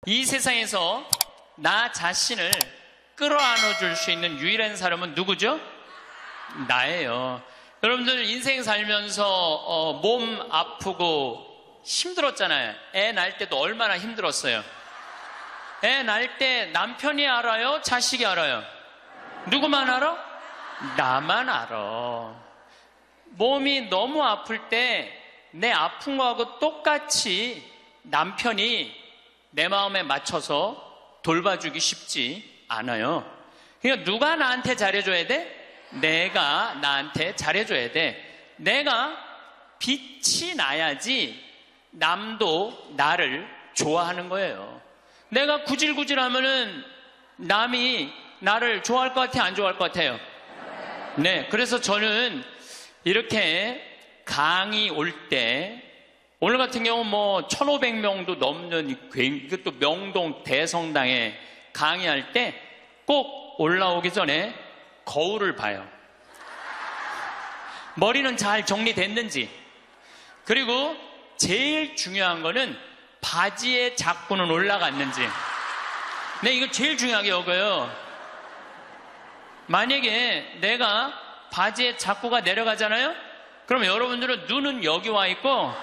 이 세상에서 나 자신을 끌어안아 줄 수 있는 유일한 사람은 누구죠? 나예요. 여러분들 인생 살면서 몸 아프고 힘들었잖아요. 애 낳을 때도 얼마나 힘들었어요. 애 낳을 때 남편이 알아요? 자식이 알아요? 누구만 알아? 나만 알아. 몸이 너무 아플 때 내 아픈 거하고 똑같이 남편이 내 마음에 맞춰서 돌봐주기 쉽지 않아요. 그러니까 누가 나한테 잘해줘야 돼? 내가 나한테 잘해줘야 돼. 내가 빛이 나야지 남도 나를 좋아하는 거예요. 내가 구질구질하면은 남이 나를 좋아할 것 같아요? 안 좋아할 것 같아요? 네, 그래서 저는 이렇게 강의 올 때, 오늘 같은 경우 뭐 1,500명도 넘는 이것도 명동 대성당에 강의할 때 꼭 올라오기 전에 거울을 봐요. 머리는 잘 정리됐는지. 그리고 제일 중요한 거는 바지에 자꾸는 올라갔는지. 네, 이거 제일 중요하게 여겨요. 만약에 내가 바지에 자꾸가 내려가잖아요? 그럼 여러분들은 눈은 여기 와 있고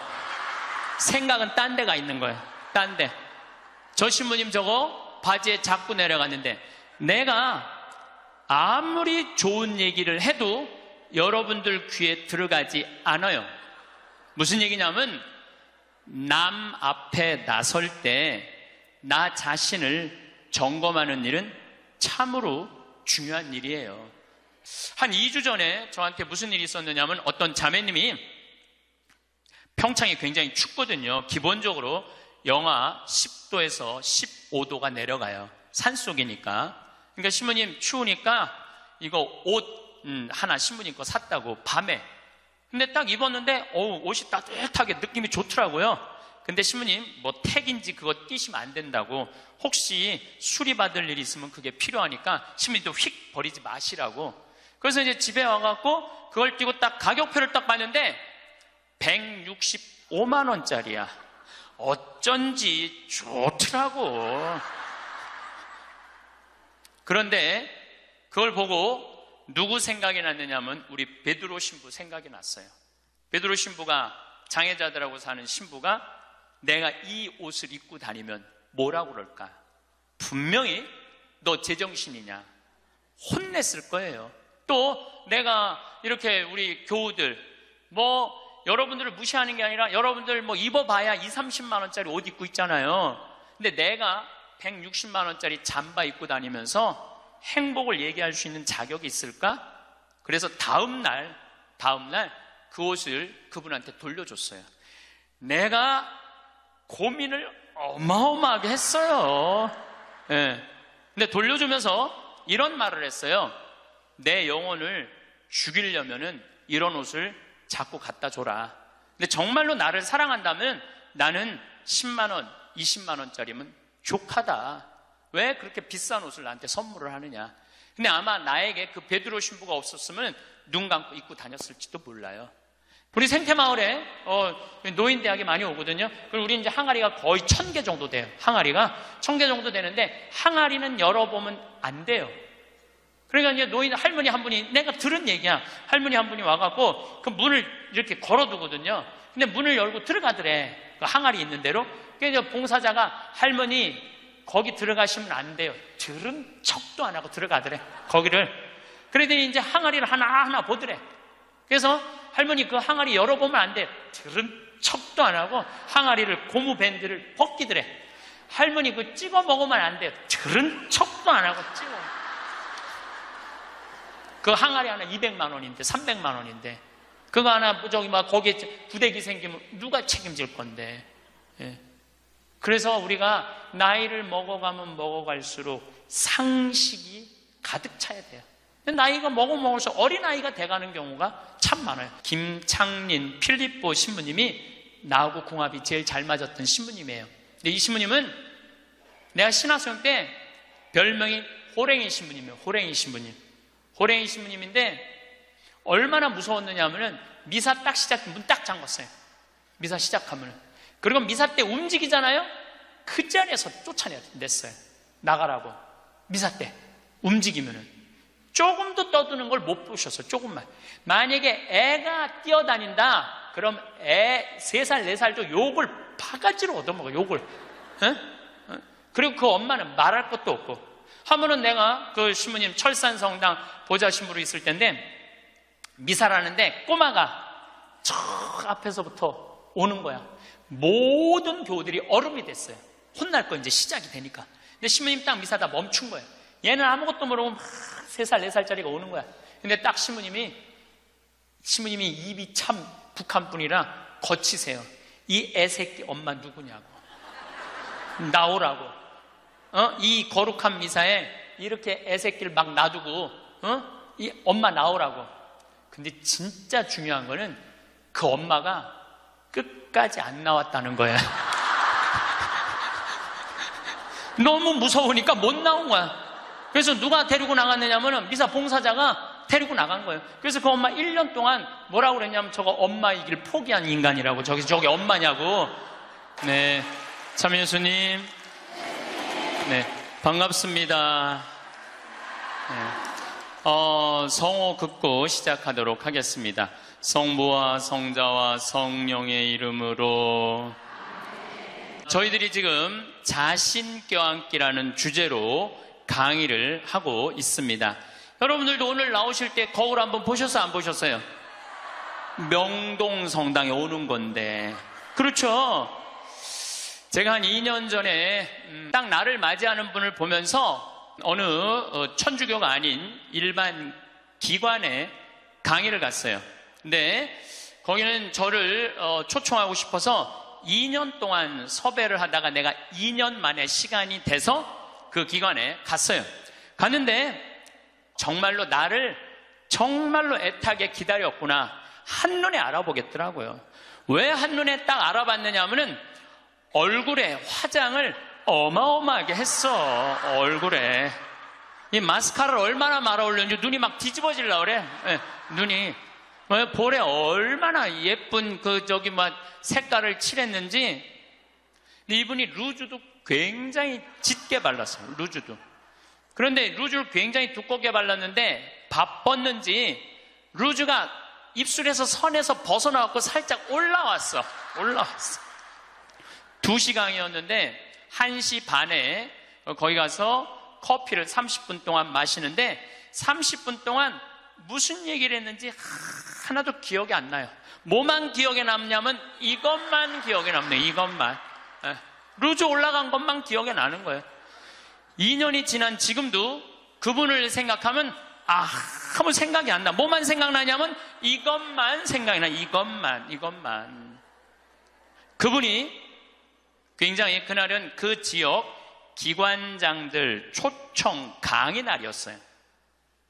생각은 딴 데가 있는 거예요. 딴 데. 저 신부님 저거 바지에 자꾸 내려갔는데 내가 아무리 좋은 얘기를 해도 여러분들 귀에 들어가지 않아요. 무슨 얘기냐면 남 앞에 나설 때 나 자신을 점검하는 일은 참으로 중요한 일이에요. 한 2주 전에 저한테 무슨 일이 있었느냐면 어떤 자매님이 평창이 굉장히 춥거든요. 기본적으로 영하 10도에서 15도가 내려가요. 산속이니까. 그러니까 신부님 추우니까 이거 옷 하나 신부님 거 샀다고 밤에. 근데 딱 입었는데 옷이 따뜻하게 느낌이 좋더라고요. 근데 신부님 뭐 택인지 그거 띄시면 안 된다고, 혹시 수리받을 일이 있으면 그게 필요하니까 신부님도 휙 버리지 마시라고. 그래서 이제 집에 와갖고 그걸 띄고 딱 가격표를 딱 봤는데 165만 원짜리야. 어쩐지 좋더라고. 그런데 그걸 보고 누구 생각이 났느냐면 우리 베드로 신부 생각이 났어요. 베드로 신부가 장애자들하고 사는 신부가 내가 이 옷을 입고 다니면 뭐라고 그럴까? 분명히 너 제정신이냐? 혼냈을 거예요. 또 내가 이렇게 우리 교우들 뭐 여러분들을 무시하는 게 아니라 여러분들 뭐 입어봐야 2, 30만 원짜리 옷 입고 있잖아요. 근데 내가 160만 원짜리 잠바 입고 다니면서 행복을 얘기할 수 있는 자격이 있을까? 그래서 다음날 그 옷을 그분한테 돌려줬어요. 내가 고민을 어마어마하게 했어요. 예. 근데 돌려주면서 이런 말을 했어요. 내 영혼을 죽이려면은 이런 옷을 자꾸 갖다 줘라. 근데 정말로 나를 사랑한다면 나는 10만 원, 20만 원짜리면 족하다. 왜 그렇게 비싼 옷을 나한테 선물을 하느냐. 근데 아마 나에게 그 베드로 신부가 없었으면 눈 감고 입고 다녔을지도 몰라요. 우리 생태마을에 노인대학이 많이 오거든요. 그리고 우리 이제 항아리가 거의 1,000개 정도 돼요. 항아리가 1,000개 정도 되는데 항아리는 열어보면 안 돼요. 그러니까 이제 노인 할머니 한 분이, 내가 들은 얘기야. 할머니 한 분이 와갖고 그 문을 이렇게 걸어두거든요. 근데 문을 열고 들어가더래. 그 항아리 있는 대로. 그래서 봉사자가 할머니 거기 들어가시면 안 돼요. 들은 척도 안 하고 들어가더래. 거기를. 그러더니 이제 항아리를 하나하나 보더래. 그래서 할머니 그 항아리 열어보면 안 돼. 들은 척도 안 하고 항아리를 고무 밴드를 벗기더래. 할머니 그 찍어 먹으면 안 돼. 들은 척도 안 하고 찍어. 그 항아리 하나 200만 원인데 300만 원인데 그거 하나 저기 막 거기에 구데기 생기면 누가 책임질 건데. 예. 그래서 우리가 나이를 먹어가면 먹어갈수록 상식이 가득 차야 돼요. 나이가 먹을수록 어린아이가 돼가는 경우가 참 많아요. 김창린 필립보 신부님이 나하고 궁합이 제일 잘 맞았던 신부님이에요. 근데 이 신부님은 내가 신학생 때 별명이 호랭이 신부님이에요. 호랭이 신부님. 호랭이 신부님인데 얼마나 무서웠느냐 하면은 미사 딱 시작, 문 딱 잠궜어요. 미사 시작하면은. 그리고 미사 때 움직이잖아요? 그 자리에서 쫓아냈어요. 나가라고. 미사 때 움직이면은 조금도 떠드는 걸 못 보셨어요. 조금만. 만약에 애가 뛰어다닌다 그럼 애 3살 4살도 욕을 바가지로 얻어먹어. 욕을. 그리고 그 엄마는 말할 것도 없고. 한 번은 내가 그 신부님 철산성당 보좌 신부로 있을 때인데 미사라는데 꼬마가 저 앞에서부터 오는 거야. 모든 교우들이 얼음이 됐어요. 혼날 거 이제 시작이 되니까. 근데 신부님 딱 미사다 멈춘 거예요. 얘는 아무것도 모르고 막 3살 4살짜리가 오는 거야. 근데 딱 신부님이 입이 참 북한 분이라 거치세요. 이 애새끼 엄마 누구냐고. 나오라고. 이 거룩한 미사에 이렇게 애새끼를 막 놔두고 이 엄마 나오라고. 근데 진짜 중요한 거는 그 엄마가 끝까지 안 나왔다는 거야. 너무 무서우니까 못 나온 거야. 그래서 누가 데리고 나갔느냐면 미사 봉사자가 데리고 나간 거예요. 그래서 그 엄마 1년 동안 뭐라고 그랬냐면 저거 엄마이길 포기한 인간이라고. 저기 엄마냐고. 네, 참예수님. 네, 반갑습니다. 네. 성호 긋고 시작하도록 하겠습니다. 성부와 성자와 성령의 이름으로. 저희들이 지금 자신 껴안기라는 주제로 강의를 하고 있습니다. 여러분들도 오늘 나오실 때 거울 한번 보셨어요? 안 보셨어요? 명동성당에 오는 건데. 그렇죠? 제가 한 2년 전에 딱 나를 맞이하는 분을 보면서 어느 천주교가 아닌 일반 기관에 강의를 갔어요. 근데 거기는 저를 초청하고 싶어서 2년 동안 섭외를 하다가 내가 2년 만에 시간이 돼서 그 기관에 갔어요. 갔는데 정말로 나를 정말로 애타게 기다렸구나. 한눈에 알아보겠더라고요. 왜 한눈에 딱 알아봤느냐 하면은 얼굴에 화장을 어마어마하게 했어. 얼굴에 이 마스카라를 얼마나 말아 올렸는지 눈이 막 뒤집어지려고 그래. 네, 눈이 볼에 얼마나 예쁜 색깔을 칠했는지. 근데 이분이 루즈도 굉장히 짙게 발랐어요. 루즈도. 그런데 루즈를 굉장히 두껍게 발랐는데 바빴는지 루즈가 입술에서 선에서 벗어나갖고 살짝 올라왔어. 2시간이었는데 1시 반에 거기 가서 커피를 30분 동안 마시는데 30분 동안 무슨 얘기를 했는지 하나도 기억이 안 나요. 뭐만 기억에 남냐면 이것만 기억에 남네요. 이것만. 루즈 올라간 것만 기억에 나는 거예요. 2년이 지난 지금도 그분을 생각하면 아무 생각이 안 나. 뭐만 생각나냐면 이것만 생각이 나. 이것만. 그분이 굉장히 그날은 그 지역 기관장들 초청 강의 날이었어요.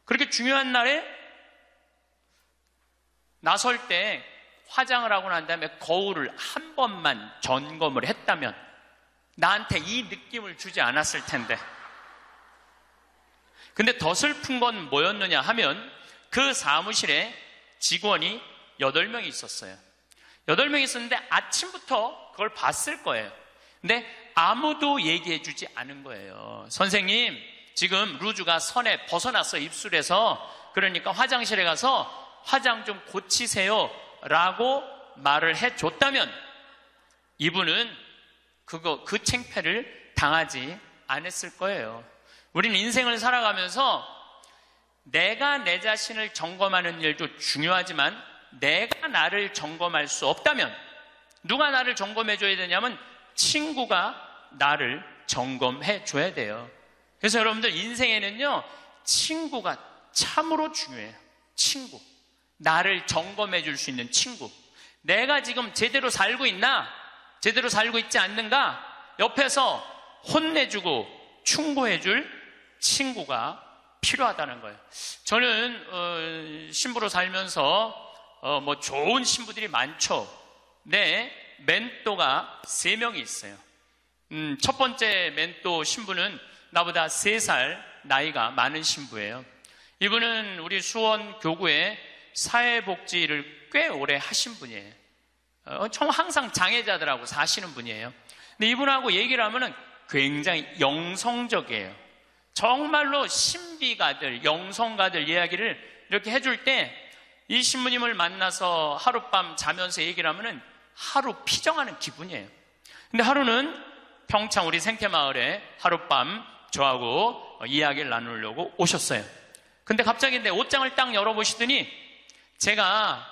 그렇게 중요한 날에 나설 때 화장을 하고 난 다음에 거울을 한 번만 점검을 했다면 나한테 이 느낌을 주지 않았을 텐데. 근데 더 슬픈 건 뭐였느냐 하면 그 사무실에 직원이 8명이 있었어요. 8명이 있었는데 아침부터 그걸 봤을 거예요. 근데 아무도 얘기해 주지 않은 거예요. 선생님, 지금 루즈가 선에 벗어났어, 입술에서. 그러니까 화장실에 가서 화장 좀 고치세요 라고 말을 해줬다면 이분은 그 창피를 당하지 않았을 거예요. 우리는 인생을 살아가면서 내가 내 자신을 점검하는 일도 중요하지만 내가 나를 점검할 수 없다면 누가 나를 점검해 줘야 되냐면 친구가 나를 점검해 줘야 돼요. 그래서 여러분들 인생에는요, 친구가 참으로 중요해요. 친구. 나를 점검해 줄 수 있는 친구. 내가 지금 제대로 살고 있나? 제대로 살고 있지 않는가? 옆에서 혼내주고 충고해 줄 친구가 필요하다는 거예요. 저는 신부로 살면서 좋은 신부들이 많죠. 네, 멘토가 3명이 있어요. 첫 번째 멘토 신부는 나보다 3살 나이가 많은 신부예요. 이분은 우리 수원 교구에 사회복지를 꽤 오래 하신 분이에요. 항상 장애자들하고 사시는 분이에요. 근데 이분하고 얘기를 하면은 굉장히 영성적이에요. 정말로 신비가들, 영성가들 이야기를 이렇게 해줄 때 이 신부님을 만나서 하룻밤 자면서 얘기를 하면은 하루 피정하는 기분이에요. 근데 하루는 평창 우리 생태마을에 하룻밤 저하고 이야기를 나누려고 오셨어요. 근데 갑자기 내 옷장을 딱 열어보시더니 제가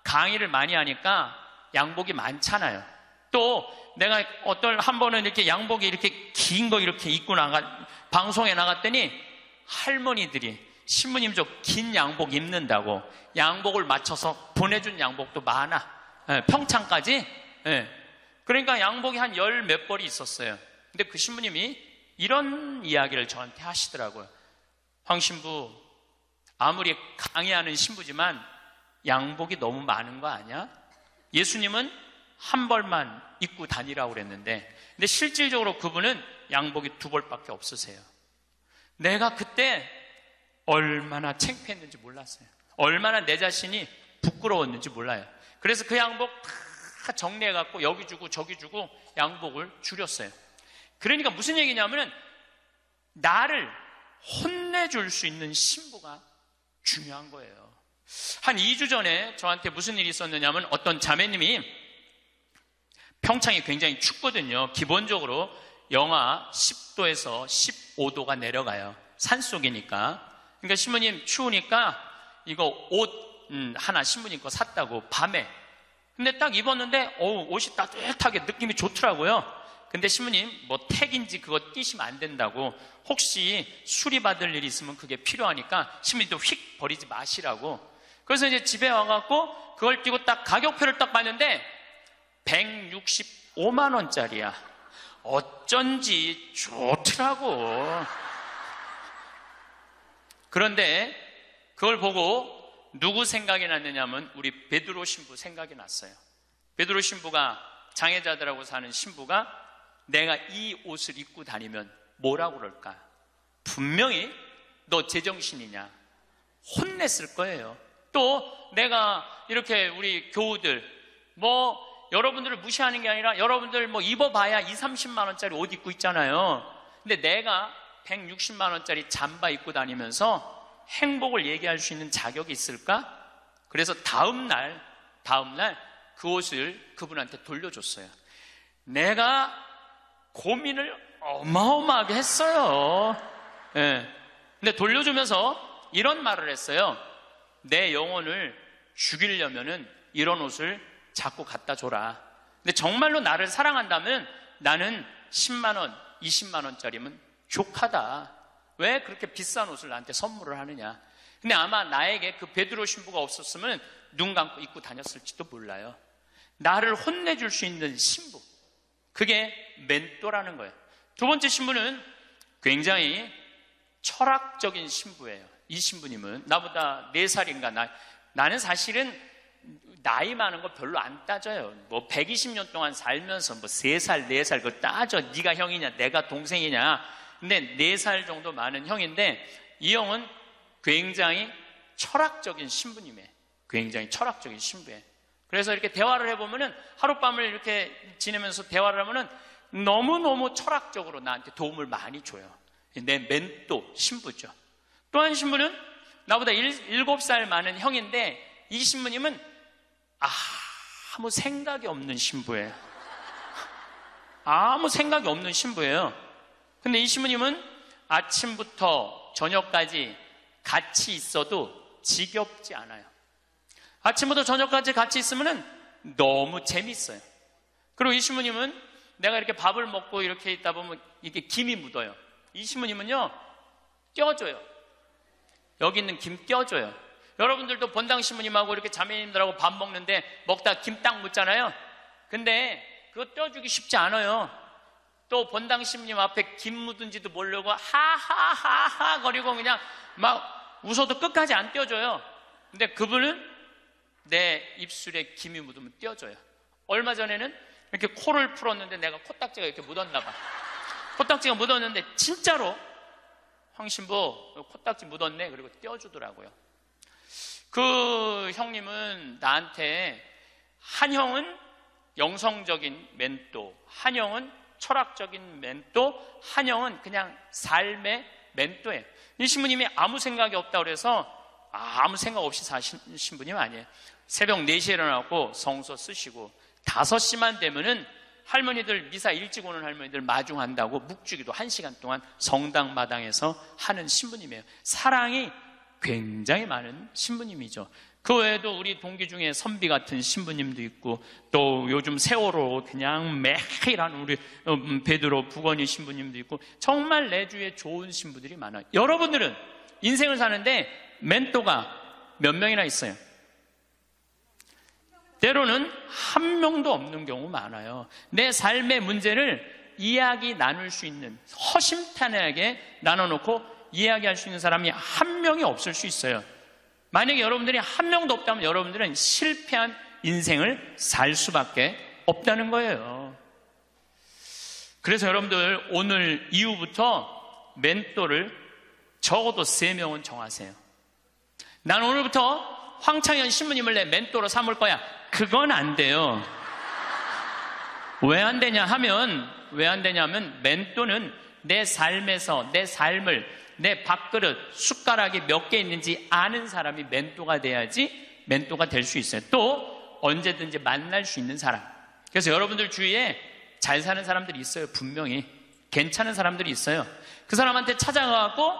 강의를 많이 하니까 양복이 많잖아요. 또 내가 한 번은 이렇게 양복이 이렇게 긴 거 이렇게 입고 방송에 나갔더니 할머니들이 신부님 저 긴 양복 입는다고 양복을 맞춰서 보내준 양복도 많아. 평창까지. 그러니까 양복이 한 10몇 벌이 있었어요. 근데 그 신부님이 이런 이야기를 저한테 하시더라고요. 황 신부, 아무리 강의하는 신부지만 양복이 너무 많은 거 아니야? 예수님은 한 벌만 입고 다니라고 그랬는데, 근데 실질적으로 그분은 양복이 2벌밖에 없으세요. 내가 그때 얼마나 창피했는지 몰랐어요. 얼마나 내 자신이 부끄러웠는지 몰라요. 그래서 그 양복 다 정리해갖고 여기 주고 저기 주고 양복을 줄였어요. 그러니까 무슨 얘기냐면은 나를 혼내줄 수 있는 신부가 중요한 거예요. 한 2주 전에 저한테 무슨 일이 있었느냐면 어떤 자매님이 평창이 굉장히 춥거든요. 기본적으로 영하 10도에서 15도가 내려가요. 산속이니까. 그러니까 신부님 추우니까 이거 옷 하나 신부님 거 샀다고 밤에. 근데 딱 입었는데 옷이 따뜻하게 느낌이 좋더라고요. 근데 신부님 뭐 택인지 그거 띄시면 안 된다고, 혹시 수리받을 일이 있으면 그게 필요하니까 신부님도 휙 버리지 마시라고. 그래서 이제 집에 와갖고 그걸 띄고 딱 가격표를 딱 봤는데 165만 원짜리야. 어쩐지 좋더라고. 그런데 그걸 보고 누구 생각이 났느냐면 우리 베드로 신부 생각이 났어요. 베드로 신부가, 장애자들하고 사는 신부가 내가 이 옷을 입고 다니면 뭐라고 그럴까? 분명히 너 제정신이냐? 혼냈을 거예요. 또 내가 이렇게 우리 교우들 뭐 여러분들을 무시하는 게 아니라 여러분들 뭐 입어봐야 20-30만 원짜리 옷 입고 있잖아요. 근데 내가 160만 원짜리 잠바 입고 다니면서 행복을 얘기할 수 있는 자격이 있을까? 그래서 다음날 그 옷을 그분한테 돌려줬어요. 내가 고민을 어마어마하게 했어요. 근데 돌려주면서 이런 말을 했어요. 내 영혼을 죽이려면은 이런 옷을 자꾸 갖다 줘라. 근데 정말로 나를 사랑한다면 나는 10만 원, 20만 원짜리면 족하다. 왜 그렇게 비싼 옷을 나한테 선물을 하느냐. 근데 아마 나에게 그 베드로 신부가 없었으면 눈 감고 입고 다녔을지도 몰라요. 나를 혼내줄 수 있는 신부, 그게 멘토라는 거예요. 두 번째 신부는 굉장히 철학적인 신부예요. 이 신부님은 나보다 4살인가 나는 사실은 나이 많은 거 별로 안 따져요. 뭐 120년 동안 살면서 뭐 3살, 4살 그거 따져. 네가 형이냐 내가 동생이냐. 근데 4살 정도 많은 형인데 이 형은 굉장히 철학적인 신부님이에요. 굉장히 철학적인 신부예요. 그래서 이렇게 대화를 해보면은 하룻밤을 이렇게 지내면서 대화를 하면은 너무너무 철학적으로 나한테 도움을 많이 줘요. 내 멘토 신부죠. 또 한 신부는 나보다 7살 많은 형인데 이 신부님은 아무 생각이 없는 신부예요. 아무 생각이 없는 신부예요. 근데 이 신부님은 아침부터 저녁까지 같이 있어도 지겹지 않아요. 아침부터 저녁까지 같이 있으면 너무 재밌어요. 그리고 이 신부님은 내가 이렇게 밥을 먹고 이렇게 있다 보면 이게 김이 묻어요. 이 신부님은요, 껴줘요. 여기 있는 김 껴줘요. 여러분들도 본당 신부님하고 이렇게 자매님들하고 밥 먹는데 먹다 김 딱 묻잖아요. 근데 그거 떼어주기 쉽지 않아요. 또 본당 신부님 앞에 김 묻은지도 모르고 하하하하 거리고 그냥 막 웃어도 끝까지 안 떼어줘요. 근데 그분은 내 입술에 김이 묻으면 떼어줘요. 얼마 전에는 이렇게 코를 풀었는데 내가 코딱지가 이렇게 묻었나 봐. 코딱지가 묻었는데 진짜로 황 신부 코딱지 묻었네. 그리고 떼어주더라고요. 그 형님은 나한테, 한 형은 영성적인 멘토, 한 형은 철학적인 멘토, 한영은 그냥 삶의 멘토예요. 이 신부님이 아무 생각이 없다고 그래서 아무 생각 없이 사신 신부님 아니에요. 새벽 4시에 일어나고 성서 쓰시고 5시만 되면은 할머니들, 미사 일찍 오는 할머니들 마중한다고 묵주기도 1시간 동안 성당 마당에서 하는 신부님이에요. 사랑이 굉장히 많은 신부님이죠. 그 외에도 우리 동기 중에 선비 같은 신부님도 있고, 또 요즘 세월호 그냥 매일 하는 우리 베드로 부건이 신부님도 있고, 정말 내 주위에 좋은 신부들이 많아요. 여러분들은 인생을 사는데 멘토가 몇 명이나 있어요? 때로는 한 명도 없는 경우 많아요. 내 삶의 문제를 이야기 나눌 수 있는, 허심탄회하게 나눠놓고 이야기할 수 있는 사람이 한 명이 없을 수 있어요. 만약에 여러분들이 한 명도 없다면 여러분들은 실패한 인생을 살 수밖에 없다는 거예요. 그래서 여러분들 오늘 이후부터 멘토를 적어도 3명은 정하세요. 난 오늘부터 황창현 신부님을 내 멘토로 삼을 거야. 그건 안 돼요. 왜 안 되냐면 멘토는 내 삶에서 내 삶을, 내 밥그릇, 숟가락이 몇 개 있는지 아는 사람이 멘토가 돼야지 멘토가 될 수 있어요. 또 언제든지 만날 수 있는 사람. 그래서 여러분들 주위에 잘 사는 사람들이 있어요. 분명히 괜찮은 사람들이 있어요. 그 사람한테 찾아가고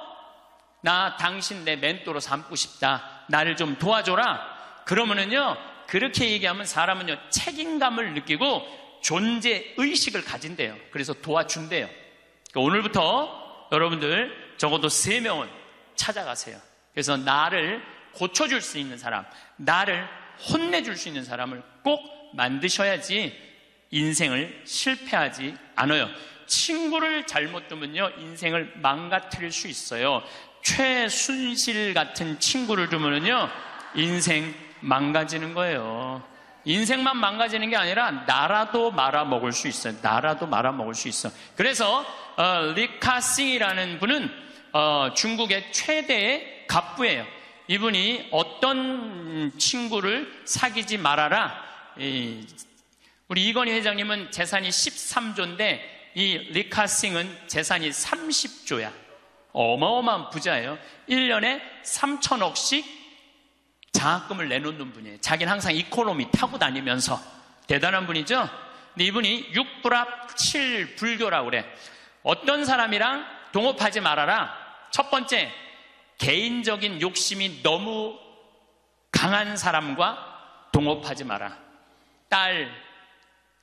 나 당신 내 멘토로 삼고 싶다, 나를 좀 도와줘라. 그러면은요, 그렇게 얘기하면 사람은요 책임감을 느끼고 존재의식을 가진대요. 그래서 도와준대요. 그러니까 오늘부터 여러분들 적어도 3명은 찾아가세요. 그래서 나를 고쳐줄 수 있는 사람, 나를 혼내줄 수 있는 사람을 꼭 만드셔야지 인생을 실패하지 않아요. 친구를 잘못 두면요 인생을 망가뜨릴 수 있어요. 최순실 같은 친구를 두면요 인생 망가지는 거예요. 인생만 망가지는 게 아니라 나라도 말아먹을 수 있어요. 나라도 말아먹을 수 있어. 그래서 리카싱이라는 분은 중국의 최대의 갑부예요. 이분이 어떤 친구를 사귀지 말아라. 우리 이건희 회장님은 재산이 13조인데 이 리카싱은 재산이 30조야. 어마어마한 부자예요. 1년에 3천억씩 장학금을 내놓는 분이에요. 자기는 항상 이코노미 타고 다니면서. 대단한 분이죠. 근데 이분이 6불합 7불교라고 그래. 어떤 사람이랑 동업하지 말아라. 첫 번째, 개인적인 욕심이 너무 강한 사람과 동업하지 마라. 딸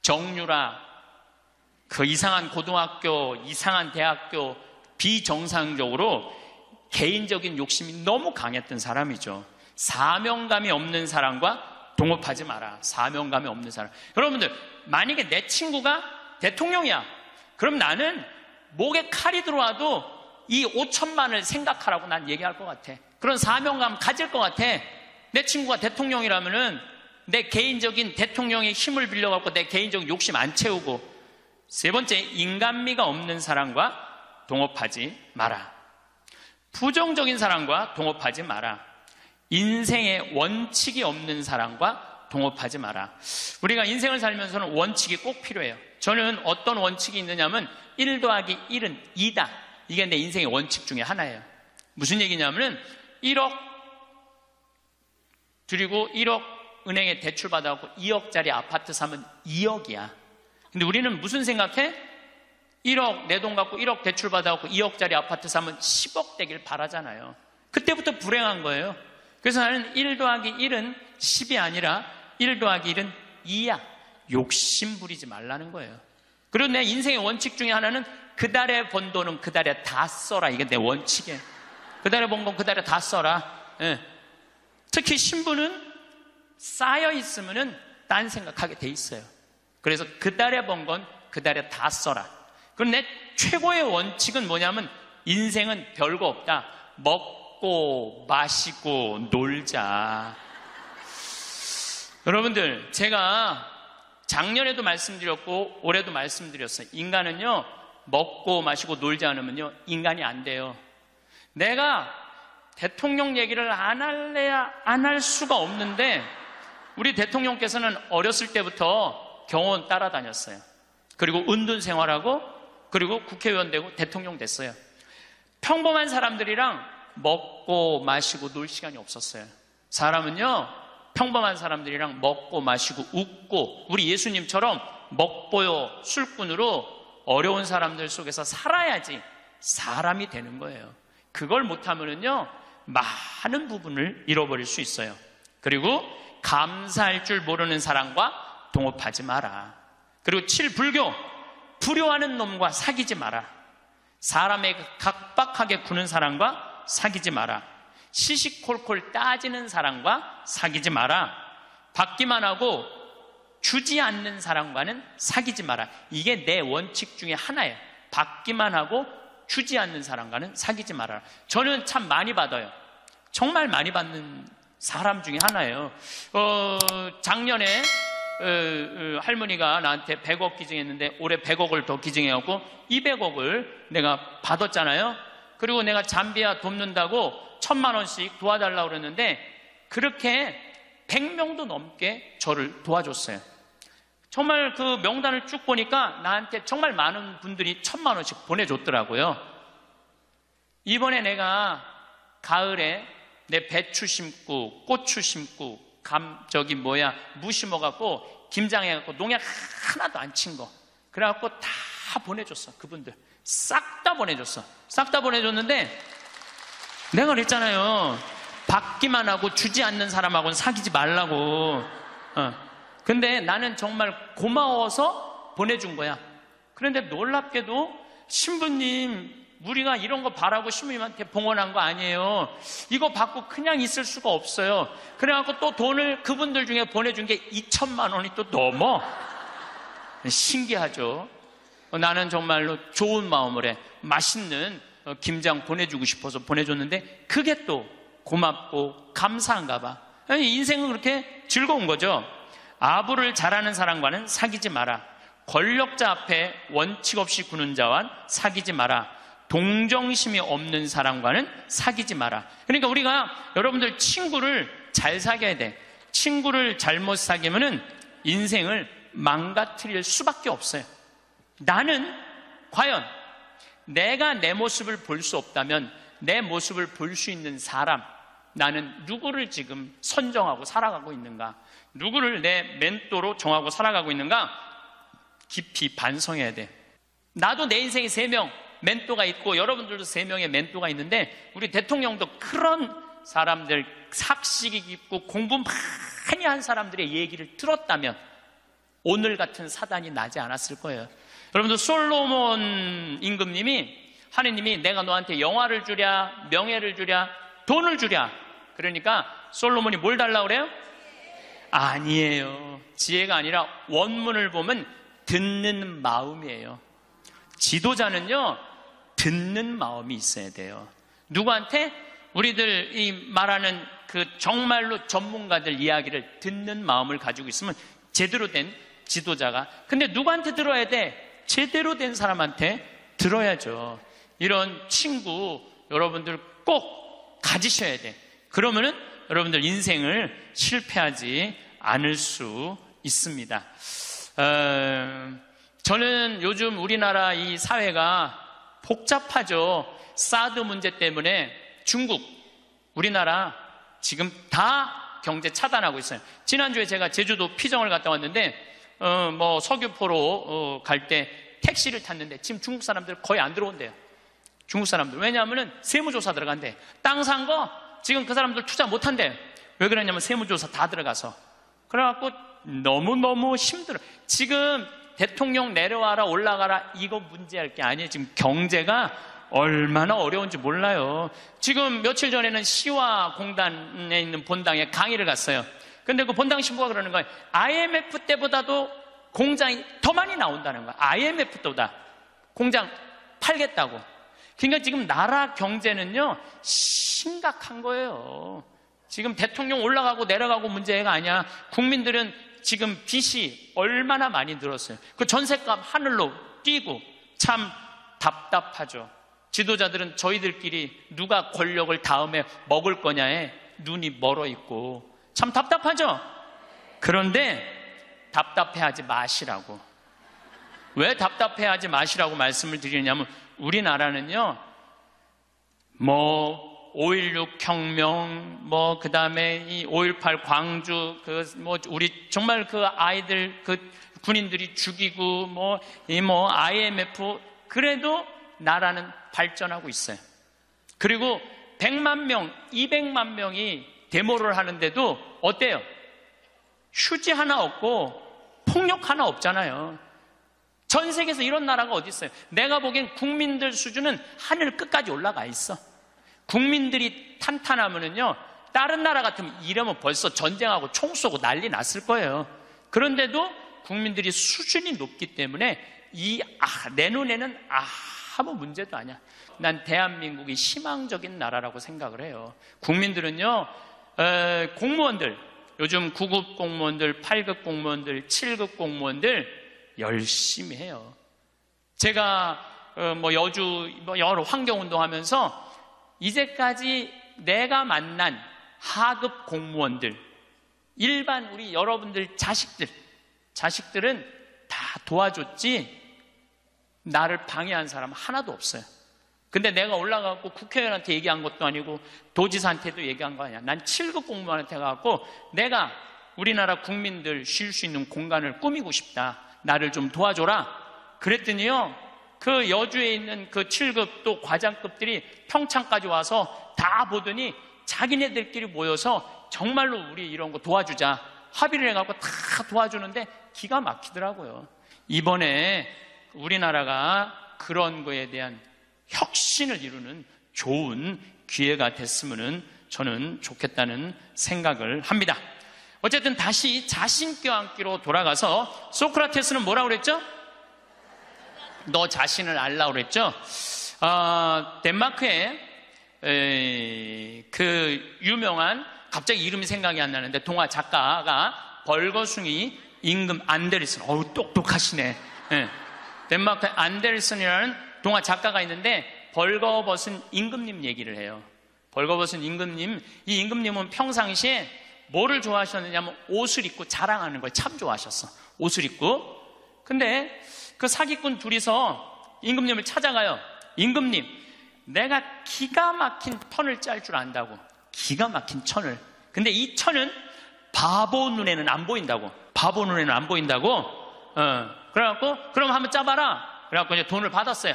정유라, 그 이상한 고등학교, 이상한 대학교, 비정상적으로 개인적인 욕심이 너무 강했던 사람이죠. 사명감이 없는 사람과 동업하지 마라. 사명감이 없는 사람. 여러분들, 만약에 내 친구가 대통령이야. 그럼 나는 목에 칼이 들어와도 이 5천만을 생각하라고 난 얘기할 것 같아. 그런 사명감 가질 것 같아. 내 친구가 대통령이라면은 내 개인적인 대통령의 힘을 빌려갖고 내 개인적인 욕심 안 채우고. 3번째, 인간미가 없는 사람과 동업하지 마라. 부정적인 사람과 동업하지 마라. 인생에 원칙이 없는 사람과 동업하지 마라. 우리가 인생을 살면서는 원칙이 꼭 필요해요. 저는 어떤 원칙이 있느냐면 1 더하기 1은 2다. 이게 내 인생의 원칙 중에 하나예요. 무슨 얘기냐면 1억 드리고 1억 은행에 대출 받아갖고 2억짜리 아파트 사면 2억이야. 근데 우리는 무슨 생각해? 1억 내 돈 갖고 1억 대출 받아갖고 2억짜리 아파트 사면 10억 되길 바라잖아요. 그때부터 불행한 거예요. 그래서 나는 1 더하기 1은 10이 아니라 1 더하기 1은 2야. 욕심 부리지 말라는 거예요. 그리고 내 인생의 원칙 중에 하나는 그 달에 번 돈은 그 달에 다 써라. 이게 내 원칙이에요. 그 달에 번 건 그 달에 다 써라. 예. 특히 신부는 쌓여 있으면은 딴 생각하게 돼 있어요. 그래서 그 달에 번 건 그 달에 다 써라. 그럼 내 최고의 원칙은 뭐냐면 인생은 별거 없다. 먹고 마시고 놀자. 여러분들, 제가 작년에도 말씀드렸고 올해도 말씀드렸어요. 인간은요 먹고 마시고 놀지 않으면요 인간이 안 돼요. 내가 대통령 얘기를 안 할래야 안 할 수가 없는데 우리 대통령께서는 어렸을 때부터 경호원 따라다녔어요. 그리고 은둔 생활하고 그리고 국회의원 되고 대통령 됐어요. 평범한 사람들이랑 먹고 마시고 놀 시간이 없었어요. 사람은요, 평범한 사람들이랑 먹고 마시고 웃고 우리 예수님처럼 먹보요 술꾼으로 어려운 사람들 속에서 살아야지 사람이 되는 거예요. 그걸 못하면은요, 많은 부분을 잃어버릴 수 있어요. 그리고 감사할 줄 모르는 사람과 동업하지 마라. 그리고 7. 불교, 불효하는 놈과 사귀지 마라. 사람에게 각박하게 구는 사람과 사귀지 마라. 시시콜콜 따지는 사람과 사귀지 마라. 받기만 하고 주지 않는 사람과는 사귀지 마라. 이게 내 원칙 중에 하나예요. 받기만 하고 주지 않는 사람과는 사귀지 마라. 저는 참 많이 받아요. 정말 많이 받는 사람 중에 하나예요. 작년에 할머니가 나한테 100억 기증했는데 올해 100억을 더 기증해갖고 200억을 내가 받았잖아요. 그리고 내가 잠비아 돕는다고 1000만 원씩 도와달라고 그랬는데 그렇게 100명도 넘게 저를 도와줬어요. 정말 그 명단을 쭉 보니까 나한테 정말 많은 분들이 1000만 원씩 보내줬더라고요. 이번에 내가 가을에 내 배추 심고 고추 심고 무 심어갖고 김장해갖고 농약 하나도 안 친 거 그래갖고 다 보내줬어. 그분들 싹 다 보내줬어. 싹 다 보내줬는데 내가 그랬잖아요. 받기만 하고 주지 않는 사람하고는 사귀지 말라고. 근데 나는 정말 고마워서 보내준 거야. 그런데 놀랍게도 신부님, 우리가 이런 거 바라고 신부님한테 봉헌한 거 아니에요. 이거 받고 그냥 있을 수가 없어요. 그래갖고 또 돈을 그분들 중에 보내준 게 2천만 원이 또 넘어. 신기하죠. 나는 정말로 좋은 마음으로 맛있는 김장 보내주고 싶어서 보내줬는데 그게 또 고맙고 감사한가 봐. 인생은 그렇게 즐거운 거죠. 아부를 잘하는 사람과는 사귀지 마라. 권력자 앞에 원칙 없이 구는 자와 사귀지 마라. 동정심이 없는 사람과는 사귀지 마라. 그러니까 우리가 여러분들 친구를 잘 사귀어야 돼. 친구를 잘못 사귀면은 인생을 망가뜨릴 수밖에 없어요. 나는 과연 내가 내 모습을 볼 수 없다면 내 모습을 볼 수 있는 사람, 나는 누구를 지금 선정하고 살아가고 있는가? 누구를 내 멘토로 정하고 살아가고 있는가? 깊이 반성해야 돼. 나도 내 인생에 3명 멘토가 있고 여러분들도 3명의 멘토가 있는데 우리 대통령도 그런 사람들, 삭식이 깊고 공부 많이 한 사람들의 얘기를 들었다면 오늘 같은 사단이 나지 않았을 거예요. 여러분들 솔로몬 임금님이 하느님이 내가 너한테 영화를 주랴, 명예를 주랴, 돈을 주랴. 그러니까 솔로몬이 뭘 달라고 그래요? 아니에요. 지혜가 아니라 원문을 보면 듣는 마음이에요. 지도자는요, 듣는 마음이 있어야 돼요. 누구한테? 우리들 이 말하는 그 정말로 전문가들 이야기를 듣는 마음을 가지고 있으면 제대로 된 지도자가. 근데 누구한테 들어야 돼? 제대로 된 사람한테 들어야죠. 이런 친구 여러분들 꼭 가지셔야 돼. 그러면은 여러분들 인생을 실패하지 않을 수 있습니다. 저는 요즘 우리나라 이 사회가 복잡하죠. 사드 문제 때문에 중국, 우리나라 지금 다 경제 차단하고 있어요. 지난주에 제가 제주도 피정을 갔다 왔는데 서귀포로 갈 때 택시를 탔는데 지금 중국 사람들 거의 안 들어온대요. 중국 사람들. 왜냐하면 세무조사 들어간대. 땅 산 거 지금 그 사람들 투자 못 한대. 왜 그러냐면 세무조사 다 들어가서. 그래갖고 너무너무 힘들어. 지금 대통령 내려와라 올라가라 이거 문제할 게 아니에요. 지금 경제가 얼마나 어려운지 몰라요. 지금 며칠 전에는 시와 공단에 있는 본당에 강의를 갔어요. 근데 그 본당 신부가 그러는 거예요. IMF 때보다도 공장이 더 많이 나온다는 거야. IMF 때보다 공장 팔겠다고. 그러니까 지금 나라 경제는요 심각한 거예요. 지금 대통령 올라가고 내려가고 문제가 아니야. 국민들은 지금 빚이 얼마나 많이 늘었어요. 그 전셋값 하늘로 뛰고 참 답답하죠. 지도자들은 저희들끼리 누가 권력을 다음에 먹을 거냐에 눈이 멀어 있고 참 답답하죠. 그런데 답답해하지 마시라고. 왜 답답해하지 마시라고 말씀을 드리냐면, 우리나라는요, 5.16 혁명, 그 다음에 이 5.18 광주, 우리 정말 그 아이들, 그 군인들이 죽이고, IMF, 그래도 나라는 발전하고 있어요. 그리고 100만 명, 200만 명이 데모를 하는데도 어때요? 휴지 하나 없고 폭력 하나 없잖아요. 전 세계에서 이런 나라가 어디 있어요? 내가 보기엔 국민들 수준은 하늘 끝까지 올라가 있어. 국민들이 탄탄하면은요, 다른 나라 같으면 이러면 벌써 전쟁하고 총 쏘고 난리 났을 거예요. 그런데도 국민들이 수준이 높기 때문에 내 눈에는 아무 문제도 아니야. 난 대한민국이 희망적인 나라라고 생각을 해요. 국민들은요, 공무원들, 요즘 9급 공무원들, 8급 공무원들, 7급 공무원들 열심히 해요. 제가 여주 여러 환경운동 하면서 이제까지 내가 만난 하급 공무원들, 일반 우리 여러분들 자식들은 다 도와줬지 나를 방해한 사람 하나도 없어요. 근데 내가 올라가고 국회의원한테 얘기한 것도 아니고 도지사한테도 얘기한 거 아니야. 난 7급 공무원한테 가고 내가 우리나라 국민들 쉴 수 있는 공간을 꾸미고 싶다. 나를 좀 도와줘라. 그랬더니요, 그 여주에 있는 그 7급 또 과장급들이 평창까지 와서 다 보더니 자기네들끼리 모여서 정말로 우리 이런 거 도와주자 합의를 해갖고 다 도와주는데 기가 막히더라고요. 이번에 우리나라가 그런 거에 대한 혁신을 이루는 좋은 기회가 됐으면 저는 좋겠다는 생각을 합니다. 어쨌든 다시 자신 껴안기로 돌아가서 소크라테스는 뭐라고 그랬죠? 너 자신을 알라고 그랬죠? 덴마크에 그 유명한, 갑자기 이름이 생각이 안 나는데 동화 작가가 벌거숭이 임금 안데르슨, 똑똑하시네. 덴마크의 안데르슨이라는 동화 작가가 있는데 벌거벗은 임금님 얘기를 해요. 벌거벗은 임금님, 이 임금님은 평상시에 뭐를 좋아하셨느냐면 옷을 입고 자랑하는 걸 참 좋아하셨어. 옷을 입고. 근데 그 사기꾼 둘이서 임금님을 찾아가요. 임금님, 내가 기가 막힌 천을 짤 줄 안다고. 기가 막힌 천을. 근데 이 천은 바보 눈에는 안 보인다고. 바보 눈에는 안 보인다고. 그래갖고 그럼 한번 짜봐라. 그래갖고 이제 돈을 받았어요.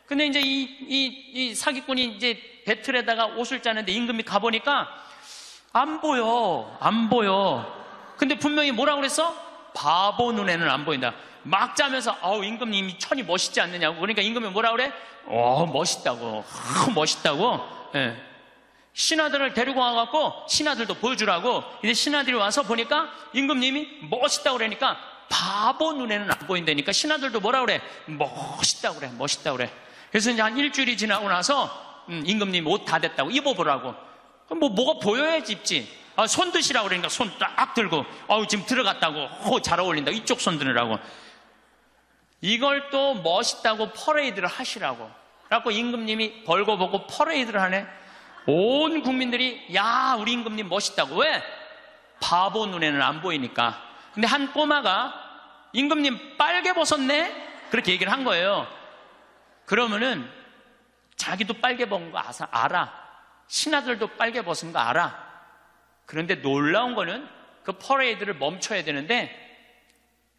근데 이제 이 사기꾼이 이제 배틀에다가 옷을 짜는데 임금이 가보니까 안 보여. 근데 분명히 뭐라고 그랬어? 바보 눈에는 안 보인다. 막 짜면서 임금님 이 천이 멋있지 않느냐고. 그러니까 임금이 뭐라고 그래? 멋있다고. 멋있다고. 예. 신하들을 데리고 와갖고 신하들도 보여주라고. 이제 신하들이 와서 보니까 임금님이 멋있다고 그러니까 바보 눈에는 안 보인다니까 신하들도 뭐라고 그래? 멋있다고 그래. 그래서 이제 한 일주일이 지나고 나서 임금님 옷 다 됐다고 입어보라고. 뭐가 보여야지 입지. 손 드시라고 그러니까 손 딱 들고 지금 들어갔다고. 잘 어울린다. 이쪽 손 드느라고. 이걸 또 멋있다고 퍼레이드를 하시라고. 그래갖고 임금님이 벌거벗고 퍼레이드를 하네. 온 국민들이 야, 우리 임금님 멋있다고. 왜? 바보 눈에는 안 보이니까. 근데 한 꼬마가 임금님 빨개 벗었네? 그렇게 얘기를 한 거예요. 그러면은 자기도 빨개 벗은 거 알아. 신하들도 빨개 벗은 거 알아. 그런데 놀라운 거는 그 퍼레이드를 멈춰야 되는데,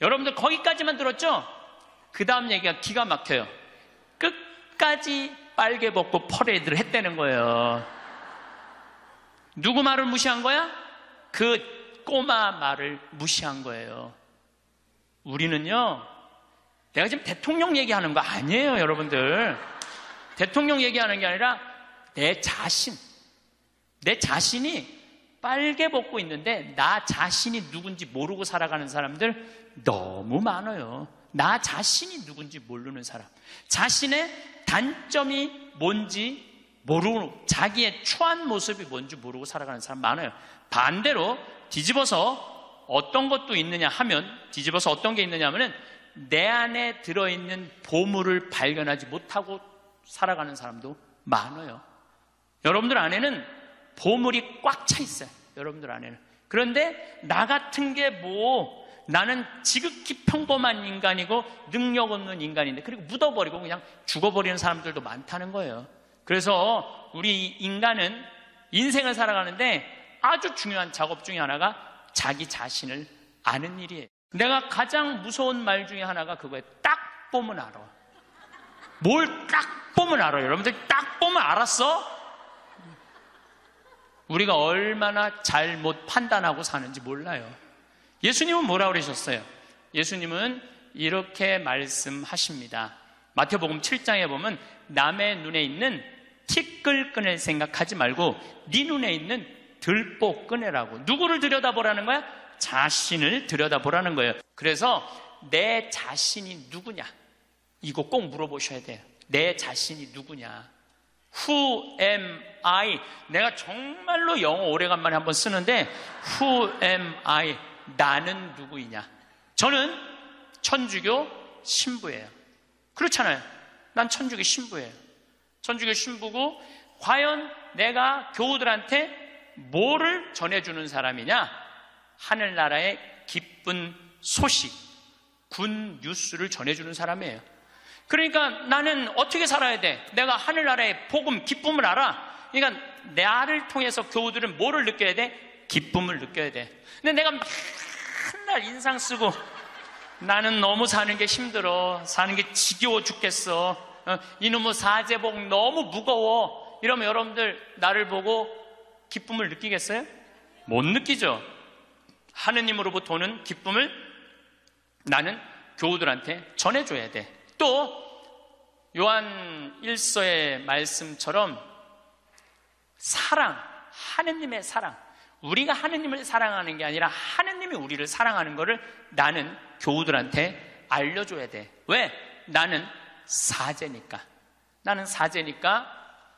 여러분들 거기까지만 들었죠? 그 다음 얘기가 기가 막혀요. 끝까지 빨개 벗고 퍼레이드를 했다는 거예요. 누구 말을 무시한 거야? 그 꼬마 말을 무시한 거예요. 우리는요, 내가 지금 대통령 얘기하는 거 아니에요, 여러분들. 대통령 얘기하는 게 아니라 내 자신이 빨개 벗고 있는데 나 자신이 누군지 모르고 살아가는 사람들 너무 많아요. 나 자신이 누군지 모르는 사람, 자신의 단점이 뭔지 모르고, 자기의 추한 모습이 뭔지 모르고 살아가는 사람 많아요. 반대로 뒤집어서 어떤 것도 있느냐 하면, 뒤집어서 어떤 게 있느냐 하면은 내 안에 들어있는 보물을 발견하지 못하고 살아가는 사람도 많아요. 여러분들 안에는 보물이 꽉 차 있어요. 여러분들 안에는. 그런데 나 같은 게 나는 지극히 평범한 인간이고 능력 없는 인간인데, 그리고 묻어버리고 그냥 죽어버리는 사람들도 많다는 거예요. 그래서 우리 인간은 인생을 살아가는데 아주 중요한 작업 중에 하나가 자기 자신을 아는 일이에요. 내가 가장 무서운 말 중에 하나가 그거예요. 딱 보면 알아. 뭘 딱 보면 알아요. 여러분들 딱 보면 알았어? 우리가 얼마나 잘못 판단하고 사는지 몰라요. 예수님은 뭐라고 그러셨어요? 예수님은 이렇게 말씀하십니다. 마태복음 7장에 보면 남의 눈에 있는 티끌 꺼낼 생각하지 말고 네 눈에 있는 들보 꺼내라고. 누구를 들여다보라는 거야? 자신을 들여다보라는 거예요. 그래서 내 자신이 누구냐? 이거 꼭 물어보셔야 돼요. 내 자신이 누구냐? Who am I? 내가 정말로 영어 오래간만에 한번 쓰는데 Who am I? 나는 누구이냐? 저는 천주교 신부예요. 그렇잖아요. 난 천주교 신부예요. 천주교 신부고, 과연 내가 교우들한테 뭐를 전해주는 사람이냐? 하늘나라의 기쁜 소식, 군 뉴스를 전해주는 사람이에요. 그러니까 나는 어떻게 살아야 돼? 내가 하늘나라의 복음, 기쁨을 알아. 그러니까 나를 통해서 교우들은 뭐를 느껴야 돼? 기쁨을 느껴야 돼. 근데 내가 맨날 인상 쓰고 나는 너무 사는 게 힘들어, 사는 게 지겨워 죽겠어, 이놈의 사제복 너무 무거워, 이러면 여러분들 나를 보고 기쁨을 느끼겠어요? 못 느끼죠. 하느님으로부터 오는 기쁨을 나는 교우들한테 전해줘야 돼. 또 요한 1서의 말씀처럼 사랑, 하느님의 사랑, 우리가 하느님을 사랑하는 게 아니라 하느님이 우리를 사랑하는 거를 나는 교우들한테 알려줘야 돼. 왜? 나는 사제니까. 나는 사제니까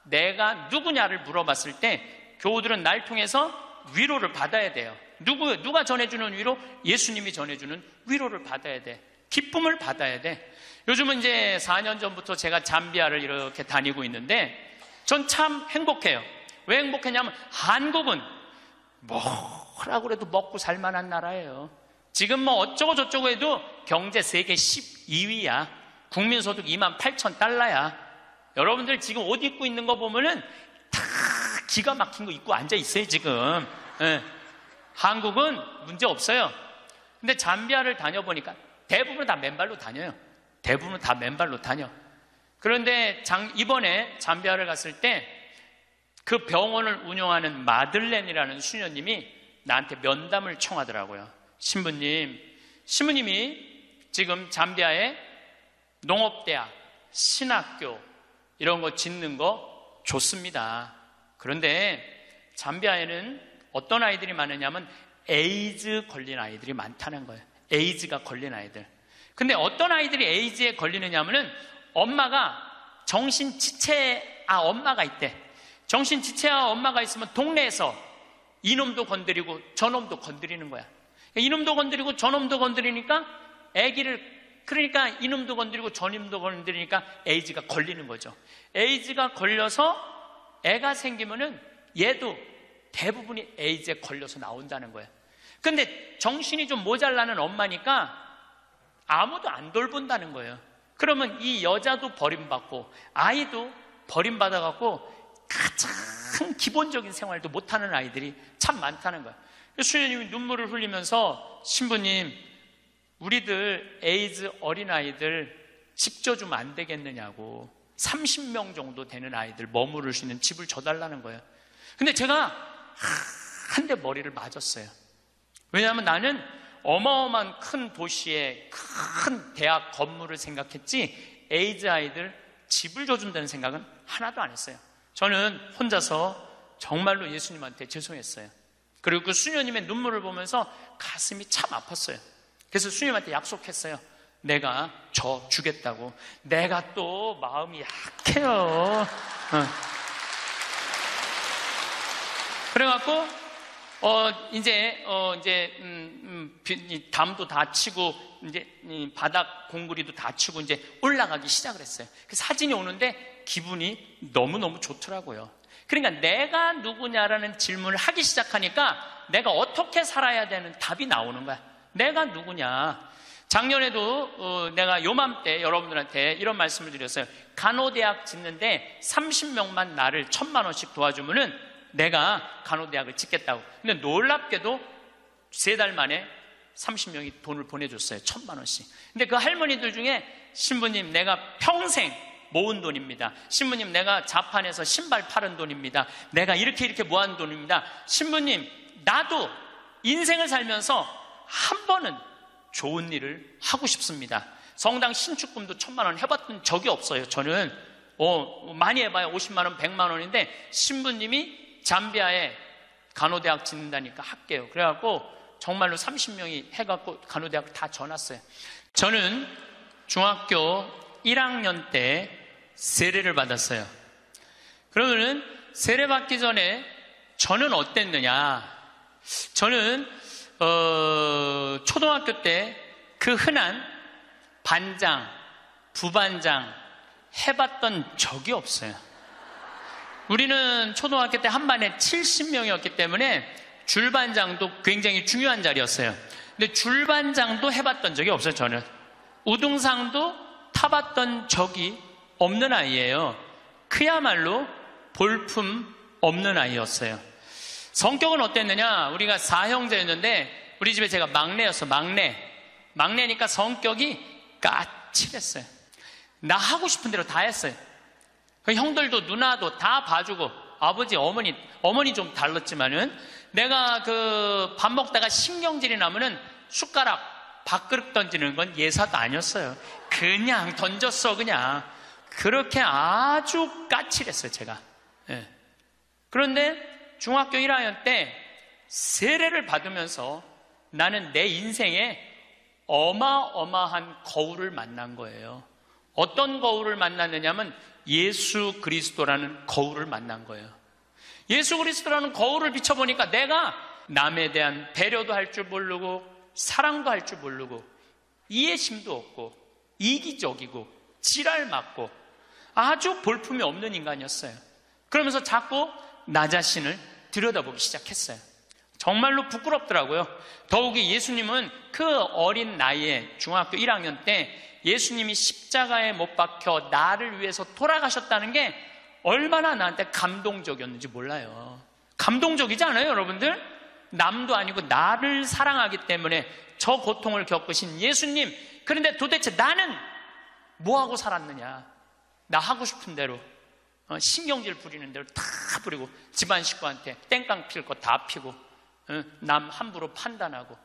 내가 누구냐를 물어봤을 때 교우들은 날 통해서 위로를 받아야 돼요. 누가 전해주는 위로? 예수님이 전해주는 위로를 받아야 돼. 기쁨을 받아야 돼. 요즘은 이제 4년 전부터 제가 잠비아를 이렇게 다니고 있는데 전 참 행복해요. 왜 행복했냐면 한국은 뭐라고 해도 먹고 살만한 나라예요. 지금 뭐 어쩌고 저쩌고 해도 경제 세계 12위야. 국민소득 28,000달러야. 여러분들 지금 옷 입고 있는 거 보면은 다 기가 막힌 거 입고 앉아 있어요 지금. 네. 한국은 문제 없어요. 근데 잠비아를 다녀보니까 대부분 다 맨발로 다녀요. 대부분 다 맨발로 다녀. 그런데 이번에 잠비아를 갔을 때 그 병원을 운영하는 마들렌이라는 수녀님이 나한테 면담을 청하더라고요. 신부님이 지금 잠비아에 농업대학, 신학교 이런 거 짓는 거 좋습니다. 그런데 잠비아에는 어떤 아이들이 많으냐면 에이즈 걸린 아이들이 많다는 거예요. 에이즈가 걸린 아이들. 근데 어떤 아이들이 에이즈에 걸리느냐면은 엄마가 엄마가 있대. 정신지체아 엄마가 있으면 동네에서 이놈도 건드리고 저놈도 건드리는 거야. 이놈도 건드리고 저놈도 건드리니까 그러니까 이놈도 건드리고 저놈도 건드리니까 에이즈가 걸리는 거죠. 에이즈가 걸려서 애가 생기면은 얘도 대부분이 에이즈에 걸려서 나온다는 거예요. 근데 정신이 좀 모자라는 엄마니까 아무도 안 돌본다는 거예요. 그러면 이 여자도 버림받고 아이도 버림받아갖고 가장 기본적인 생활도 못하는 아이들이 참 많다는 거예요. 수녀님이 눈물을 흘리면서 신부님, 우리들 에이즈 어린아이들 집 줘주면 안 되겠느냐고, 30명 정도 되는 아이들 머무를 수 있는 집을 줘달라는 거예요. 근데 제가 한 대 머리를 맞았어요. 왜냐하면 나는 어마어마한 큰 도시의 큰 대학 건물을 생각했지 에이즈 아이들 집을 줘준다는 생각은 하나도 안 했어요. 저는 혼자서 정말로 예수님한테 죄송했어요. 그리고 그 수녀님의 눈물을 보면서 가슴이 참 아팠어요. 그래서 수녀님한테 약속했어요. 내가 주겠다고. 내가 또 마음이 약해요. 그래갖고 이제 담도 다 치고 이제 바닥 공구리도 다 치고 이제 올라가기 시작을 했어요. 그 사진이 오는데 기분이 너무너무 좋더라고요. 그러니까 내가 누구냐라는 질문을 하기 시작하니까 내가 어떻게 살아야 되는 답이 나오는 거야. 내가 누구냐? 작년에도 내가 요맘때 여러분들한테 이런 말씀을 드렸어요. 간호대학 짓는데 30명만 나를 1,000만 원씩 도와주면은 내가 간호대학을 짓겠다고. 근데 놀랍게도 3달 만에 30명이 돈을 보내줬어요. 1,000만 원씩. 근데 그 할머니들 중에 신부님 내가 평생 모은 돈입니다. 신부님 내가 자판에서 신발 팔은 돈입니다. 내가 이렇게 모은 돈입니다. 신부님 나도 인생을 살면서 한 번은 좋은 일을 하고 싶습니다. 성당 신축금도 1,000만 원 해봤던 적이 없어요. 저는 많이 해봐야 50만 원, 100만 원인데 신부님이 잠비아에 간호대학 짓는다니까 할게요. 그래갖고 정말로 30명이 해갖고 간호대학을 다 져놨어요. 저는 중학교 1학년 때 세례를 받았어요. 그러면은 세례 받기 전에 저는 어땠느냐? 저는 초등학교 때 그 흔한 반장, 부반장 해봤던 적이 없어요. 우리는 초등학교 때 한 반에 70명이었기 때문에 줄반장도 굉장히 중요한 자리였어요. 근데 줄반장도 해봤던 적이 없어요. 저는 우등상도 타봤던 적이 없는 아이예요. 그야말로 볼품 없는 아이였어요. 성격은 어땠느냐? 우리가 4형제였는데 우리 집에 제가 막내였어. 막내니까 성격이 까칠했어요. 나 하고 싶은 대로 다 했어요. 그 형들도 누나도 다 봐주고 아버지 어머니 좀 달랐지만은 내가 그 밥 먹다가 신경질이 나면은 숟가락 밥그릇 던지는 건 예사가 아니었어요. 그냥 던졌어. 그냥 그렇게 아주 까칠했어요. 제가. 예. 그런데 중학교 1학년 때 세례를 받으면서 나는 내 인생에 어마어마한 거울을 만난 거예요. 어떤 거울을 만났느냐면 예수 그리스도라는 거울을 만난 거예요. 예수 그리스도라는 거울을 비춰보니까 내가 남에 대한 배려도 할 줄 모르고 사랑도 할 줄 모르고 이해심도 없고 이기적이고 지랄 맞고 아주 볼품이 없는 인간이었어요. 그러면서 자꾸 나 자신을 들여다보기 시작했어요. 정말로 부끄럽더라고요. 더욱이 예수님은 그 어린 나이에 중학교 1학년 때 예수님이 십자가에 못 박혀 나를 위해서 돌아가셨다는 게 얼마나 나한테 감동적이었는지 몰라요. 감동적이지 않아요, 여러분들? 남도 아니고 나를 사랑하기 때문에 저 고통을 겪으신 예수님. 그런데 도대체 나는 뭐하고 살았느냐? 나 하고 싶은 대로 신경질 부리는 대로 다 부리고 집안 식구한테 땡깡 필 거 다 피고 남 함부로 판단하고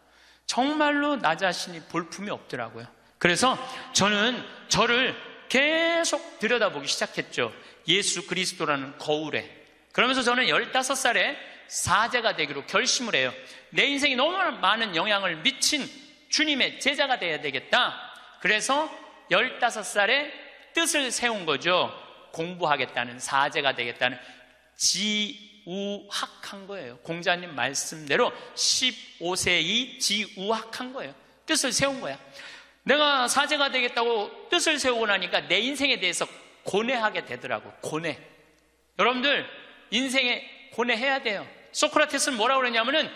정말로 나 자신이 볼품이 없더라고요. 그래서 저는 저를 계속 들여다보기 시작했죠. 예수 그리스도라는 거울에. 그러면서 저는 15살에 사제가 되기로 결심을 해요. 내 인생이 너무 많은 영향을 미친 주님의 제자가 돼야 되겠다. 그래서 15살에 뜻을 세운 거죠. 공부하겠다는, 사제가 되겠다는. 지우학한 거예요. 공자님 말씀대로 15세이 지우학한 거예요. 뜻을 세운 거야. 내가 사제가 되겠다고 뜻을 세우고 나니까 내 인생에 대해서 고뇌하게 되더라고. 고뇌. 여러분들 인생에 고뇌해야 돼요. 소크라테스는 뭐라고 그러냐면은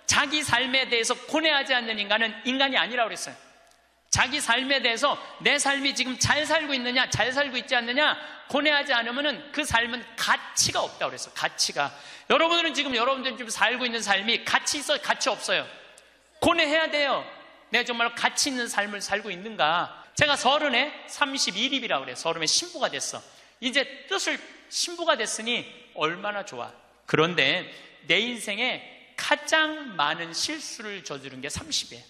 자기 삶에 대해서 고뇌하지 않는 인간은 인간이 아니라고 그랬어요. 자기 삶에 대해서 내 삶이 지금 잘 살고 있느냐, 잘 살고 있지 않느냐 고뇌하지 않으면은 그 삶은 가치가 없다고 그랬어요. 가치가. 여러분들은 지금 살고 있는 삶이 가치 있어요, 가치 없어요? 고뇌해야 돼요. 내가 정말 가치 있는 삶을 살고 있는가? 제가 30에 31입이라고 그래요. 30에 신부가 됐어. 이제 뜻을 신부가 됐으니 얼마나 좋아. 그런데 내 인생에 가장 많은 실수를 저지른 게 30이에요.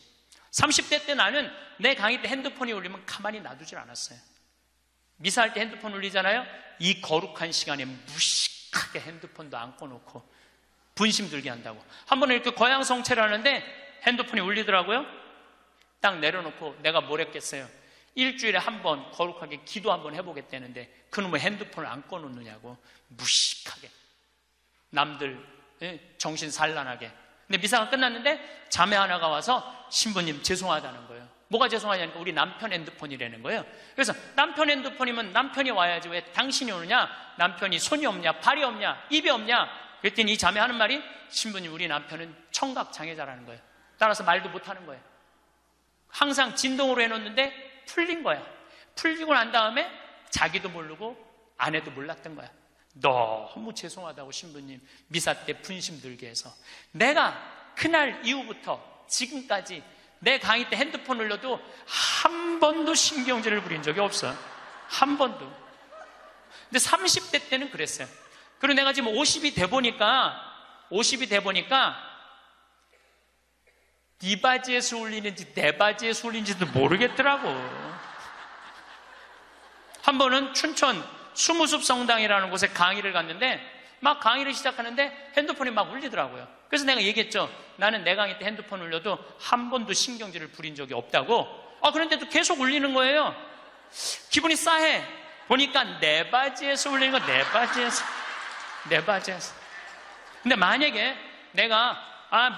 30대 때 나는 내 강의 때 핸드폰이 울리면 가만히 놔두질 않았어요. 미사할 때 핸드폰 울리잖아요. 이 거룩한 시간에 무식하게 핸드폰도 안 꺼놓고 분심 들게 한다고. 한 번은 이렇게 거양성체를 하는데 핸드폰이 울리더라고요. 딱 내려놓고 내가 뭘 했겠어요. 일주일에 한 번 거룩하게 기도 한번 해보겠다는데 그놈의 핸드폰을 안 꺼놓느냐고. 무식하게 남들 정신 산란하게. 근데 미사가 끝났는데 자매 하나가 와서 신부님 죄송하다는 거예요. 뭐가 죄송하냐니까 우리 남편 핸드폰이라는 거예요. 그래서 남편 핸드폰이면 남편이 와야지 왜 당신이 오느냐? 남편이 손이 없냐? 발이 없냐? 입이 없냐? 그랬더니 이 자매 하는 말이 신부님 우리 남편은 청각 장애자라는 거예요. 따라서 말도 못하는 거예요. 항상 진동으로 해놓는데 풀린 거야. 풀리고 난 다음에 자기도 모르고 아내도 몰랐던 거야. 너무 죄송하다고 신부님 미사 때 분심 들게 해서. 내가 그날 이후부터 지금까지 내 강의 때 핸드폰 올려도 한 번도 신경질을 부린 적이 없어. 한 번도. 근데 30대 때는 그랬어요. 그리고 내가 지금 50이 돼 보니까 네 바지에서 울리는지 내 바지에서 울리는지도 모르겠더라고. 한 번은 춘천 수무숲 성당이라는 곳에 강의를 갔는데 막 강의를 시작하는데 핸드폰이 막 울리더라고요. 그래서 내가 얘기했죠. 나는 내 강의 때 핸드폰 울려도 한 번도 신경질을 부린 적이 없다고. 그런데도 계속 울리는 거예요. 기분이 싸해. 보니까 내 바지에서 울리는 거. 내 바지에서. 근데 만약에 내가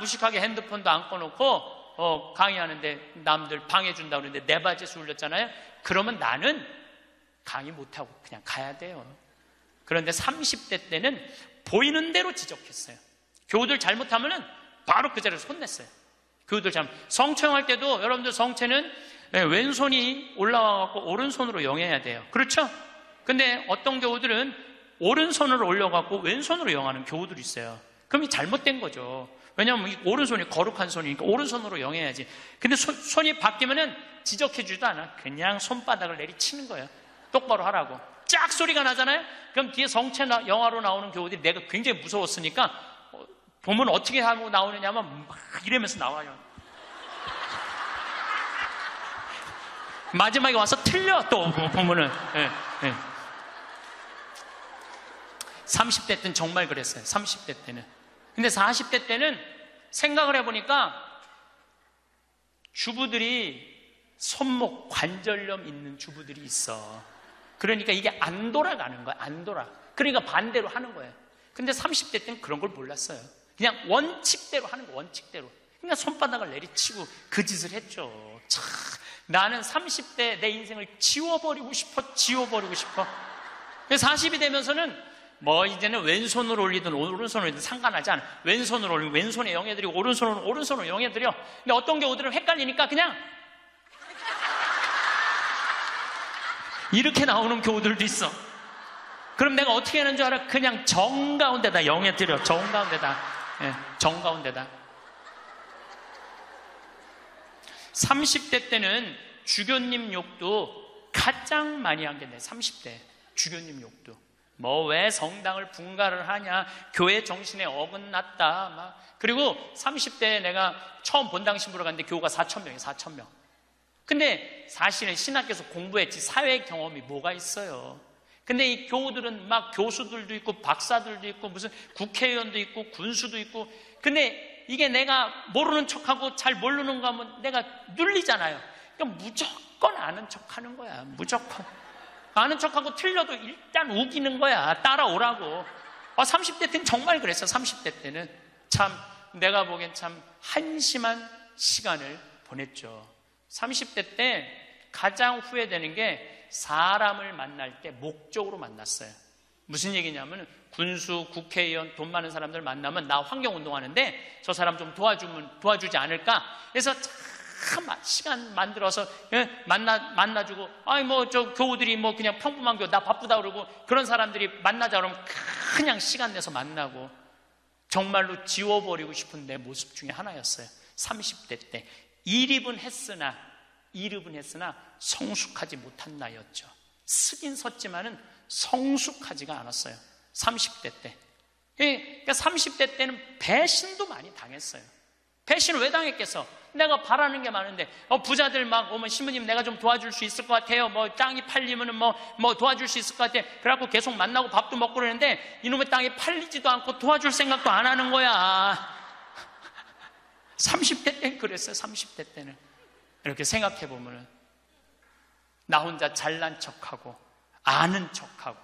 무식하게 핸드폰도 안 꺼놓고 강의하는데 남들 방해준다고 그러는데 내 바지에서 울렸잖아요. 그러면 나는 강의 못하고 그냥 가야 돼요. 그런데 30대 때는 보이는 대로 지적했어요. 교우들 잘못하면은 바로 그 자리에서 혼냈어요. 교우들 성청할 때도 여러분들 성체는 왼손이 올라와갖고 오른손으로 영해야 돼요. 그렇죠? 근데 어떤 교우들은 오른손으로 올려갖고 왼손으로 영하는 교우들이 있어요. 그럼 이 잘못된 거죠. 왜냐하면 이 오른손이 거룩한 손이니까 오른손으로 영해야지. 근데 손이 바뀌면은 지적해주지도 않아. 그냥 손바닥을 내리치는 거예요. 똑바로 하라고. 짝 소리가 나잖아요. 그럼 뒤에 성체 영화로 나오는 교우들이 내가 굉장히 무서웠으니까 보면 어떻게 하고 나오느냐면 막 이러면서 나와요. 마지막에 와서 틀려 또 보면은. 30대 때는 정말 그랬어요. 30대 때는. 근데 40대 때는 생각을 해보니까 주부들이 손목 관절염 있는 주부들이 있어. 그러니까 이게 안 돌아가는 거야. 안 돌아. 그러니까 반대로 하는 거예요. 근데 30대 때는 그런 걸 몰랐어요. 그냥 원칙대로 하는 거. 원칙대로. 그러니까 손바닥을 내리치고 그 짓을 했죠. 참, 나는 30대 내 인생을 지워버리고 싶어. 그래서 40이 되면서는 이제는 왼손으로 올리든 오른손으로 올리든 상관하지 않아. 왼손으로 올리면 왼손에 영해드리고 오른손으로 영해드려. 근데 어떤 경우들은 헷갈리니까 그냥 이렇게 나오는 교우들도 있어. 그럼 내가 어떻게 하는 줄 알아? 그냥 정가운데다 영해드려. 정가운데다. 30대 때는 주교님 욕도 가장 많이 한 게 내 30대. 주교님 욕도. 왜 성당을 분가를 하냐. 교회 정신에 어긋났다. 그리고 30대에 내가 처음 본당 신부로 갔는데 교우가 4,000명이에요. 4,000명. 근데 사실은 신학교에서 공부했지 사회 경험이 뭐가 있어요. 근데 이 교우들은 막 교수들도 있고 박사들도 있고 무슨 국회의원도 있고 군수도 있고. 근데 이게 내가 모르는 척하고 잘 모르는 거 하면 내가 눌리잖아요. 그러니까 무조건 아는 척하는 거야. 무조건 아는 척하고 틀려도 일단 우기는 거야. 따라오라고. 30대 때는 정말 그랬어. 30대 때는 참 내가 보기엔 참 한심한 시간을 보냈죠. 30대 때 가장 후회되는 게 사람을 만날 때 목적으로 만났어요. 무슨 얘기냐면 군수, 국회의원, 돈 많은 사람들 만나면 나 환경운동하는데 저 사람 좀 도와주지 않을까? 그래서 참 시간 만들어서 만나주고 저 교우들이 그냥 평범한 교우 나 바쁘다 그러고 그런 사람들이 만나자 그러면 그냥 시간 내서 만나고 정말로 지워버리고 싶은 내 모습 중에 하나였어요. 30대 때 이립은 했으나 성숙하지 못한 나이였죠. 쓰긴 섰지만은 성숙하지가 않았어요. 30대 때. 그러니까 30대 때는 배신도 많이 당했어요. 배신을 왜 당했겠어? 내가 바라는 게 많은데 부자들 막 오면 신부님 내가 좀 도와줄 수 있을 것 같아요. 땅이 팔리면은 도와줄 수 있을 것 같아. 그래갖고 계속 만나고 밥도 먹고 그러는데 이놈의 땅이 팔리지도 않고 도와줄 생각도 안 하는 거야. 30대 때는 그랬어요. 30대 때는 이렇게 생각해 보면은 나 혼자 잘난 척하고 아는 척하고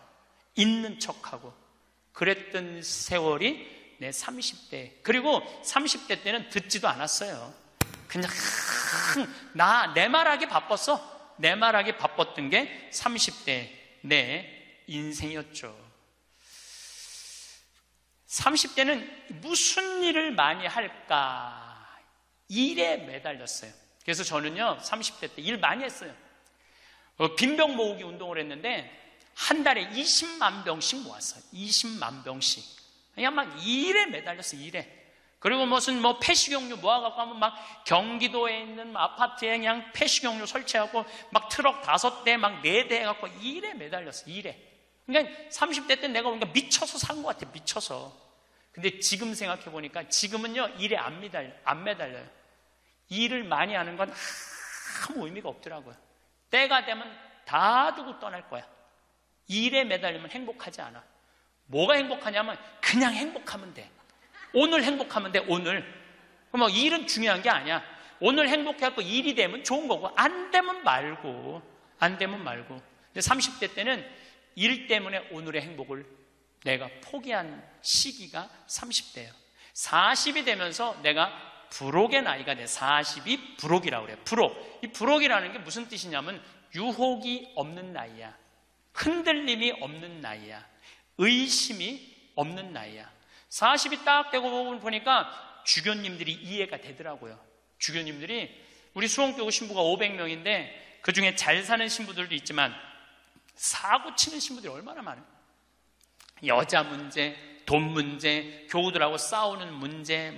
있는 척하고 그랬던 세월이 내 30대. 그리고 30대 때는 듣지도 않았어요. 그냥 내 말하기 바빴어. 내 말하기 바빴던 게 30대 내 인생이었죠. 30대는 무슨 일을 많이 할까? 일에 매달렸어요. 그래서 저는요 30대 때 일 많이 했어요. 빈병 모으기 운동을 했는데 한 달에 20만 병씩 모았어요. 20만 병씩. 그냥 막 일에 매달렸어요. 일에. 그리고 무슨 폐식용유 모아갖고 하면 막 경기도에 있는 아파트에 그냥 폐식용유 설치하고 막 트럭 5대 막 4대 해갖고 일에 매달렸어. 일에. 그러니까 30대 때 내가 보니까 미쳐서 산 것 같아. 미쳐서. 근데 지금 생각해 보니까 지금은요 일에 안 매달려요. 일을 많이 하는 건 아무 의미가 없더라고요. 때가 되면 다 두고 떠날 거야. 일에 매달리면 행복하지 않아. 뭐가 행복하냐면 그냥 행복하면 돼. 오늘 행복하면 돼. 오늘. 그럼 일은 중요한 게 아니야. 오늘 행복해갖고 일이 되면 좋은 거고 안 되면 말고. 안 되면 말고. 근데 30대 때는 일 때문에 오늘의 행복을 내가 포기한 시기가 30대예요. 40이 되면서 내가 불혹의 나이가 돼. 40이 불혹이라고 그래요. 불혹. 이 불혹이라는 게 무슨 뜻이냐면 유혹이 없는 나이야. 흔들림이 없는 나이야. 의심이 없는 나이야. 40이 딱 되고 보니까 주교님들이 이해가 되더라고요. 주교님들이 우리 수원교구 신부가 500명인데 그 중에 잘 사는 신부들도 있지만 사고 치는 신부들이 얼마나 많아요. 여자 문제, 돈 문제, 교우들하고 싸우는 문제,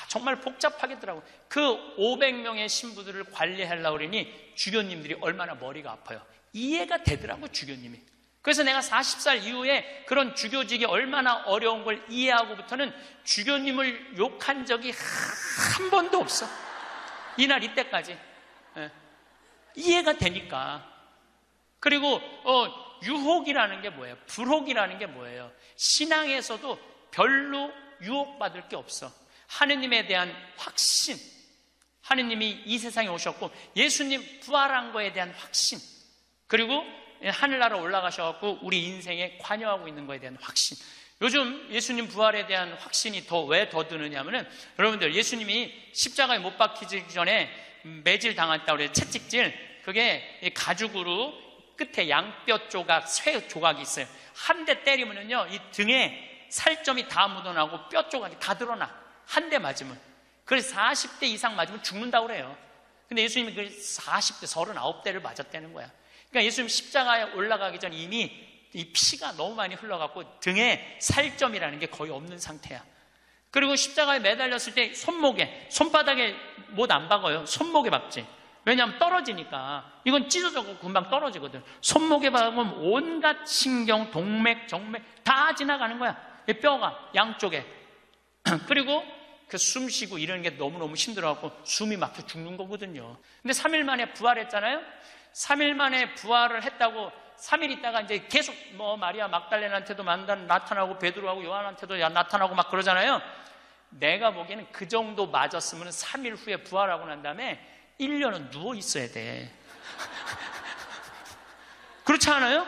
정말 복잡하겠더라고요. 그 500명의 신부들을 관리하려고 그러니 주교님들이 얼마나 머리가 아파요. 이해가 되더라고요, 주교님이. 그래서 내가 40살 이후에 그런 주교직이 얼마나 어려운 걸 이해하고부터는 주교님을 욕한 적이 한 번도 없어. 이날 이때까지. 이해가 되니까. 그리고 유혹이라는 게 뭐예요? 불혹이라는 게 뭐예요? 신앙에서도 별로 유혹받을 게 없어. 하느님에 대한 확신. 하느님이 이 세상에 오셨고 예수님 부활한 거에 대한 확신. 그리고 하늘나라 올라가셔갖고 우리 인생에 관여하고 있는 거에 대한 확신. 요즘 예수님 부활에 대한 확신이 왜 더 드느냐면은 여러분들 예수님이 십자가에 못 박히기 전에 매질 당했다고 그래요. 채찍질. 그게 가죽으로 끝에 양뼈 조각, 쇠 조각이 있어요. 한 대 때리면은요 이 등에 살점이 다 묻어나고 뼈 조각이 다 드러나. 한 대 맞으면. 그래서 40대 이상 맞으면 죽는다고 그래요. 근데 예수님이 그 40대, 39대를 맞았다는 거야. 그러니까 예수님 십자가에 올라가기 전 이미 이 피가 너무 많이 흘러갖고 등에 살점이라는 게 거의 없는 상태야. 그리고 십자가에 매달렸을 때 손바닥에 못 안 박아요. 손목에 박지. 왜냐하면 떨어지니까. 이건 찢어져서 금방 떨어지거든. 손목에 박으면 온갖 신경, 동맥, 정맥 다 지나가는 거야. 이 뼈가 양쪽에. 그리고 그 숨 쉬고 이러는 게 너무너무 힘들어갖고 숨이 막혀 죽는 거거든요. 근데 3일 만에 부활했잖아요. 3일 만에 부활을 했다고 3일 있다가 이제 계속 마리아 막달레나한테도 나타나고 베드로하고 요한한테도 나타나고 막 그러잖아요. 내가 보기에는 그 정도 맞았으면 3일 후에 부활하고 난 다음에 1년은 누워 있어야 돼. 그렇지 않아요?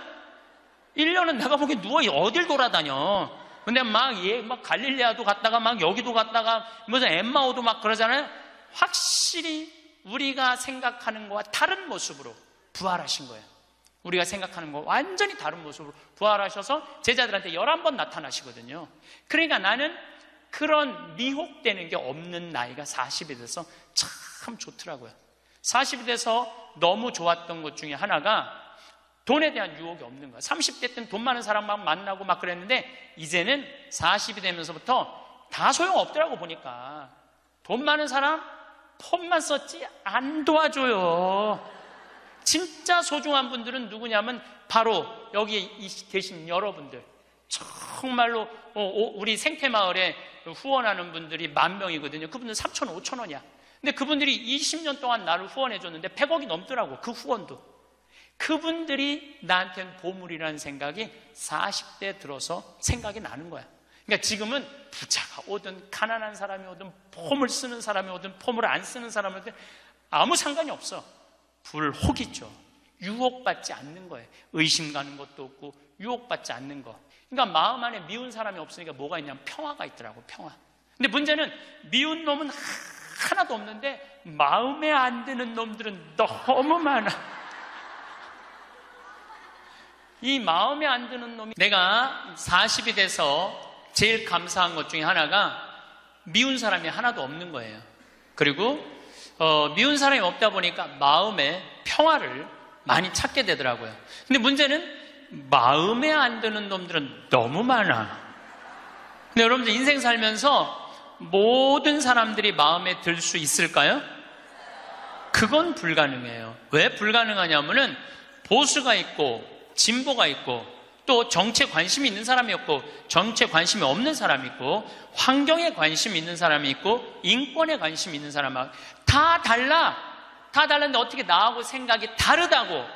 1년은 내가 보기엔 어딜 돌아다녀. 근데 막 갈릴레아도 갔다가 막 여기도 갔다가 무슨 엠마오도 막 그러잖아요. 확실히 우리가 생각하는 거와 다른 모습으로 부활하신 거예요. 우리가 생각하는 거 완전히 다른 모습으로 부활하셔서 제자들한테 11번 나타나시거든요. 그러니까 나는 그런 미혹되는 게 없는 나이가 40이 돼서 참 좋더라고요. 40이 돼서 너무 좋았던 것 중에 하나가 돈에 대한 유혹이 없는 거야. 30대 때는 돈 많은 사람 막 만나고 막 그랬는데 이제는 40이 되면서부터 다 소용없더라고 보니까. 돈 많은 사람 폰만 썼지 안 도와줘요. 진짜 소중한 분들은 누구냐면 바로 여기 계신 여러분들. 정말로 우리 생태마을에 후원하는 분들이 10,000명이거든요. 그분들 3,000원, 5,000원이야. 근데 그분들이 20년 동안 나를 후원해줬는데 100억이 넘더라고. 그 후원도. 그분들이 나한테는 보물이라는 생각이 40대 들어서 생각이 나는 거야. 그러니까 지금은 부자가 오든 가난한 사람이 오든 폼을 쓰는 사람이 오든 폼을 안 쓰는 사람이 오든 아무 상관이 없어. 불혹이죠. 유혹받지 않는 거예요. 의심 가는 것도 없고 유혹받지 않는 거. 그러니까 마음 안에 미운 사람이 없으니까 뭐가 있냐면 평화가 있더라고. 평화. 근데 문제는 미운 놈은 하나도 없는데 마음에 안 드는 놈들은 너무 많아. 이 마음에 안 드는 놈이 내가 40이 돼서 제일 감사한 것 중에 하나가 미운 사람이 하나도 없는 거예요. 그리고 미운 사람이 없다 보니까 마음에 평화를 많이 찾게 되더라고요. 근데 문제는 마음에 안 드는 놈들은 너무 많아. 근데 여러분들 인생 살면서 모든 사람들이 마음에 들 수 있을까요? 그건 불가능해요. 왜 불가능하냐면은 보수가 있고 진보가 있고 또 정치에 관심이 있는 사람이 있고 정치에 관심이 없는 사람이 있고 환경에 관심이 있는 사람이 있고 인권에 관심이 있는 사람하고 다 달라. 다 달랐는데 어떻게 나하고 생각이 다르다고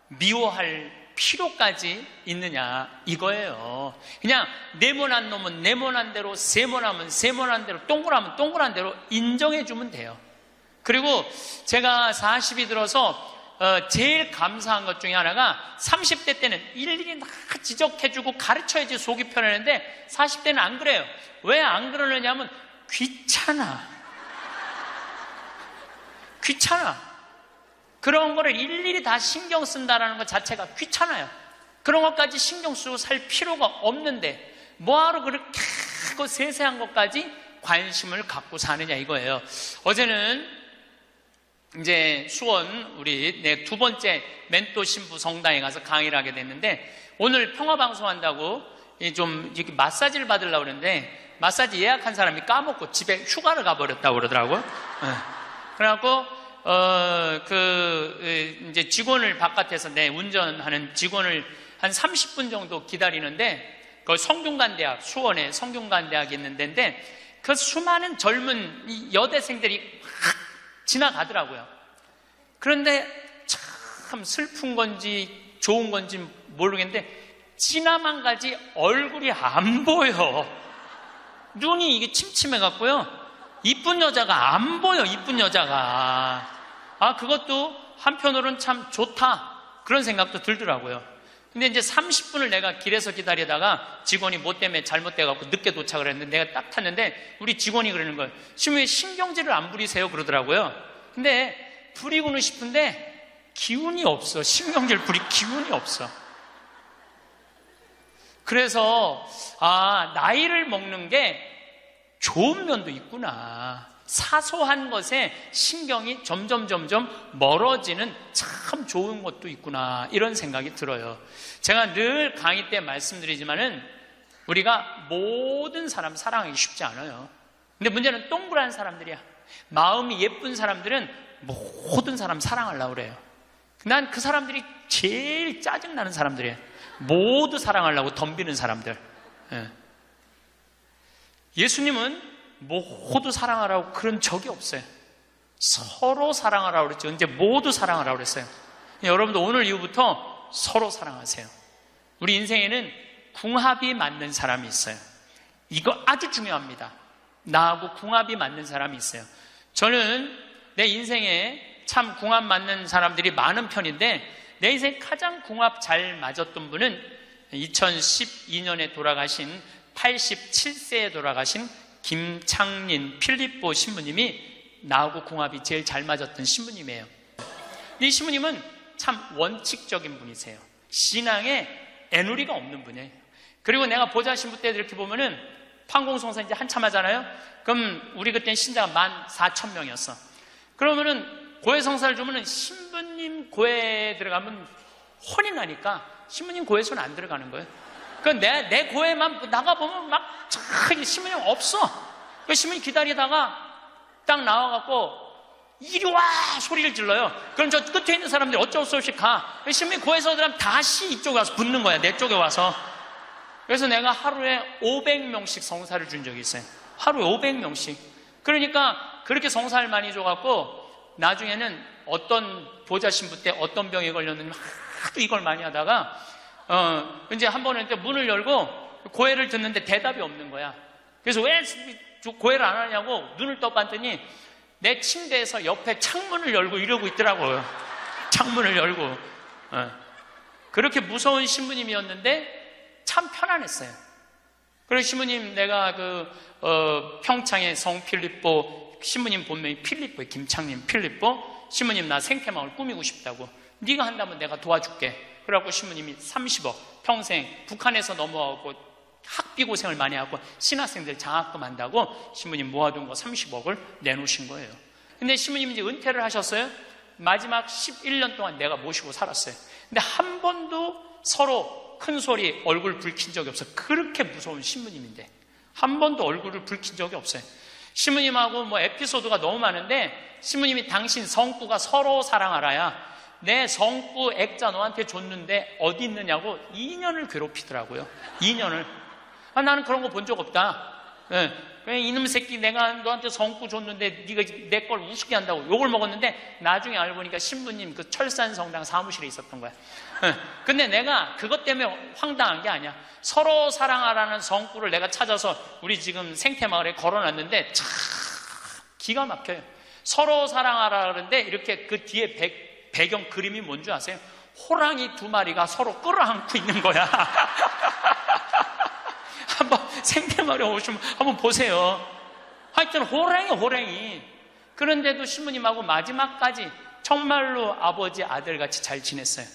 미워할 필요까지 있느냐 이거예요. 그냥 네모난 놈은 네모난 대로, 세모나면 세모난 대로, 동그라면 동그란 대로 인정해 주면 돼요. 그리고 제가 40이 들어서 제일 감사한 것 중에 하나가 30대 때는 일일이 다 지적해주고 가르쳐야지 속이 편했는데 40대는 안 그래요. 왜 안 그러느냐면 귀찮아. 그런 거를 일일이 다 신경 쓴다는 것 자체가 귀찮아요. 그런 것까지 신경 쓰고 살 필요가 없는데 뭐하러 그렇게 그 세세한 것까지 관심을 갖고 사느냐 이거예요. 어제는 이제 수원 우리 두 번째 멘토 신부 성당에 가서 강의를 하게 됐는데 오늘 평화방송 한다고 좀 이렇게 마사지를 받으려고 그러는데 마사지 예약한 사람이 까먹고 집에 휴가를 가버렸다고 그러더라고요. 그래갖고 이제 직원을 바깥에서 운전하는 직원을 한 30분 정도 기다리는데 그 성균관대학 수원에 성균관대학이 있는 데인데 그 수많은 젊은 여대생들이 지나가더라고요. 그런데 참 슬픈 건지 좋은 건지 모르겠는데 지나만 가지 얼굴이 안 보여. 눈이 이게 침침해갖고요. 이쁜 여자가 안 보여. 이쁜 여자가. 그것도 한편으로는 참 좋다 그런 생각도 들더라고요. 근데 이제 30분을 내가 길에서 기다리다가 직원이 뭐 때문에 잘못돼갖고 늦게 도착을 했는데 내가 딱 탔는데 우리 직원이 그러는 거예요. 지금 왜 신경질을 안 부리세요? 그러더라고요. 근데 부리고는 싶은데 기운이 없어. 신경질 부릴 기운이 없어. 그래서 나이를 먹는 게 좋은 면도 있구나. 사소한 것에 신경이 점점 멀어지는 참 좋은 것도 있구나 이런 생각이 들어요. 제가 늘 강의 때 말씀드리지만은 우리가 모든 사람 사랑하기 쉽지 않아요. 근데 문제는 동그란 사람들이야. 마음이 예쁜 사람들은 모든 사람 사랑하려고 그래요. 난 그 사람들이 제일 짜증나는 사람들이에요. 모두 사랑하려고 덤비는 사람들. 예수님은 모두 사랑하라고 그런 적이 없어요. 서로 사랑하라고 그랬죠. 이제 모두 사랑하라고 그랬어요. 여러분도 오늘 이후부터 서로 사랑하세요. 우리 인생에는 궁합이 맞는 사람이 있어요. 이거 아주 중요합니다. 나하고 궁합이 맞는 사람이 있어요. 저는 내 인생에 참 궁합 맞는 사람들이 많은 편인데 내 인생 가장 궁합 잘 맞았던 분은 2012년에 돌아가신 87세에 돌아가신 김창린 필립보 신부님이 나하고 궁합이 제일 잘 맞았던 신부님이에요. 이 신부님은 참 원칙적인 분이세요. 신앙에 애누리가 없는 분이에요. 그리고 내가 보좌 신부 때 이렇게 보면은 판공성사 이제 한참 하잖아요. 그럼 우리 그때는 신자가 14,000명이었어. 그러면은 고해성사를 주면은 신부님 고해에 들어가면 혼이 나니까 신부님 고해에서는 안 들어가는 거예요. 그러니까 내 고해만 나가보면 막 신부님 없어. 그 신부님 기다리다가 딱 나와갖고 이리 와 소리를 질러요. 그럼 저 끝에 있는 사람들이 어쩔 수 없이 가. 신부님 고해서 들어가면 다시 이쪽에 와서 붙는 거야. 내 쪽에 와서. 그래서 내가 하루에 500명씩 성사를 준 적이 있어요. 하루에 500명씩. 그러니까 그렇게 성사를 많이 줘갖고 나중에는 어떤 보좌 신부 때 어떤 병에 걸렸는지 하도 이걸 많이 하다가 이제 한 번은 문을 열고 고해를 듣는데 대답이 없는 거야. 그래서 왜 고해를 안 하냐고 눈을 떠봤더니 내 침대에서 옆에 창문을 열고 이러고 있더라고요. 창문을 열고. 그렇게 무서운 신부님이었는데 참 편안했어요. 그래서 신부님 내가 평창의 성 필립보 신부님 본명이 필립보예요. 김창린 필립보. 신부님 나 생태마을 꾸미고 싶다고. 네가 한다면 내가 도와줄게. 그래갖고 신부님이 30억 평생 북한에서 넘어가고 학비 고생을 많이 하고 신학생들 장학금 한다고 신부님 모아둔 거 30억을 내놓으신 거예요. 근데 신부님이 이제 은퇴를 하셨어요. 마지막 11년 동안 내가 모시고 살았어요. 근데 한 번도 서로 큰 소리 얼굴 붉힌 적이 없어요. 그렇게 무서운 신부님인데 한 번도 얼굴을 붉힌 적이 없어요. 신부님하고 뭐 에피소드가 너무 많은데, 신부님이 당신 성구가 서로 사랑하라야, 내 성구 액자 너한테 줬는데 어디 있느냐고 2년을 괴롭히더라고요. 2년을. 나는 그런 거 본 적 없다. 이놈 새끼, 내가 너한테 성구 줬는데 네가 내 걸 우습게 한다고 욕을 먹었는데, 나중에 알고 보니까 신부님 그 철산성당 사무실에 있었던 거야. 근데 내가 그것 때문에 황당한 게 아니야. 서로 사랑하라는 성구를 내가 찾아서 우리 지금 생태마을에 걸어놨는데 참 기가 막혀요. 서로 사랑하라 그러는데 이렇게 그 뒤에 배경 그림이 뭔지 아세요? 호랑이 2마리가 서로 끌어안고 있는 거야. 한번 생태마을에 오시면 한번 보세요. 하여튼 호랑이. 그런데도 신부님하고 마지막까지 정말로 아버지 아들같이 잘 지냈어요.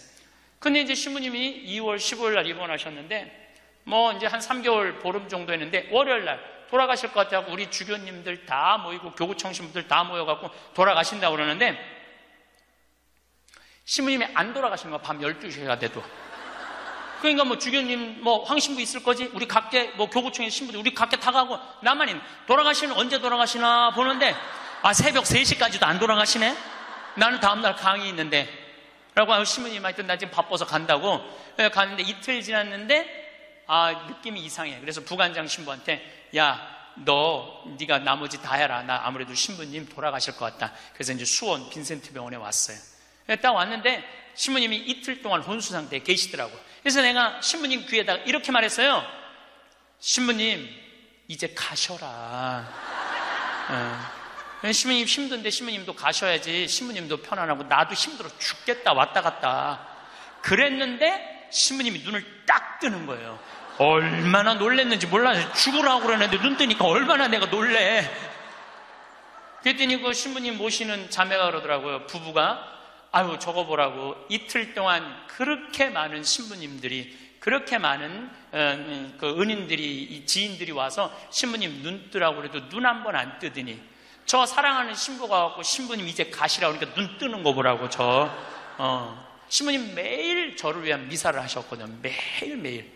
근데 이제 신부님이 2월 15일 날 입원하셨는데, 뭐 이제 한 3개월 보름 정도 했는데, 월요일 날 돌아가실 것 같다고 우리 주교님들 다 모이고 교구청 신부들 다 모여갖고 돌아가신다고 그러는데, 신부님이 안 돌아가시는 거야. 밤 12시가 돼도. 그러니까 뭐 주교님 뭐 황신부 있을 거지, 우리 각계 뭐 교구청의 신부들 우리 각계 다 가고, 나만 있는, 돌아가시는 언제 돌아가시나 보는데 새벽 3시까지도 안 돌아가시네. 나는 다음날 강의 있는데 라고 신부님한테 나 지금 바빠서 간다고 갔는데, 이틀 지났는데 느낌이 이상해. 그래서 부관장 신부한테, 야, 네가 나머지 다 해라. 나 아무래도 신부님 돌아가실 것 같다. 그래서 이제 수원 빈센트 병원에 왔어요. 딱 왔는데 신부님이 이틀 동안 혼수 상태에 계시더라고. 그래서 내가 신부님 귀에다가 이렇게 말했어요. 신부님, 이제 가셔라. 신부님 힘든데 신부님도 가셔야지. 신부님도 편안하고 나도 힘들어 죽겠다 왔다 갔다. 그랬는데 신부님이 눈을 딱 뜨는 거예요. 얼마나 놀랬는지 몰라요. 죽으라고 그러는데 눈 뜨니까 얼마나 내가 놀래. 그랬더니 그 신부님 모시는 자매가 그러더라고요. 부부가, 아유 저거 보라고, 이틀 동안 그렇게 많은 신부님들이, 그렇게 많은 그 은인들이, 지인들이 와서 신부님 눈 뜨라고 그래도 눈 한 번 안 뜨더니, 저 사랑하는 신부가 와서 신부님 이제 가시라고 그러니까 눈 뜨는 거 보라고. 신부님 매일 저를 위한 미사를 하셨거든요. 매일매일.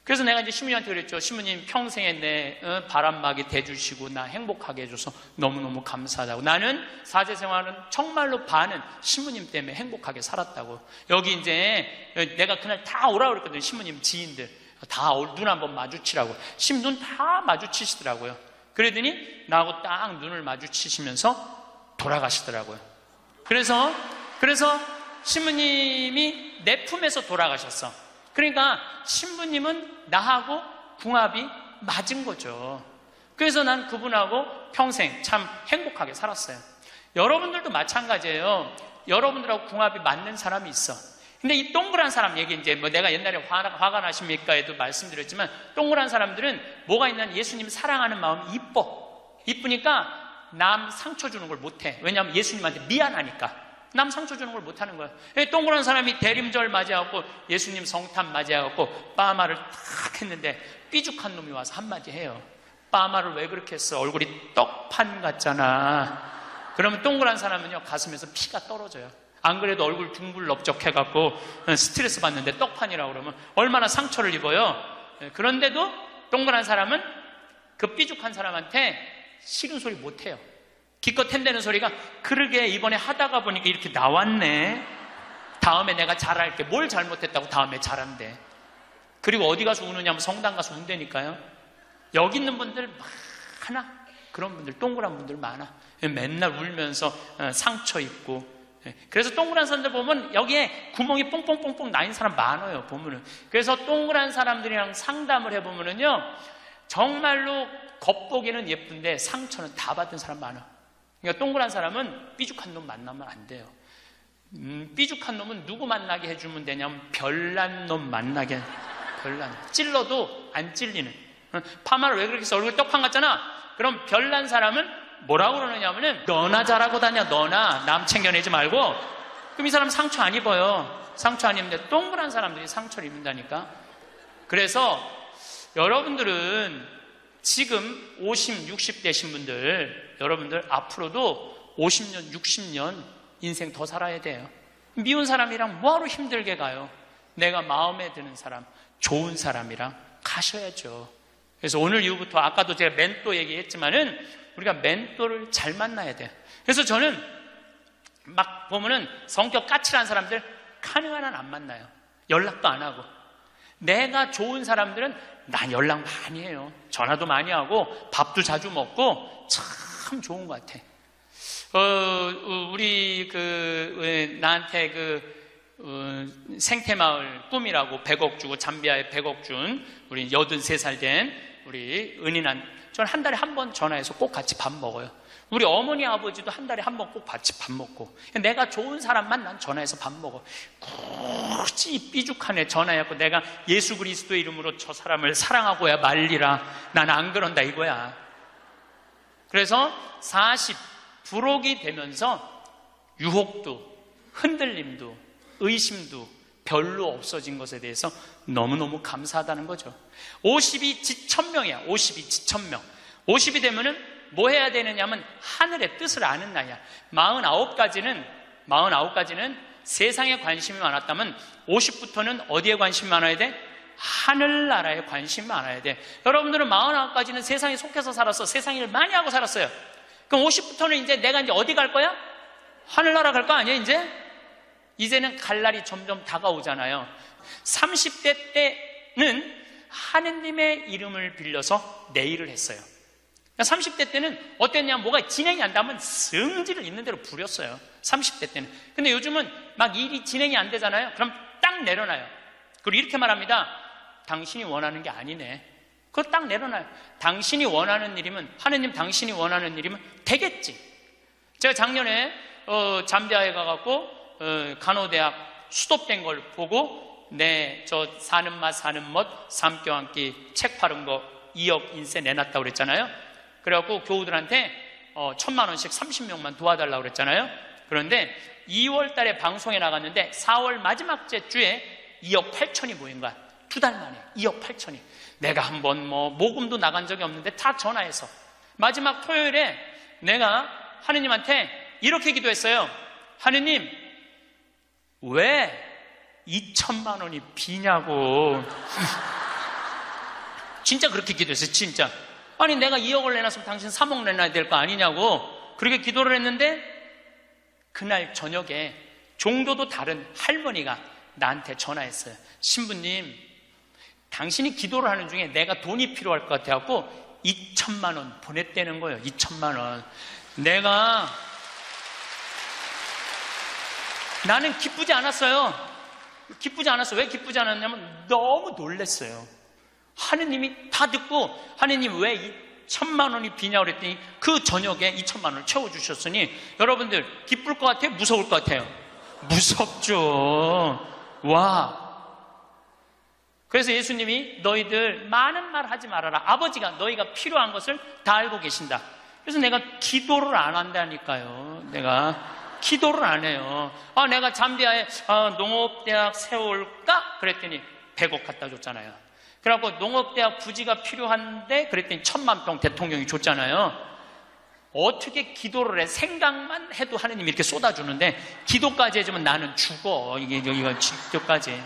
그래서 내가 이제 신부님한테 그랬죠. 신부님 평생에 내 바람막이 대주시고 나 행복하게 해줘서 너무너무 감사하다고. 나는 사제 생활은 정말로 반은 신부님 때문에 행복하게 살았다고. 여기 이제 내가 그날 다 오라고 그랬거든요. 신부님 지인들 다 눈 한번 마주치라고. 눈 다 마주치시더라고요. 그러더니 나하고 딱 눈을 마주치시면서 돌아가시더라고요. 그래서 신부님이 내 품에서 돌아가셨어. 그러니까 신부님은 나하고 궁합이 맞은 거죠. 그래서 난 그분하고 평생 참 행복하게 살았어요. 여러분들도 마찬가지예요. 여러분들하고 궁합이 맞는 사람이 있어. 근데 이 동그란 사람 얘기, 이제 뭐 내가 옛날에 화가 나십니까에도 말씀드렸지만, 동그란 사람들은 뭐가 있냐면 예수님 사랑하는 마음이 이쁘니까 남 상처 주는 걸 못해. 왜냐하면 예수님한테 미안하니까. 남 상처 주는 걸 못하는 거예요. 동그란 사람이 대림절 맞이하고 예수님 성탄 맞이하고 빠마를 탁 했는데 삐죽한 놈이 와서 한마디 해요. 빠마를 왜 그렇게 했어? 얼굴이 떡판 같잖아. 그러면 동그란 사람은요, 가슴에서 피가 떨어져요. 안 그래도 얼굴 둥글럽적해갖고 스트레스 받는데 떡판이라고 그러면 얼마나 상처를 입어요. 그런데도 동그란 사람은 그 삐죽한 사람한테 싫은 소리 못해요. 기껏 한다는 소리가, 그러게 이번에 하다가 보니까 이렇게 나왔네. 다음에 내가 잘할게. 뭘 잘못했다고 다음에 잘한대. 그리고 어디 가서 우느냐면 성당 가서 운다니까요. 여기 있는 분들 많아. 그런 분들, 동그란 분들 많아. 맨날 울면서 상처 입고. 그래서 동그란 사람들 보면 여기에 구멍이 뽕뽕뽕뽕 나인 사람 많아요, 보면은. 그래서 동그란 사람들이랑 상담을 해보면은요, 정말로 겉보기는 예쁜데 상처는 다 받은 사람 많아. 그러니까 동그란 사람은 삐죽한 놈 만나면 안 돼요. 삐죽한 놈은 누구 만나게 해주면 되냐면 별난 놈 만나게. 별난. 찔러도 안 찔리는. 파마를 왜 그렇게 해서 얼굴 떡판 같잖아. 그럼 별난 사람은 뭐라고 그러느냐면은, 너나 잘하고 다녀. 너나 남 챙겨내지 말고. 그럼 이 사람 상처 안 입어요. 상처 안 입는데 동그란 사람들이 상처를 입는다니까. 그래서 여러분들은 지금 50, 60 되신 분들, 여러분들 앞으로도 50년, 60년 인생 더 살아야 돼요. 미운 사람이랑 뭐하러 힘들게 가요? 내가 마음에 드는 사람, 좋은 사람이랑 가셔야죠. 그래서 오늘 이후부터 아까도 제가 멘토 얘기했지만은 우리가 멘토를 잘 만나야 돼요. 그래서 저는 막 보면은 성격 까칠한 사람들 가능한 한 안 만나요. 연락도 안 하고. 내가 좋은 사람들은 난 연락 많이 해요. 전화도 많이 하고 밥도 자주 먹고 참 좋은 것 같아. 우리 나한테 생태마을 꿈이라고 100억 주고 잠비아에 100억 준 우리 83살 된 우리 은인한, 저는 한 달에 한 번 전화해서 꼭 같이 밥 먹어요. 우리 어머니 아버지도 한 달에 한 번 꼭 같이 밥 먹고, 내가 좋은 사람만 난 전화해서 밥 먹어. 굳이 삐죽한 애 전화해갖고 내가 예수 그리스도의 이름으로 저 사람을 사랑하고야 말리라, 난 안 그런다 이거야. 그래서 40 부록이 되면서 유혹도 흔들림도 의심도 별로 없어진 것에 대해서 너무너무 감사하다는 거죠. 50이 지천명이야. 50이 지천명. 50이 되면은 뭐 해야 되느냐면 하늘의 뜻을 아는 나이야. 49까지는 세상에 관심이 많았다면 50부터는 어디에 관심이 많아야 돼? 하늘나라에 관심이 많아야 돼. 여러분들은 49까지는 세상에 속해서 살았어. 세상 일 많이 하고 살았어요. 그럼 50부터는 이제 내가 이제 어디 갈 거야? 하늘나라 갈 거 아니야 이제는 갈 날이 점점 다가오잖아요. 30대 때는 하느님의 이름을 빌려서 내 일을 했어요. 30대 때는 어땠냐면 뭐가 진행이 안 되면 성질을 있는 대로 부렸어요. 30대 때는. 근데 요즘은 막 일이 진행이 안 되잖아요. 그럼 딱 내려놔요. 그리고 이렇게 말합니다. 당신이 원하는 게 아니네. 그거 딱 내려놔요. 당신이 원하는 일이면, 하느님 당신이 원하는 일이면 되겠지. 제가 작년에 잠비아에 가갖고 간호대학 수도된 걸 보고 저 사는 맛 사는 멋 삼교 한 끼 책 파는 거 2억 인세 내놨다고 그랬잖아요. 그래갖고 교우들한테 1,000만 원씩 30명만 도와달라고 그랬잖아요. 그런데 2월 달에 방송에 나갔는데 4월 마지막 주에 2억 8천이 모인 거야. 2달 만에 2억 8천이. 내가 한번 모금도 나간 적이 없는데 다 전화해서 마지막 토요일에 내가 하느님한테 이렇게 기도했어요. 하느님, 왜 2천만 원이 비냐고. 진짜 그렇게 기도했어요. 진짜. 아니 내가 2억을 내놨으면 당신 3억 내놔야 될 거 아니냐고 그렇게 기도를 했는데, 그날 저녁에 종교도 다른 할머니가 나한테 전화했어요. 신부님, 당신이 기도를 하는 중에 내가 돈이 필요할 것 같아갖고 2천만 원 보냈다는 거예요. 2천만 원. 나는 기쁘지 않았어요. 기쁘지 않았어. 왜 기쁘지 않았냐면 너무 놀랐어요. 하느님이 다 듣고 하느님 왜 2천만 원이 비냐고 그랬더니 그 저녁에 2천만 원을 채워주셨으니 여러분들 기쁠 것 같아요? 무서울 것 같아요? 무섭죠. 와. 그래서 예수님이 너희들 많은 말 하지 말아라. 아버지가 너희가 필요한 것을 다 알고 계신다. 그래서 내가 기도를 안 한다니까요. 내가 기도를 안 해요. 내가 잠비아에 농업대학 세울까? 그랬더니 100억 갖다 줬잖아요. 그래갖고 농업대학 부지가 필요한데 그랬더니 1,000만 평 대통령이 줬잖아요. 어떻게 기도를 해? 생각만 해도 하느님이 이렇게 쏟아주는데 기도까지 해주면 나는 죽어. 이거 기도까지.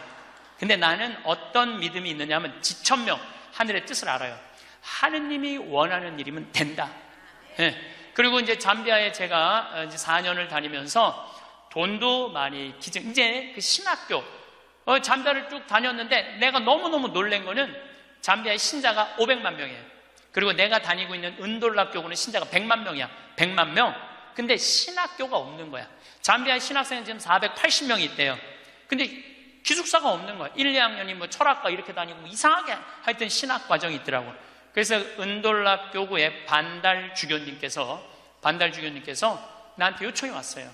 근데 나는 어떤 믿음이 있느냐 하면 지천명, 하늘의 뜻을 알아요. 하느님이 원하는 일이면 된다. 네. 그리고 이제 잠비아에 제가 이제 4년을 다니면서 돈도 많이 이제 그 신학교, 잠비아를 쭉 다녔는데 내가 너무너무 놀란 거는 잠비아의 신자가 500만 명이에요. 그리고 내가 다니고 있는 은돌라 교구는 신자가 100만 명이야. 100만 명. 근데 신학교가 없는 거야. 잠비아의 신학생은 지금 480명이 있대요. 근데 기숙사가 없는 거야. 1, 2학년이 철학과 이렇게 다니고 이상하게 하여튼 신학 과정이 있더라고. 그래서 은돌라 교구의 반달 주교님께서 나한테 요청이 왔어요.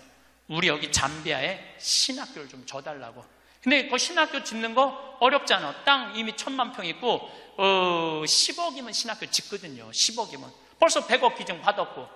우리 여기 잠비아에 신학교를 좀 줘달라고. 근데 그 신학교 짓는 거 어렵잖아. 땅 이미 1,000만 평 있고 10억이면 신학교 짓거든요. 10억이면 벌써 100억 기증 받았고,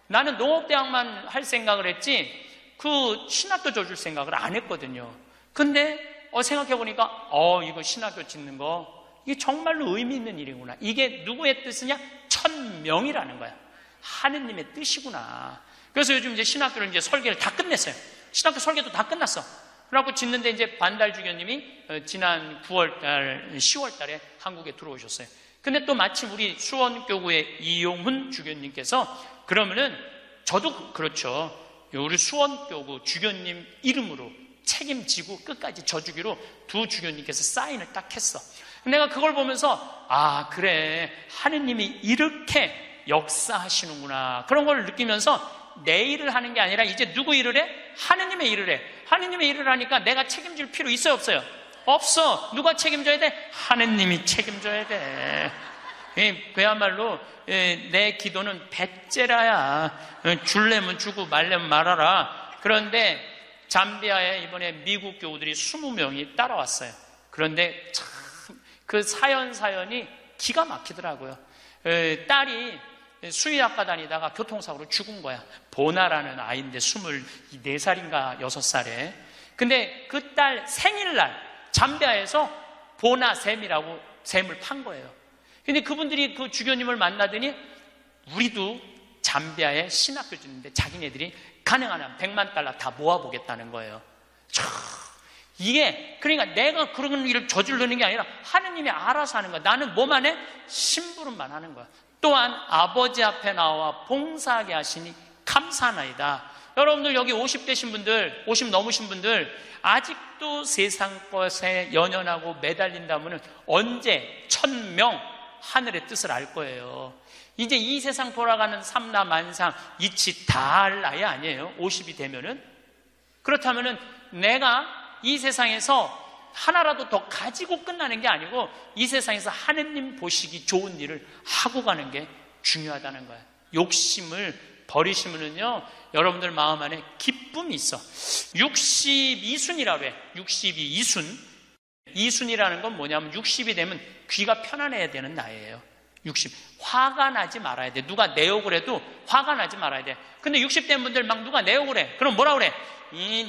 나는 농업대학만 할 생각을 했지 그 신학교 줘줄 생각을 안 했거든요. 근데 생각해보니까 이거 신학교 짓는 거 이게 정말로 의미 있는 일이구나. 이게 누구의 뜻이냐? 천명이라는 거야. 하느님의 뜻이구나. 그래서 요즘 이제 신학교를 이제 설계를 다 끝냈어요. 신학교 설계도 다 끝났어. 그래갖고 짓는데 이제 반달 주교님이 지난 9월달, 10월달에 한국에 들어오셨어요. 근데 또 마침 우리 수원교구의 이용훈 주교님께서 그러면은 저도 그렇죠. 우리 수원교구 주교님 이름으로 책임지고 끝까지 져주기로 두 주교님께서 사인을 딱 했어. 내가 그걸 보면서 아 그래 하느님이 이렇게 역사하시는구나 그런 걸 느끼면서 내 일을 하는 게 아니라 이제 누구 일을 해? 하느님의 일을 해. 하느님의 일을 하니까 내가 책임질 필요 있어요 없어요? 없어. 누가 책임져야 돼? 하느님이 책임져야 돼. 그야말로 내 기도는 배째라야. 줄래면 주고 말래면 말아라. 그런데 잠비아에 이번에 미국 교우들이 20명이 따라왔어요. 그런데 참 그 사연이 기가 막히더라고요. 딸이 수의학과 다니다가 교통사고로 죽은 거야. 보나라는 아이인데 24살인가 6살에. 근데 그 딸 생일날 잠비아에서 보나샘이라고 샘을 판 거예요. 근데 그분들이 그 주교님을 만나더니 우리도 잠비아에 신학교 짓는데 자기네들이 가능한 한 100만 달러 다 모아보겠다는 거예요. 이게 그러니까 내가 그런 일을 저지르는 게 아니라 하느님이 알아서 하는 거야. 나는 뭐만 해? 심부름만 하는 거야. 또한 아버지 앞에 나와 봉사하게 하시니 감사하나이다. 여러분들 여기 50대신 분들, 50 넘으신 분들 아직도 세상 것에 연연하고 매달린다면 언제 천명 하늘의 뜻을 알 거예요. 이제 이 세상 돌아가는 삼라만상 이치 다 알 나이 아니에요. 50이 되면은. 그렇다면은 내가 이 세상에서 하나라도 더 가지고 끝나는 게 아니고 이 세상에서 하느님 보시기 좋은 일을 하고 가는 게 중요하다는 거예요. 욕심을 버리시면은요 여러분들 마음 안에 기쁨이 있어. 62순이라고 해. 62순. 이순이라는 건 뭐냐면 60이 되면 귀가 편안해야 되는 나이에요. 60. 화가 나지 말아야 돼. 누가 내 욕을 해도 화가 나지 말아야 돼. 근데 60 된 분들 막 누가 내 욕을 해. 그럼 뭐라 그래?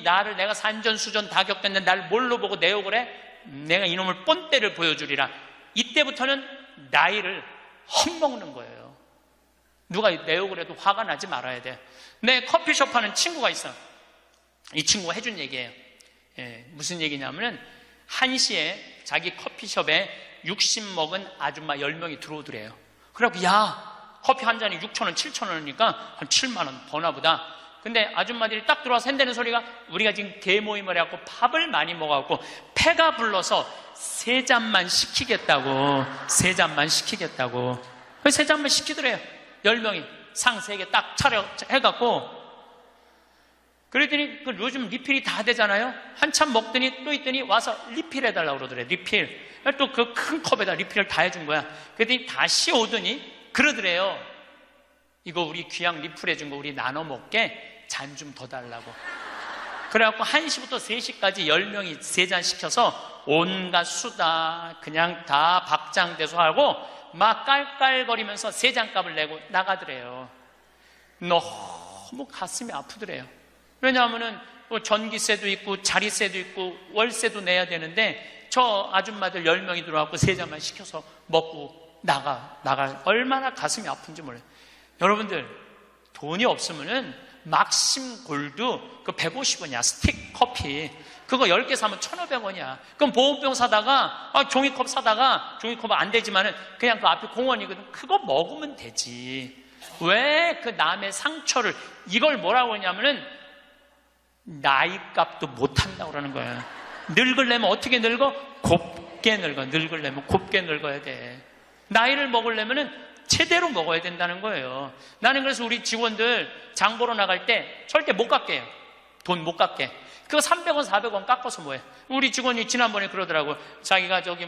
나를 내가 산전수전 다 겪었는데 날 뭘로 보고 내 욕을 해? 내가 이놈을 뻔때를 보여주리라. 이때부터는 나이를 헛먹는 거예요. 누가 내 욕을 해도 화가 나지 말아야 돼. 내 커피숍 하는 친구가 있어. 이 친구가 해준 얘기예요. 무슨 얘기냐면은 1시에 자기 커피숍에 60 먹은 아줌마 10명이 들어오더래요. 그래갖고 야 커피 한 잔이 6,000원 7,000원이니까 한 7만원 버나 보다. 근데 아줌마들이 딱 들어와서 한다는 소리가 우리가 지금 개모임을 해갖고 밥을 많이 먹어갖고 패가 불러서 3잔만 시키겠다고. 3잔만 시키겠다고. 그래서 3잔만 시키더래요. 10명이 상 3개 딱 차려 해갖고. 그랬더니 요즘 리필이 다 되잖아요. 한참 먹더니 또 있더니 와서 리필해달라고 그러더래요. 리필. 또 그 큰 컵에다 리필을 다 해준 거야. 그랬더니 다시 오더니 그러더래요. 이거 우리 귀양 리필해준 거 우리 나눠 먹게 잔 좀 더 달라고. 그래갖고 1시부터 3시까지 10명이 3잔 시켜서 온갖 수다 그냥 다 박장대소 하고 막 깔깔거리면서 3잔 값을 내고 나가더래요. 너무 가슴이 아프더래요. 왜냐하면은 전기세도 있고 자리세도 있고 월세도 내야 되는데 저 아줌마들 10명이 들어와서 3잔만 시켜서 먹고 나가 얼마나 가슴이 아픈지 몰라요. 여러분들 돈이 없으면은 막심 골드 그 150원이야. 스틱 커피 그거 10개 사면 1,500원이야. 그럼 보온병 사다가 종이컵 사다가 종이컵은 안 되지만은 그냥 그 앞에 공원이거든. 그거 먹으면 되지. 왜 그 남의 상처를 이걸 뭐라고 하냐면은 나이값도 못한다고 그러는 거야. 늙으려면 어떻게 늙어? 곱게 늙어. 늙으려면 곱게 늙어야 돼. 나이를 먹으려면은 제대로 먹어야 된다는 거예요. 나는 그래서 우리 직원들 장 보러 나갈 때 절대 못 깎게 해요. 돈 못 깎게. 그거 300원, 400원 깎아서 뭐해. 우리 직원이 지난번에 그러더라고요. 자기가 저기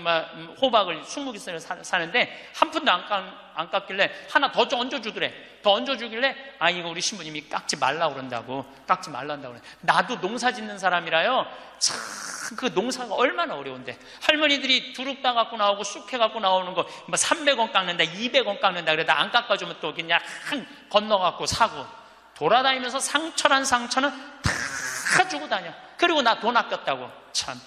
호박을 20개 사는데 한 푼도 안 깎길래 하나 더 얹어주더래. 더 얹어주길래 이거 우리 신부님이 깎지 말라고 그런다고. 깎지 말란다고 그래. 나도 농사 짓는 사람이라요. 참 그 농사가 얼마나 어려운데. 할머니들이 두릅 따 갖고 나오고 쑥 해 갖고 나오는 거 300원 깎는다 200원 깎는다 그러다 안 깎아주면 또 그냥 건너 갖고 사고 돌아다니면서 상처는 다 주고 다녀. 그리고 나 돈 아꼈다고. 참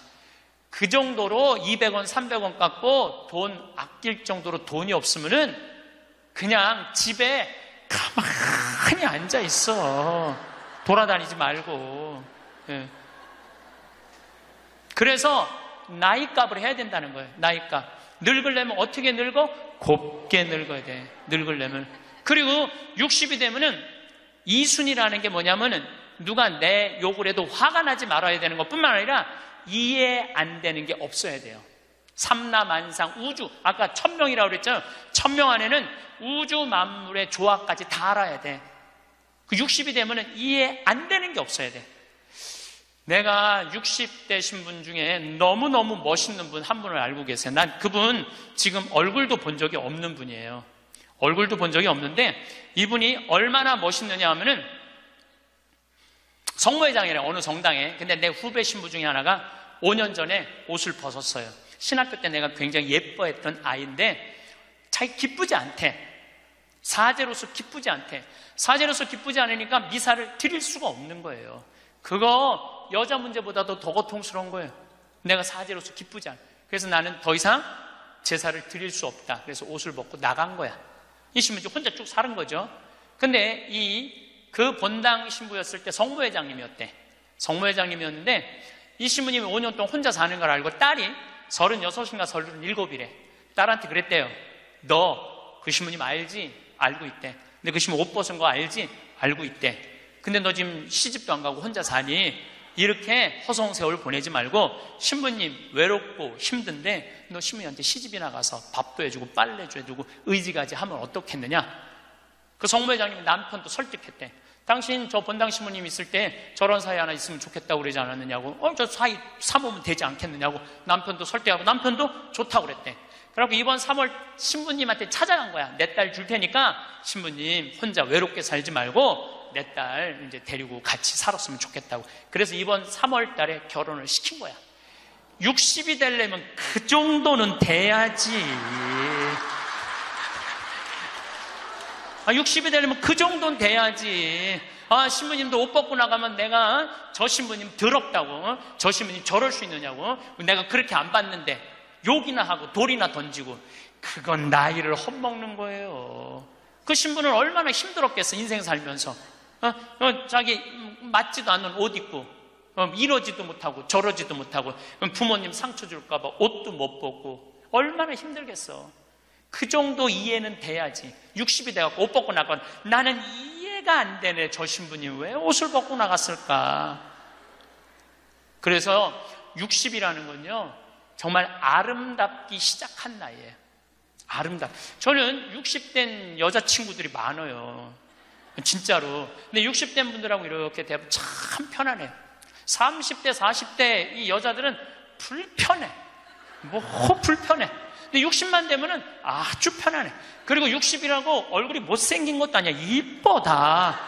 그 정도로 200원, 300원 갖고 돈 아낄 정도로 돈이 없으면은 그냥 집에 가만히 앉아 있어. 돌아다니지 말고. 예. 그래서 나이값을 해야 된다는 거예요. 나이값. 늙으려면 어떻게 늙어? 곱게 늙어야 돼. 늙으려면. 그리고 60이 되면은 이순이라는 게 뭐냐면은 누가 내 욕을 해도 화가 나지 말아야 되는 것뿐만 아니라 이해 안 되는 게 없어야 돼요. 삼라만상 우주, 아까 1000명이라고 그랬잖아요. 1000명 안에는 우주 만물의 조화까지 다 알아야 돼. 그 60이 되면은 이해 안 되는 게 없어야 돼. 내가 60대신 분 중에 너무너무 멋있는 분 한 분을 알고 계세요. 난 그분 지금 얼굴도 본 적이 없는 분이에요. 얼굴도 본 적이 없는데 이분이 얼마나 멋있느냐 하면은 성모회장이래, 어느 성당에. 근데 내 후배 신부 중에 하나가 5년 전에 옷을 벗었어요. 신학교 때 내가 굉장히 예뻐했던 아이인데 자기 기쁘지 않대. 사제로서 기쁘지 않대. 사제로서 기쁘지 않으니까 미사를 드릴 수가 없는 거예요. 그거 여자 문제보다도 더 고통스러운 거예요. 내가 사제로서 기쁘지 않아. 그래서 나는 더 이상 제사를 드릴 수 없다. 그래서 옷을 벗고 나간 거야. 이 신부 혼자 쭉 사는 거죠. 근데 그 본당 신부였을 때 성모회장님이었대. 성모회장님이었는데 이 신부님이 5년 동안 혼자 사는 걸 알고 딸이 36인가 37이래. 딸한테 그랬대요. 너 그 신부님 알지? 알고 있대. 근데 그 신부 옷 벗은 거 알지? 알고 있대. 근데 너 지금 시집도 안 가고 혼자 사니? 이렇게 허송세월 보내지 말고 신부님 외롭고 힘든데 너 신부님한테 시집이나 가서 밥도 해주고 빨래도 해주고 의지가지 하면 어떻겠느냐? 그 성모회장님이 남편도 설득했대. 당신 저 본당 신부님 있을 때 저런 사이 하나 있으면 좋겠다고 그러지 않았느냐고. 저 사이 사모면 되지 않겠느냐고. 남편도 설득하고 남편도 좋다고 그랬대. 그래갖고 이번 3월 신부님한테 찾아간 거야. 내 딸 줄 테니까 신부님 혼자 외롭게 살지 말고 내 딸 이제 데리고 같이 살았으면 좋겠다고. 그래서 이번 3월 달에 결혼을 시킨 거야. 60이 되려면 그 정도는 돼야지. 60이 되려면 그 정도는 돼야지. 신부님도 옷 벗고 나가면 내가 저 신부님 더럽다고, 저 신부님 저럴 수 있느냐고, 내가 그렇게 안 봤는데 욕이나 하고 돌이나 던지고, 그건 나이를 헛먹는 거예요. 그 신부는 얼마나 힘들었겠어, 인생 살면서. 자기 맞지도 않는 옷 입고 이러지도 못하고 저러지도 못하고 부모님 상처 줄까봐 옷도 못 벗고 얼마나 힘들겠어. 그 정도 이해는 돼야지. 60이 돼갖고 옷 벗고 나가면 나는 이해가 안 되네. 저 신부님 왜 옷을 벗고 나갔을까? 그래서 60이라는 건요 정말 아름답기 시작한 나이에요. 저는 60된 여자친구들이 많아요. 진짜로. 근데 60된 분들하고 이렇게 대하면 참 편안해. 30대, 40대 이 여자들은 불편해. 불편해. 근데 60만 되면은 아주 편안해. 그리고 60이라고 얼굴이 못생긴 것도 아니야. 이뻐 다.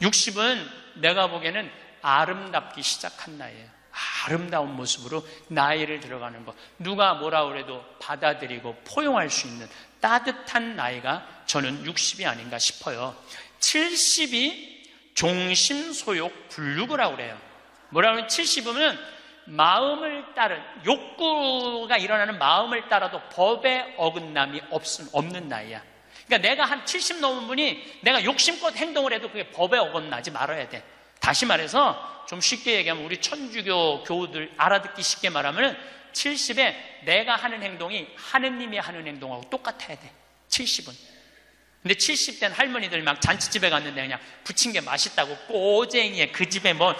60은 내가 보기에는 아름답기 시작한 나이에요. 아름다운 모습으로 나이를 들어가는 것. 누가 뭐라 그래도 받아들이고 포용할 수 있는 따뜻한 나이가 저는 60이 아닌가 싶어요. 70이 종심소욕 불육이라고 그래요. 뭐라고 하면 70이면 마음을 따른, 욕구가 일어나는 마음을 따라도 법에 어긋남이 없는 나이야. 그러니까 내가 한 70 넘은 분이 내가 욕심껏 행동을 해도 그게 법에 어긋나지 말아야 돼. 다시 말해서 좀 쉽게 얘기하면 우리 천주교 교우들 알아듣기 쉽게 말하면 70에 내가 하는 행동이 하느님이 하는 행동하고 똑같아야 돼. 70은. 근데 70된 할머니들 막 잔치집에 갔는데 그냥 부친 게 맛있다고 꼬쟁이에 그 집에 뭐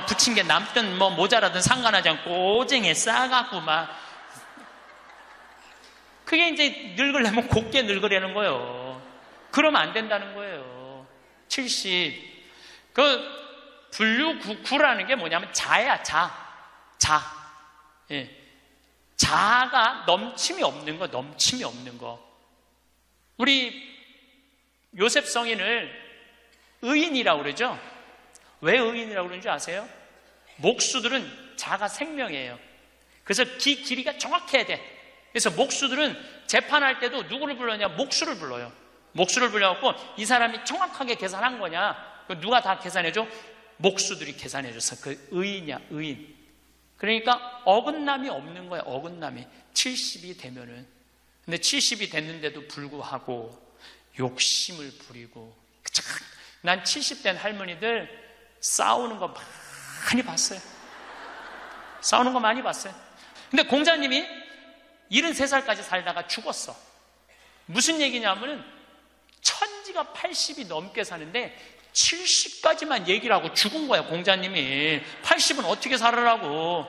부친 게 남든 뭐 모자라든 상관하지 않고 꼬쟁이에 싸갖고 막 그게 이제 늙으려면 곱게 늙으려는 거예요. 그러면 안 된다는 거예요. 70. 불류구라는 게 뭐냐면 자야, 자. 예. 자가 넘침이 없는 거. 우리 요셉 성인을 의인이라고 그러죠? 왜 의인이라고 그러는지 아세요? 목수들은 자가 생명이에요. 그래서 길이가 정확해야 돼. 그래서 목수들은 재판할 때도 누구를 불러냐? 목수를 불러요. 목수를 불러갖고 이 사람이 정확하게 계산한 거냐? 누가 다 계산해줘? 목수들이 계산해 줬어. 그 의인이야, 의인. 그러니까 어긋남이 없는 거야, 어긋남이. 70이 되면은. 근데 70이 됐는데도 불구하고 욕심을 부리고. 난 70된 할머니들 싸우는 거 많이 봤어요. 싸우는 거 많이 봤어요. 근데 공자님이 73살까지 살다가 죽었어. 무슨 얘기냐면은 천지가 80이 넘게 사는데 70까지만 얘기를 하고 죽은 거야, 공자님이. 80은 어떻게 살으라고.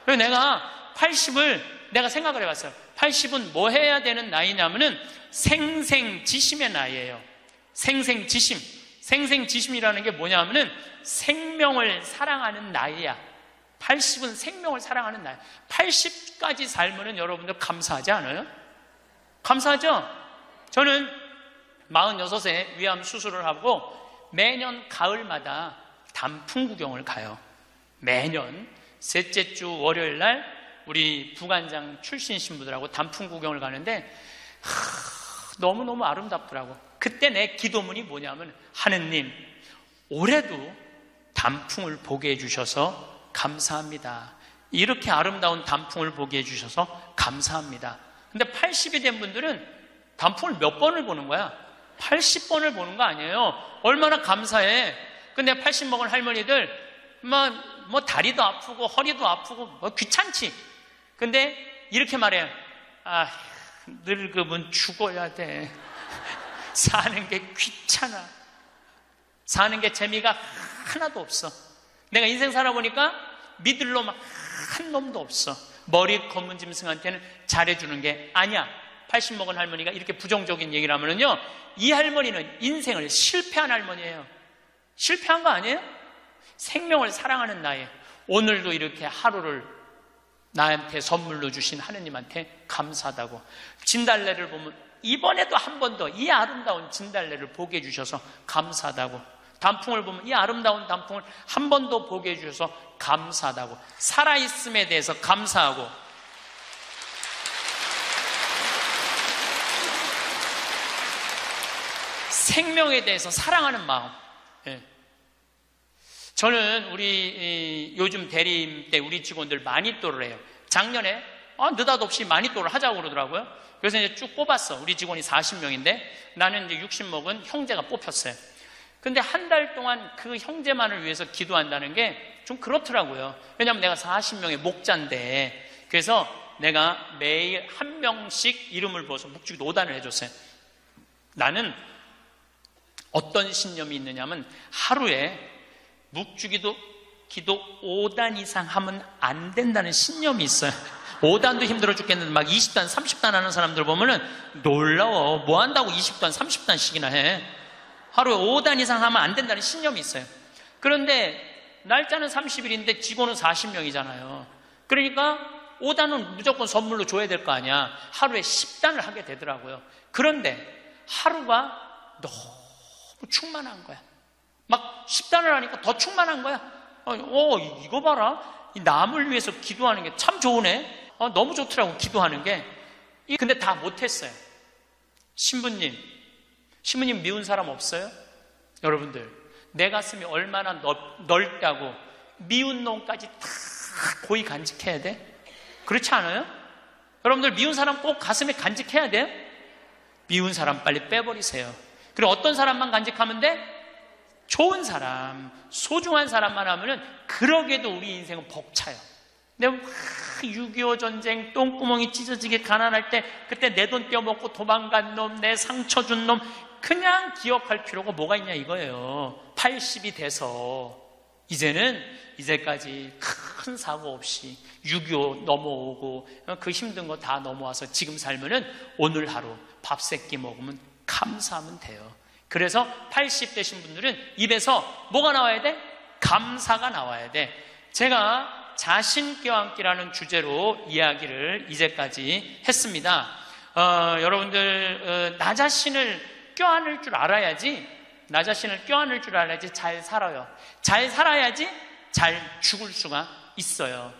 그래서 내가 80을 내가 생각을 해봤어요. 80은 뭐 해야 되는 나이냐면은 생생지심의 나이예요. 생생지심. 생생지심이라는 게 뭐냐면은 생명을 사랑하는 나이야. 80은 생명을 사랑하는 나이. 80까지 살면은 여러분들 감사하지 않아요? 감사하죠? 저는 46세 위암 수술을 하고 매년 가을마다 단풍 구경을 가요. 매년 셋째 주 월요일 날 우리 부관장 출신 신부들하고 단풍 구경을 가는데 너무너무 아름답더라고. 그때 내 기도문이 뭐냐면, 하느님, 올해도 단풍을 보게 해주셔서 감사합니다. 이렇게 아름다운 단풍을 보게 해주셔서 감사합니다. 근데 80이 된 분들은 단풍을 몇 번을 보는 거야? 80번을 보는 거 아니에요. 얼마나 감사해. 근데 80 먹은 할머니들 뭐 다리도 아프고 허리도 아프고 뭐 귀찮지. 근데 이렇게 말해요. 늙으면 죽어야 돼. 사는 게 귀찮아. 사는 게 재미가 하나도 없어. 내가 인생 살아보니까 믿을 놈 한 놈도 없어. 머리 검은 짐승한테는 잘해주는 게 아니야. 80 먹은 할머니가 이렇게 부정적인 얘기를 하면은요, 이 할머니는 인생을 실패한 할머니예요. 실패한 거 아니에요? 생명을 사랑하는 나이에 오늘도 이렇게 하루를 나한테 선물로 주신 하느님한테 감사하다고. 진달래를 보면 이번에도 한 번 더 이 아름다운 진달래를 보게 해주셔서 감사하다고. 단풍을 보면 이 아름다운 단풍을 한 번 더 보게 해주셔서 감사하다고. 살아있음에 대해서 감사하고. 생명에 대해서 사랑하는 마음. 예. 저는 우리 요즘 대리임 때 우리 직원들 마니또를 해요. 작년에 느닷없이 마니또를 하자고 그러더라고요. 그래서 이제 쭉 뽑았어. 우리 직원이 40명인데 나는 이제 60 먹은 형제가 뽑혔어요. 근데 한 달 동안 그 형제만을 위해서 기도한다는 게 좀 그렇더라고요. 왜냐하면 내가 40명의 목자인데. 그래서 내가 매일 한 명씩 이름을 부어서 묵주기 5단을 해줬어요. 나는 어떤 신념이 있느냐면 하루에 묵주기도 기도 5단 이상 하면 안 된다는 신념이 있어요. 5단도 힘들어 죽겠는데 막 20단, 30단 하는 사람들 보면은 놀라워. 뭐 한다고 20단, 30단씩이나 해. 하루에 5단 이상 하면 안 된다는 신념이 있어요. 그런데 날짜는 30일인데 직원은 40명이잖아요. 그러니까 5단은 무조건 선물로 줘야 될 거 아니야. 하루에 10단을 하게 되더라고요. 그런데 하루가 너무 충만한 거야. 막 10단을 하니까 더 충만한 거야. 이거 봐라. 이 남을 위해서 기도하는 게 참 좋으네. 너무 좋더라고, 기도하는 게. 근데 다 못했어요. 신부님 미운 사람 없어요? 여러분들, 내 가슴이 얼마나 넓다고 미운 놈까지 다 고이 간직해야 돼? 그렇지 않아요? 여러분들, 미운 사람 꼭 가슴에 간직해야 돼요? 미운 사람 빨리 빼버리세요. 그리고 어떤 사람만 간직하면 돼? 좋은 사람, 소중한 사람만 하면은 그러게도 우리 인생은 벅차요. 내가 6.25 전쟁 똥구멍이 찢어지게 가난할 때 그때 내 돈 떼어먹고 도망간 놈, 내 상처 준 놈 그냥 기억할 필요가 뭐가 있냐 이거예요. 80이 돼서 이제까지 큰 사고 없이 6.25 넘어오고 그 힘든 거 다 넘어와서 지금 살면은 오늘 하루 밥 세끼 먹으면 감사하면 돼요. 그래서 80 되신 분들은 입에서 뭐가 나와야 돼? 감사가 나와야 돼. 제가 자신 껴안기라는 주제로 이야기를 이제까지 했습니다. 여러분들, 나 자신을 껴안을 줄 알아야지, 나 자신을 껴안을 줄 알아야지 잘 살아요. 잘 살아야지 잘 죽을 수가 있어요.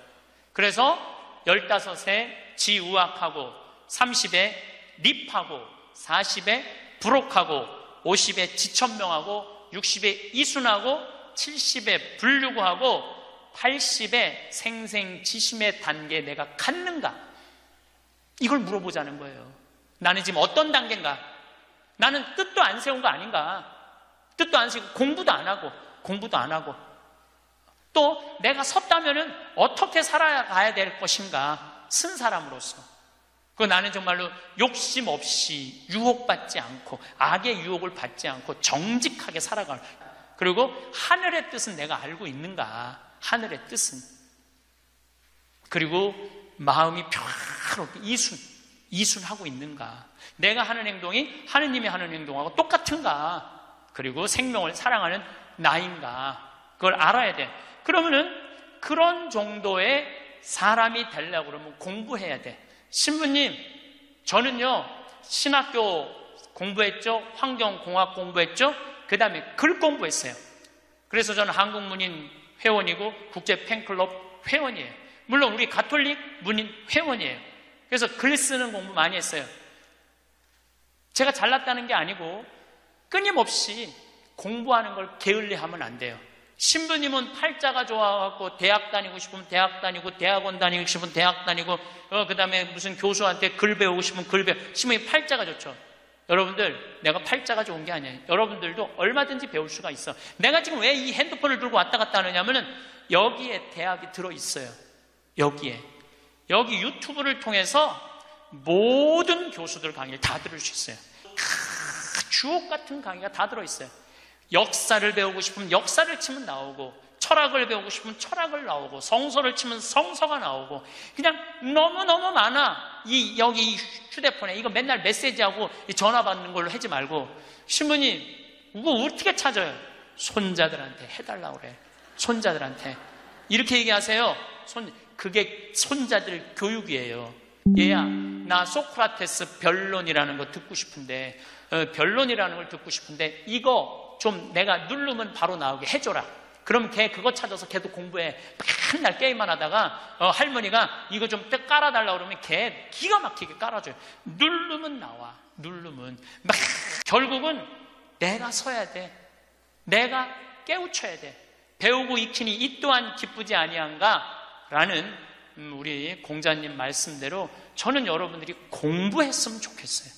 그래서 15에 지우악하고, 30에 립하고, 40에 부록하고, 50에 지천명하고, 60에 이순하고, 70에 불류구하고 80에 생생지심의 단계에 내가 갔는가? 이걸 물어보자는 거예요. 나는 지금 어떤 단계인가? 나는 뜻도 안 세운 거 아닌가? 뜻도 안 세우고 공부도 안 하고 또 내가 섰다면은 어떻게 살아가야 될 것인가? 쓴 사람으로서. 그 나는 정말로 욕심 없이 유혹받지 않고 악의 유혹을 받지 않고 정직하게 살아가는. 그리고 하늘의 뜻은 내가 알고 있는가? 하늘의 뜻은. 그리고 마음이 평화롭게 이순하고 있는가? 내가 하는 행동이 하느님이 하는 행동하고 똑같은가? 그리고 생명을 사랑하는 나인가? 그걸 알아야 돼. 그러면은 그런 정도의 사람이 되려고 그러면 공부해야 돼. 신부님, 저는요 신학교 공부했죠, 환경공학 공부했죠, 그 다음에 글 공부했어요. 그래서 저는 한국문인 회원이고 국제 팬클럽 회원이에요. 물론 우리 가톨릭 문인 회원이에요. 그래서 글 쓰는 공부 많이 했어요. 제가 잘났다는 게 아니고 끊임없이 공부하는 걸 게을리하면 안 돼요. 신부님은 팔자가 좋아갖고 대학 다니고 싶으면 대학 다니고, 대학원 다니고 싶으면 대학 다니고, 그 다음에 무슨 교수한테 글 배우고 싶으면 글 배우고. 신부님 팔자가 좋죠. 여러분들, 내가 팔자가 좋은 게 아니에요. 여러분들도 얼마든지 배울 수가 있어. 내가 지금 왜 이 핸드폰을 들고 왔다 갔다 하느냐면은 여기에 대학이 들어있어요. 여기 유튜브를 통해서 모든 교수들 강의를 다 들을 수 있어요. 주옥 같은 강의가 다 들어있어요. 역사를 배우고 싶으면 역사를 치면 나오고, 철학을 배우고 싶으면 철학을 나오고, 성서를 치면 성서가 나오고, 그냥 너무너무 많아. 여기 휴대폰에 이거 맨날 메시지하고 전화 받는 걸로 하지 말고, 신부님 이거 어떻게 찾아요? 손자들한테 해달라고 그래. 손자들한테 이렇게 얘기하세요. 그게 손자들 교육이에요. 얘야, 나 소크라테스 변론이라는 거 듣고 싶은데, 변론이라는 걸 듣고 싶은데 이거 좀 내가 누르면 바로 나오게 해줘라. 그럼 걔 그거 찾아서 걔도 공부해. 맨날 게임만 하다가 할머니가 이거 좀 깔아달라고 그러면 걔 기가 막히게 깔아줘요. 누르면 나와. 누르면 막 결국은 내가 서야 돼. 내가 깨우쳐야 돼. 배우고 익히니 이 또한 기쁘지 아니한가? 라는 우리 공자님 말씀대로 저는 여러분들이 공부했으면 좋겠어요.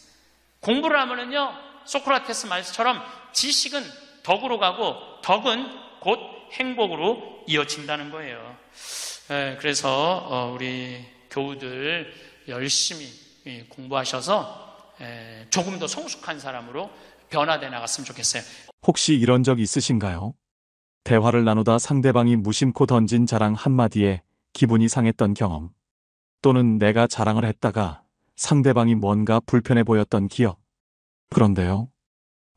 공부를 하면은요, 소크라테스 말씀처럼 지식은 덕으로 가고 덕은 곧 행복으로 이어진다는 거예요. 그래서 우리 교우들 열심히 공부하셔서 조금 더 성숙한 사람으로 변화돼 나갔으면 좋겠어요. 혹시 이런 적 있으신가요? 대화를 나누다 상대방이 무심코 던진 자랑 한마디에 기분이 상했던 경험, 또는 내가 자랑을 했다가 상대방이 뭔가 불편해 보였던 기억. 그런데요,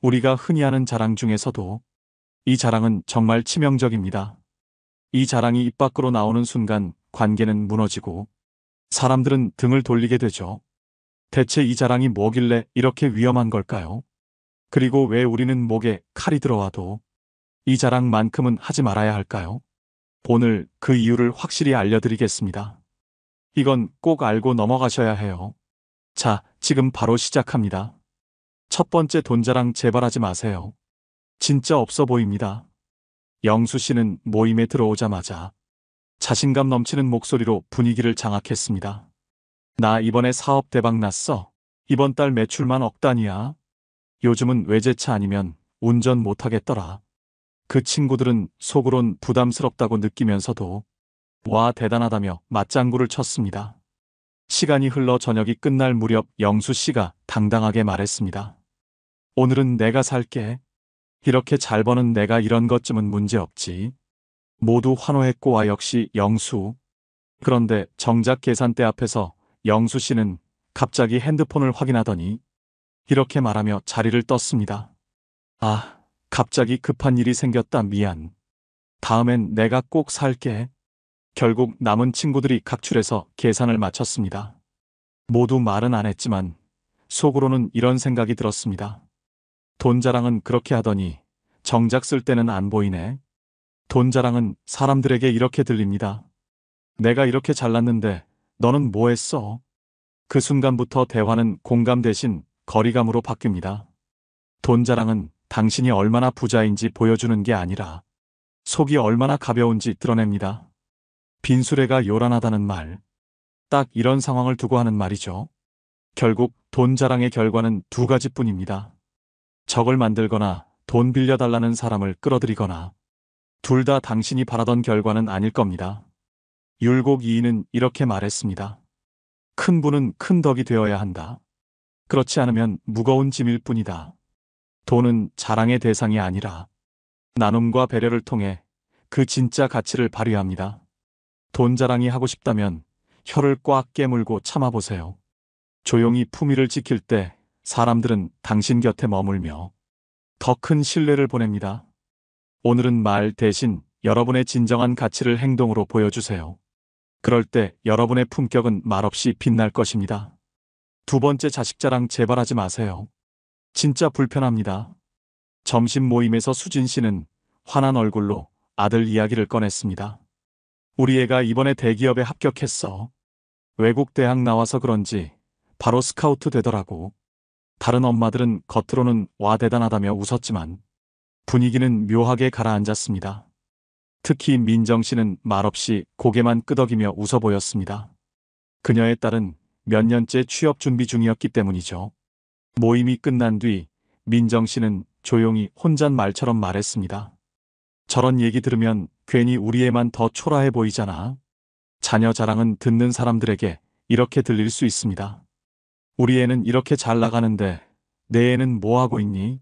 우리가 흔히 하는 자랑 중에서도 이 자랑은 정말 치명적입니다. 이 자랑이 입 밖으로 나오는 순간 관계는 무너지고 사람들은 등을 돌리게 되죠. 대체 이 자랑이 뭐길래 이렇게 위험한 걸까요? 그리고 왜 우리는 목에 칼이 들어와도 이 자랑만큼은 하지 말아야 할까요? 오늘 그 이유를 확실히 알려드리겠습니다. 이건 꼭 알고 넘어가셔야 해요. 자, 지금 바로 시작합니다. 첫 번째, 돈자랑 제발 하지 마세요. 진짜 없어 보입니다. 영수 씨는 모임에 들어오자마자 자신감 넘치는 목소리로 분위기를 장악했습니다. 나 이번에 사업 대박 났어. 이번 달 매출만 억 단위야. 요즘은 외제차 아니면 운전 못하겠더라. 그 친구들은 속으론 부담스럽다고 느끼면서도 와 대단하다며 맞장구를 쳤습니다. 시간이 흘러 저녁이 끝날 무렵 영수 씨가 당당하게 말했습니다. 오늘은 내가 살게. 이렇게 잘 버는 내가 이런 것쯤은 문제없지. 모두 환호했고 와 역시 영수. 그런데 정작 계산대 앞에서 영수 씨는 갑자기 핸드폰을 확인하더니 이렇게 말하며 자리를 떴습니다. 아, 갑자기 급한 일이 생겼다. 미안. 다음엔 내가 꼭 살게. 결국 남은 친구들이 각출해서 계산을 마쳤습니다. 모두 말은 안 했지만 속으로는 이런 생각이 들었습니다. 돈 자랑은 그렇게 하더니 정작 쓸 때는 안 보이네. 돈 자랑은 사람들에게 이렇게 들립니다. 내가 이렇게 잘났는데 너는 뭐 했어? 그 순간부터 대화는 공감 대신 거리감으로 바뀝니다. 돈 자랑은 당신이 얼마나 부자인지 보여주는 게 아니라 속이 얼마나 가벼운지 드러냅니다. 빈수레가 요란하다는 말. 딱 이런 상황을 두고 하는 말이죠. 결국 돈 자랑의 결과는 두 가지뿐입니다. 적을 만들거나 돈 빌려달라는 사람을 끌어들이거나, 둘 다 당신이 바라던 결과는 아닐 겁니다. 율곡 2인은 이렇게 말했습니다. 큰 분은 큰 덕이 되어야 한다. 그렇지 않으면 무거운 짐일 뿐이다. 돈은 자랑의 대상이 아니라 나눔과 배려를 통해 그 진짜 가치를 발휘합니다. 돈 자랑이 하고 싶다면 혀를 꽉 깨물고 참아보세요. 조용히 품위를 지킬 때 사람들은 당신 곁에 머물며 더 큰 신뢰를 보냅니다. 오늘은 말 대신 여러분의 진정한 가치를 행동으로 보여주세요. 그럴 때 여러분의 품격은 말없이 빛날 것입니다. 두 번째, 자식 자랑 제발 하지 마세요. 진짜 불편합니다. 점심 모임에서 수진 씨는 환한 얼굴로 아들 이야기를 꺼냈습니다. 우리 애가 이번에 대기업에 합격했어. 외국 대학 나와서 그런지 바로 스카우트 되더라고. 다른 엄마들은 겉으로는 와 대단하다며 웃었지만 분위기는 묘하게 가라앉았습니다. 특히 민정 씨는 말없이 고개만 끄덕이며 웃어 보였습니다. 그녀의 딸은 몇 년째 취업 준비 중이었기 때문이죠. 모임이 끝난 뒤 민정 씨는 조용히 혼잣말처럼 말했습니다. 저런 얘기 들으면 괜히 우리 애만 더 초라해 보이잖아. 자녀 자랑은 듣는 사람들에게 이렇게 들릴 수 있습니다. 우리 애는 이렇게 잘 나가는데 내 애는 뭐 하고 있니?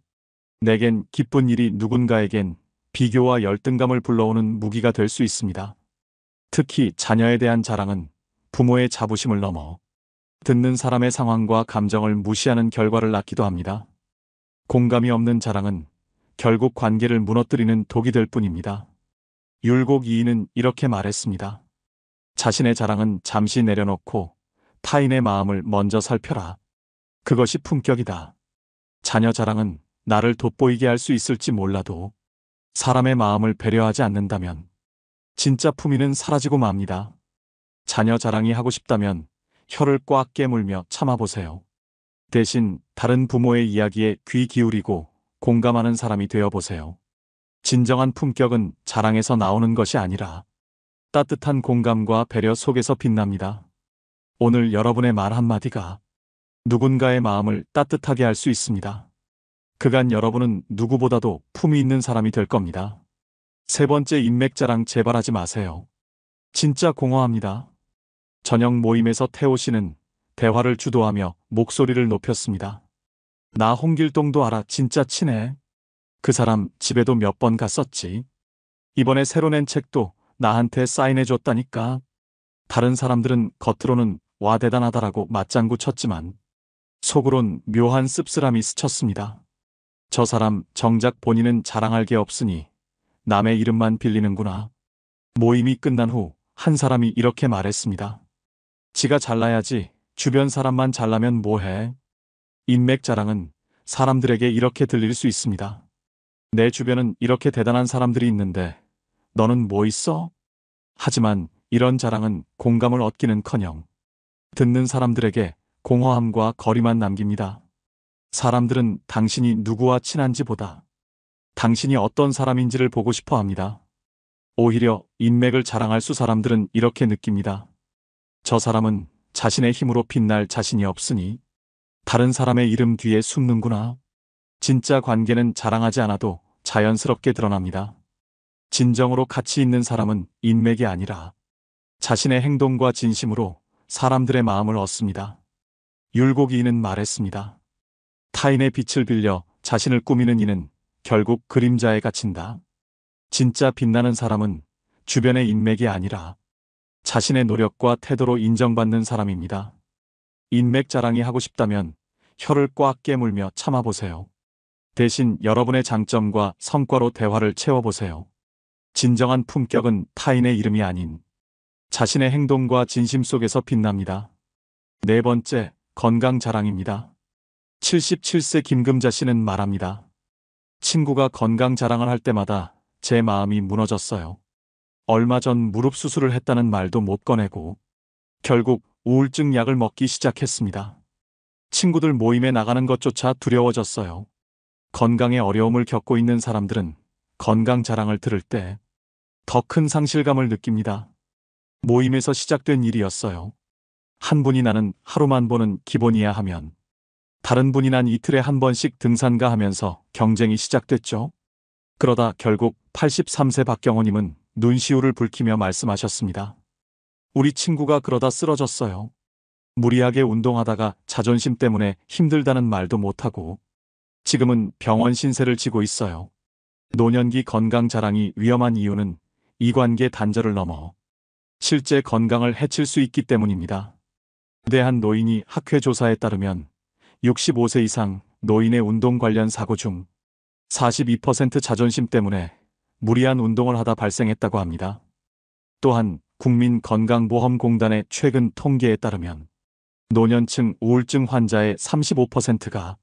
내겐 기쁜 일이 누군가에겐 비교와 열등감을 불러오는 무기가 될 수 있습니다. 특히 자녀에 대한 자랑은 부모의 자부심을 넘어 듣는 사람의 상황과 감정을 무시하는 결과를 낳기도 합니다. 공감이 없는 자랑은 결국 관계를 무너뜨리는 독이 될 뿐입니다. 율곡 2인은 이렇게 말했습니다. 자신의 자랑은 잠시 내려놓고 타인의 마음을 먼저 살펴라. 그것이 품격이다. 자녀 자랑은 나를 돋보이게 할 수 있을지 몰라도 사람의 마음을 배려하지 않는다면 진짜 품위는 사라지고 맙니다. 자녀 자랑이 하고 싶다면 혀를 꽉 깨물며 참아보세요. 대신 다른 부모의 이야기에 귀 기울이고 공감하는 사람이 되어보세요. 진정한 품격은 자랑에서 나오는 것이 아니라 따뜻한 공감과 배려 속에서 빛납니다. 오늘 여러분의 말 한마디가 누군가의 마음을 따뜻하게 할 수 있습니다. 그간 여러분은 누구보다도 품위 있는 사람이 될 겁니다. 세 번째, 인맥 자랑 제발 하지 마세요. 진짜 공허합니다. 저녁 모임에서 태호 씨는 대화를 주도하며 목소리를 높였습니다. 나 홍길동도 알아. 진짜 친해. 그 사람 집에도 몇 번 갔었지. 이번에 새로 낸 책도 나한테 사인해줬다니까. 다른 사람들은 겉으로는 와 대단하다라고 맞장구 쳤지만 속으론 묘한 씁쓸함이 스쳤습니다. 저 사람 정작 본인은 자랑할 게 없으니 남의 이름만 빌리는구나. 모임이 끝난 후 한 사람이 이렇게 말했습니다. 지가 잘나야지 주변 사람만 잘나면 뭐해. 인맥 자랑은 사람들에게 이렇게 들릴 수 있습니다. 내 주변은 이렇게 대단한 사람들이 있는데 너는 뭐 있어? 하지만 이런 자랑은 공감을 얻기는커녕 듣는 사람들에게 공허함과 거리만 남깁니다. 사람들은 당신이 누구와 친한지보다 당신이 어떤 사람인지를 보고 싶어 합니다. 오히려 인맥을 자랑할 수 사람들은 이렇게 느낍니다. 저 사람은 자신의 힘으로 빛날 자신이 없으니 다른 사람의 이름 뒤에 숨는구나. 진짜 관계는 자랑하지 않아도 자연스럽게 드러납니다. 진정으로 가치 있는 사람은 인맥이 아니라 자신의 행동과 진심으로 사람들의 마음을 얻습니다. 율곡 2인은 말했습니다. 타인의 빛을 빌려 자신을 꾸미는 이는 결국 그림자에 갇힌다. 진짜 빛나는 사람은 주변의 인맥이 아니라 자신의 노력과 태도로 인정받는 사람입니다. 인맥 자랑이 하고 싶다면 혀를 꽉 깨물며 참아보세요. 대신 여러분의 장점과 성과로 대화를 채워보세요. 진정한 품격은 타인의 이름이 아닌 자신의 행동과 진심 속에서 빛납니다. 네 번째, 건강 자랑입니다. 77세 김금자 씨는 말합니다. 친구가 건강 자랑을 할 때마다 제 마음이 무너졌어요. 얼마 전 무릎 수술을 했다는 말도 못 꺼내고 결국 우울증 약을 먹기 시작했습니다. 친구들 모임에 나가는 것조차 두려워졌어요. 건강에 어려움을 겪고 있는 사람들은 건강 자랑을 들을 때 더 큰 상실감을 느낍니다. 모임에서 시작된 일이었어요. 한 분이 나는 하루만 보는 기본이야 하면 다른 분이 난 이틀에 한 번씩 등산가 하면서 경쟁이 시작됐죠. 그러다 결국 83세 박경호님은 눈시울을 붉히며 말씀하셨습니다. 우리 친구가 그러다 쓰러졌어요. 무리하게 운동하다가 자존심 때문에 힘들다는 말도 못하고 지금은 병원 신세를 지고 있어요. 노년기 건강 자랑이 위험한 이유는 이관계 단절을 넘어 실제 건강을 해칠 수 있기 때문입니다. 대한 노인이 학회 조사에 따르면 65세 이상 노인의 운동 관련 사고 중 42% 자존심 때문에 무리한 운동을 하다 발생했다고 합니다. 또한 국민건강보험공단의 최근 통계에 따르면 노년층 우울증 환자의 35%가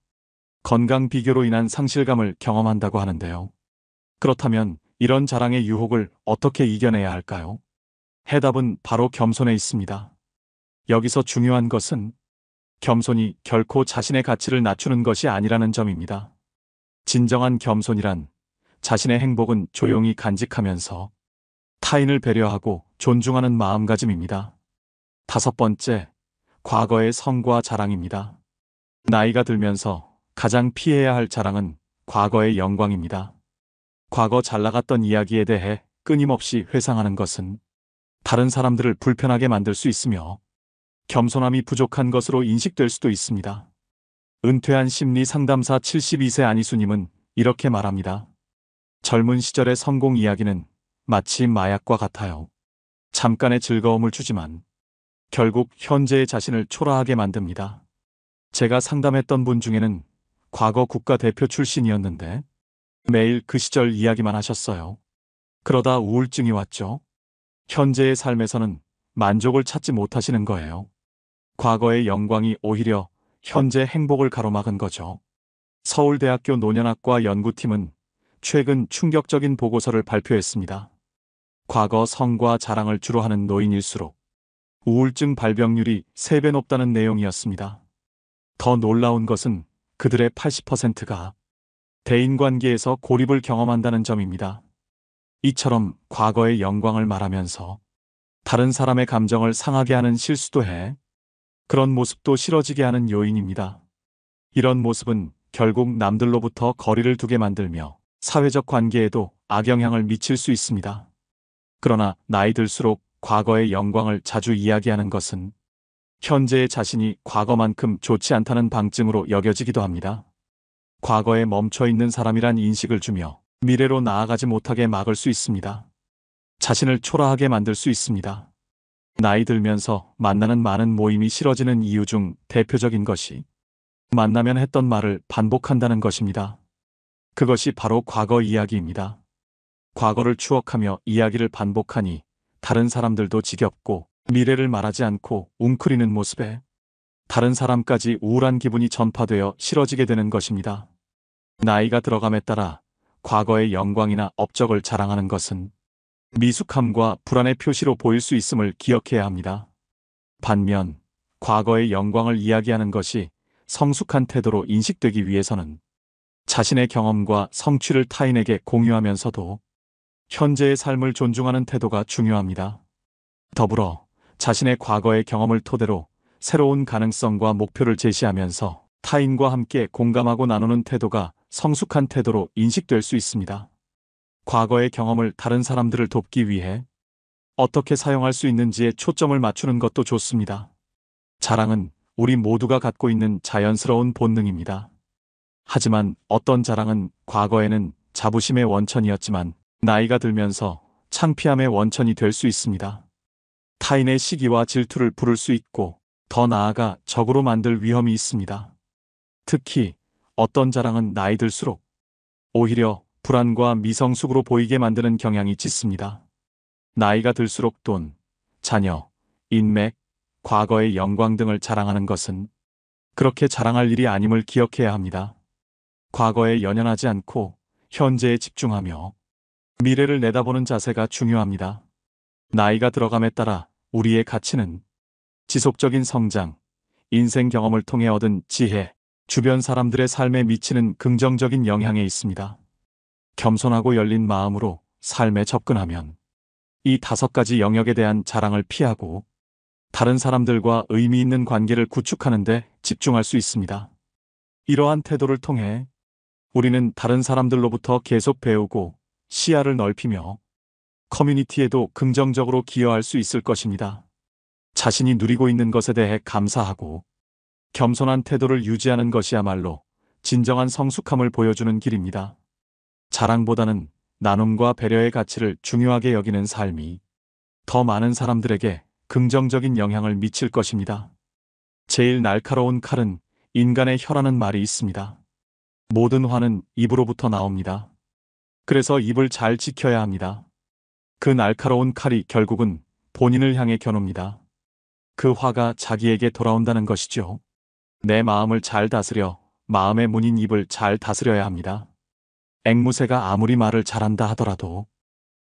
건강 비교로 인한 상실감을 경험한다고 하는데요. 그렇다면 이런 자랑의 유혹을 어떻게 이겨내야 할까요? 해답은 바로 겸손에 있습니다. 여기서 중요한 것은 겸손이 결코 자신의 가치를 낮추는 것이 아니라는 점입니다. 진정한 겸손이란 자신의 행복은 조용히 간직하면서 타인을 배려하고 존중하는 마음가짐입니다. 5번째, 과거의 성과 자랑입니다. 나이가 들면서 가장 피해야 할 자랑은 과거의 영광입니다. 과거 잘 나갔던 이야기에 대해 끊임없이 회상하는 것은 다른 사람들을 불편하게 만들 수 있으며 겸손함이 부족한 것으로 인식될 수도 있습니다. 은퇴한 심리 상담사 72세 안희수님은 이렇게 말합니다. 젊은 시절의 성공 이야기는 마치 마약과 같아요. 잠깐의 즐거움을 주지만 결국 현재의 자신을 초라하게 만듭니다. 제가 상담했던 분 중에는 과거 국가대표 출신이었는데 매일 그 시절 이야기만 하셨어요. 그러다 우울증이 왔죠. 현재의 삶에서는 만족을 찾지 못하시는 거예요. 과거의 영광이 오히려 현재 행복을 가로막은 거죠. 서울대학교 노년학과 연구팀은 최근 충격적인 보고서를 발표했습니다. 과거 성과 자랑을 주로 하는 노인일수록 우울증 발병률이 3배 높다는 내용이었습니다. 더 놀라운 것은 그들의 80%가 대인관계에서 고립을 경험한다는 점입니다. 이처럼 과거의 영광을 말하면서 다른 사람의 감정을 상하게 하는 실수도 해 그런 모습도 싫어지게 하는 요인입니다. 이런 모습은 결국 남들로부터 거리를 두게 만들며 사회적 관계에도 악영향을 미칠 수 있습니다. 그러나 나이 들수록 과거의 영광을 자주 이야기하는 것은 현재의 자신이 과거만큼 좋지 않다는 방증으로 여겨지기도 합니다. 과거에 멈춰 있는 사람이란 인식을 주며 미래로 나아가지 못하게 막을 수 있습니다. 자신을 초라하게 만들 수 있습니다. 나이 들면서 만나는 많은 모임이 싫어지는 이유 중 대표적인 것이 만나면 했던 말을 반복한다는 것입니다. 그것이 바로 과거 이야기입니다. 과거를 추억하며 이야기를 반복하니 다른 사람들도 지겹고 미래를 말하지 않고 웅크리는 모습에 다른 사람까지 우울한 기분이 전파되어 싫어지게 되는 것입니다. 나이가 들어감에 따라 과거의 영광이나 업적을 자랑하는 것은 미숙함과 불안의 표시로 보일 수 있음을 기억해야 합니다. 반면 과거의 영광을 이야기하는 것이 성숙한 태도로 인식되기 위해서는 자신의 경험과 성취를 타인에게 공유하면서도 현재의 삶을 존중하는 태도가 중요합니다. 더불어 자신의 과거의 경험을 토대로 새로운 가능성과 목표를 제시하면서 타인과 함께 공감하고 나누는 태도가 성숙한 태도로 인식될 수 있습니다. 과거의 경험을 다른 사람들을 돕기 위해 어떻게 사용할 수 있는지에 초점을 맞추는 것도 좋습니다. 자랑은 우리 모두가 갖고 있는 자연스러운 본능입니다. 하지만 어떤 자랑은 과거에는 자부심의 원천이었지만 나이가 들면서 창피함의 원천이 될 수 있습니다. 타인의 시기와 질투를 부를 수 있고 더 나아가 적으로 만들 위험이 있습니다. 특히 어떤 자랑은 나이 들수록 오히려 불안과 미성숙으로 보이게 만드는 경향이 짙습니다. 나이가 들수록 돈, 자녀, 인맥, 과거의 영광 등을 자랑하는 것은 그렇게 자랑할 일이 아님을 기억해야 합니다. 과거에 연연하지 않고 현재에 집중하며 미래를 내다보는 자세가 중요합니다. 나이가 들어감에 따라 우리의 가치는 지속적인 성장, 인생 경험을 통해 얻은 지혜, 주변 사람들의 삶에 미치는 긍정적인 영향에 있습니다. 겸손하고 열린 마음으로 삶에 접근하면 이 5가지 영역에 대한 자랑을 피하고 다른 사람들과 의미 있는 관계를 구축하는 데 집중할 수 있습니다. 이러한 태도를 통해 우리는 다른 사람들로부터 계속 배우고 시야를 넓히며 커뮤니티에도 긍정적으로 기여할 수 있을 것입니다. 자신이 누리고 있는 것에 대해 감사하고 겸손한 태도를 유지하는 것이야말로 진정한 성숙함을 보여주는 길입니다. 자랑보다는 나눔과 배려의 가치를 중요하게 여기는 삶이 더 많은 사람들에게 긍정적인 영향을 미칠 것입니다. 제일 날카로운 칼은 인간의 혀라는 말이 있습니다. 모든 화는 입으로부터 나옵니다. 그래서 입을 잘 지켜야 합니다. 그 날카로운 칼이 결국은 본인을 향해 겨눕니다. 그 화가 자기에게 돌아온다는 것이죠. 내 마음을 잘 다스려 마음의 문인 입을 잘 다스려야 합니다. 앵무새가 아무리 말을 잘한다 하더라도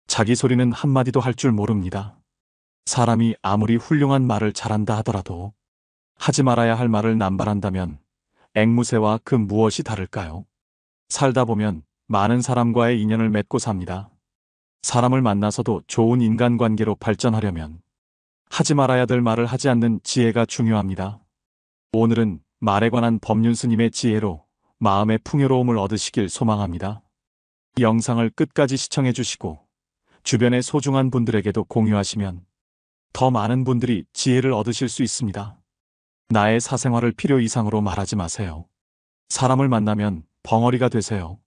자기 소리는 한마디도 할 줄 모릅니다. 사람이 아무리 훌륭한 말을 잘한다 하더라도 하지 말아야 할 말을 남발한다면 앵무새와 그 무엇이 다를까요? 살다 보면 많은 사람과의 인연을 맺고 삽니다. 사람을 만나서도 좋은 인간관계로 발전하려면 하지 말아야 될 말을 하지 않는 지혜가 중요합니다. 오늘은 말에 관한 법륜 스님의 지혜로 마음의 풍요로움을 얻으시길 소망합니다. 이 영상을 끝까지 시청해 주시고 주변의 소중한 분들에게도 공유하시면 더 많은 분들이 지혜를 얻으실 수 있습니다. 나의 사생활을 필요 이상으로 말하지 마세요. 사람을 만나면 벙어리가 되세요.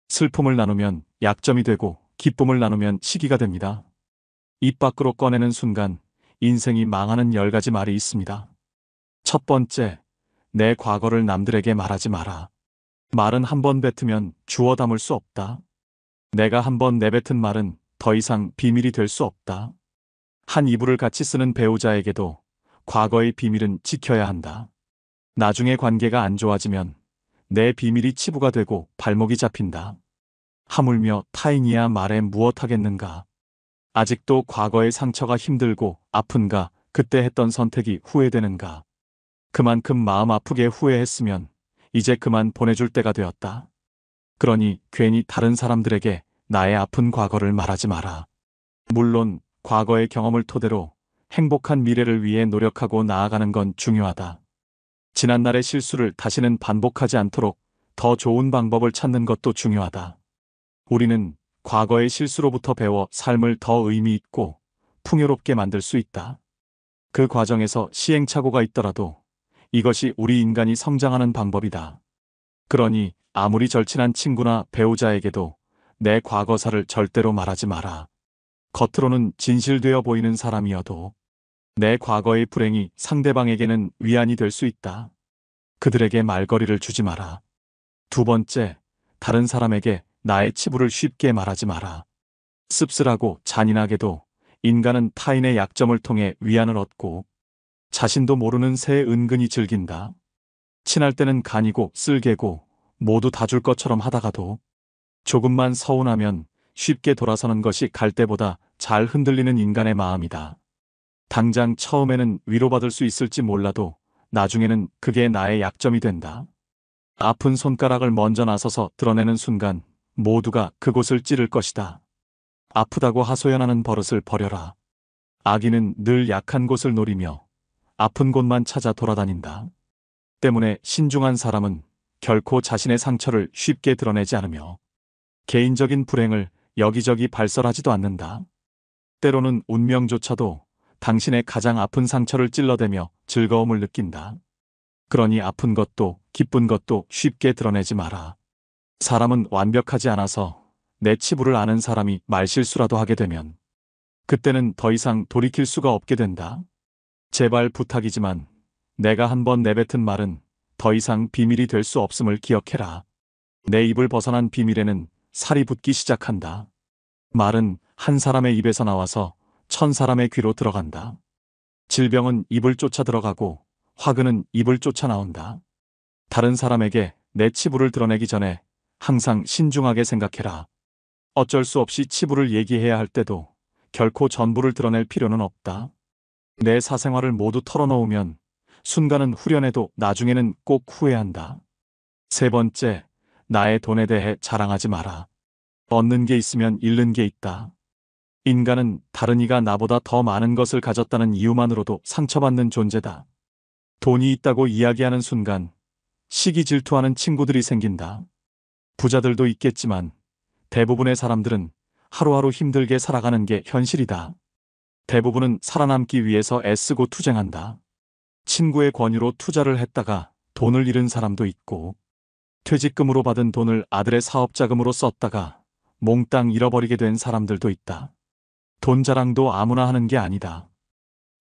슬픔을 나누면 약점이 되고 기쁨을 나누면 시기가 됩니다. 입 밖으로 꺼내는 순간 인생이 망하는 10가지 말이 있습니다. 첫 번째, 내 과거를 남들에게 말하지 마라. 말은 한 번 뱉으면 주워 담을 수 없다. 내가 한 번 내뱉은 말은 더 이상 비밀이 될 수 없다. 한 이불을 같이 쓰는 배우자에게도 과거의 비밀은 지켜야 한다. 나중에 관계가 안 좋아지면 내 비밀이 치부가 되고 발목이 잡힌다. 하물며 타인이야 말해 무엇하겠는가. 아직도 과거의 상처가 힘들고 아픈가. 그때 했던 선택이 후회되는가. 그만큼 마음 아프게 후회했으면 이제 그만 보내줄 때가 되었다. 그러니 괜히 다른 사람들에게 나의 아픈 과거를 말하지 마라. 물론 과거의 경험을 토대로 행복한 미래를 위해 노력하고 나아가는 건 중요하다. 지난날의 실수를 다시는 반복하지 않도록 더 좋은 방법을 찾는 것도 중요하다. 우리는 과거의 실수로부터 배워 삶을 더 의미 있고 풍요롭게 만들 수 있다. 그 과정에서 시행착오가 있더라도 이것이 우리 인간이 성장하는 방법이다. 그러니 아무리 절친한 친구나 배우자에게도 내 과거사를 절대로 말하지 마라. 겉으로는 진실되어 보이는 사람이어도 내 과거의 불행이 상대방에게는 위안이 될 수 있다. 그들에게 말거리를 주지 마라. 두 번째, 다른 사람에게 나의 치부를 쉽게 말하지 마라. 씁쓸하고 잔인하게도 인간은 타인의 약점을 통해 위안을 얻고 자신도 모르는 새에 은근히 즐긴다. 친할 때는 간이고 쓸개고 모두 다 줄 것처럼 하다가도 조금만 서운하면 쉽게 돌아서는 것이 갈대보다 잘 흔들리는 인간의 마음이다. 당장 처음에는 위로받을 수 있을지 몰라도 나중에는 그게 나의 약점이 된다. 아픈 손가락을 먼저 나서서 드러내는 순간 모두가 그곳을 찌를 것이다. 아프다고 하소연하는 버릇을 버려라. 아기는 늘 약한 곳을 노리며 아픈 곳만 찾아 돌아다닌다. 때문에 신중한 사람은 결코 자신의 상처를 쉽게 드러내지 않으며 개인적인 불행을 여기저기 발설하지도 않는다. 때로는 운명조차도 당신의 가장 아픈 상처를 찔러대며 즐거움을 느낀다. 그러니 아픈 것도 기쁜 것도 쉽게 드러내지 마라. 사람은 완벽하지 않아서 내 치부를 아는 사람이 말실수라도 하게 되면 그때는 더 이상 돌이킬 수가 없게 된다. 제발 부탁이지만 내가 한번 내뱉은 말은 더 이상 비밀이 될 수 없음을 기억해라. 내 입을 벗어난 비밀에는 살이 붙기 시작한다. 말은 한 사람의 입에서 나와서 1000사람의 귀로 들어간다. 질병은 입을 쫓아 들어가고 화근은 입을 쫓아 나온다. 다른 사람에게 내 치부를 드러내기 전에 항상 신중하게 생각해라. 어쩔 수 없이 치부를 얘기해야 할 때도 결코 전부를 드러낼 필요는 없다. 내 사생활을 모두 털어놓으면 순간은 후련해도 나중에는 꼭 후회한다. 세 번째, 나의 돈에 대해 자랑하지 마라. 얻는 게 있으면 잃는 게 있다. 인간은 다른 이가 나보다 더 많은 것을 가졌다는 이유만으로도 상처받는 존재다. 돈이 있다고 이야기하는 순간 시기 질투하는 친구들이 생긴다. 부자들도 있겠지만 대부분의 사람들은 하루하루 힘들게 살아가는 게 현실이다. 대부분은 살아남기 위해서 애쓰고 투쟁한다. 친구의 권유로 투자를 했다가 돈을 잃은 사람도 있고, 퇴직금으로 받은 돈을 아들의 사업 자금으로 썼다가 몽땅 잃어버리게 된 사람들도 있다. 돈 자랑도 아무나 하는 게 아니다.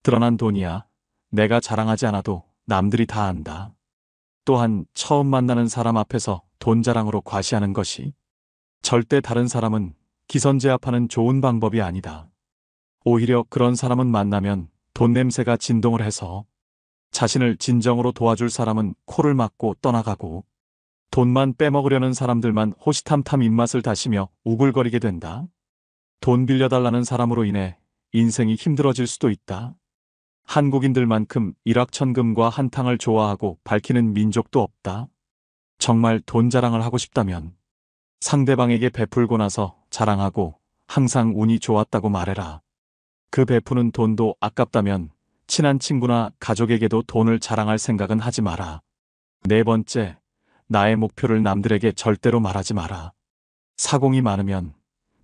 드러난 돈이야 내가 자랑하지 않아도 남들이 다 안다. 또한 처음 만나는 사람 앞에서 돈 자랑으로 과시하는 것이 절대 다른 사람은 기선제압하는 좋은 방법이 아니다. 오히려 그런 사람은 만나면 돈 냄새가 진동을 해서 자신을 진정으로 도와줄 사람은 코를 막고 떠나가고, 돈만 빼먹으려는 사람들만 호시탐탐 입맛을 다시며 우글거리게 된다. 돈 빌려달라는 사람으로 인해 인생이 힘들어질 수도 있다. 한국인들만큼 일확천금과 한탕을 좋아하고 밝히는 민족도 없다. 정말 돈 자랑을 하고 싶다면 상대방에게 베풀고 나서 자랑하고 항상 운이 좋았다고 말해라. 그 베푸는 돈도 아깝다면 친한 친구나 가족에게도 돈을 자랑할 생각은 하지 마라. 네 번째, 나의 목표를 남들에게 절대로 말하지 마라. 사공이 많으면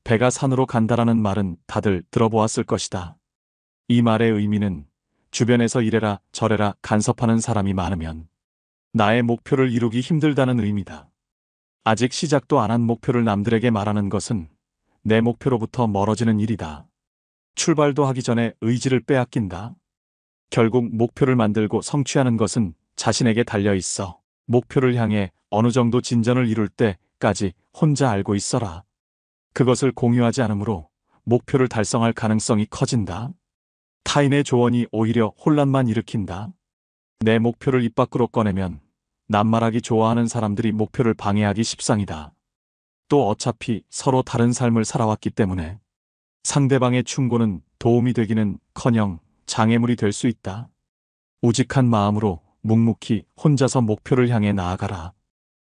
배가 산으로 간다라는 말은 다들 들어보았을 것이다. 이 말의 의미는 주변에서 이래라 저래라 간섭하는 사람이 많으면 나의 목표를 이루기 힘들다는 의미다. 아직 시작도 안 한 목표를 남들에게 말하는 것은 내 목표로부터 멀어지는 일이다. 출발도 하기 전에 의지를 빼앗긴다. 결국 목표를 만들고 성취하는 것은 자신에게 달려 있어. 목표를 향해 어느 정도 진전을 이룰 때까지 혼자 알고 있어라. 그것을 공유하지 않으므로 목표를 달성할 가능성이 커진다. 타인의 조언이 오히려 혼란만 일으킨다. 내 목표를 입 밖으로 꺼내면 낱말하기 좋아하는 사람들이 목표를 방해하기 십상이다. 또 어차피 서로 다른 삶을 살아왔기 때문에 상대방의 충고는 도움이 되기는커녕 장애물이 될 수 있다. 우직한 마음으로 묵묵히 혼자서 목표를 향해 나아가라.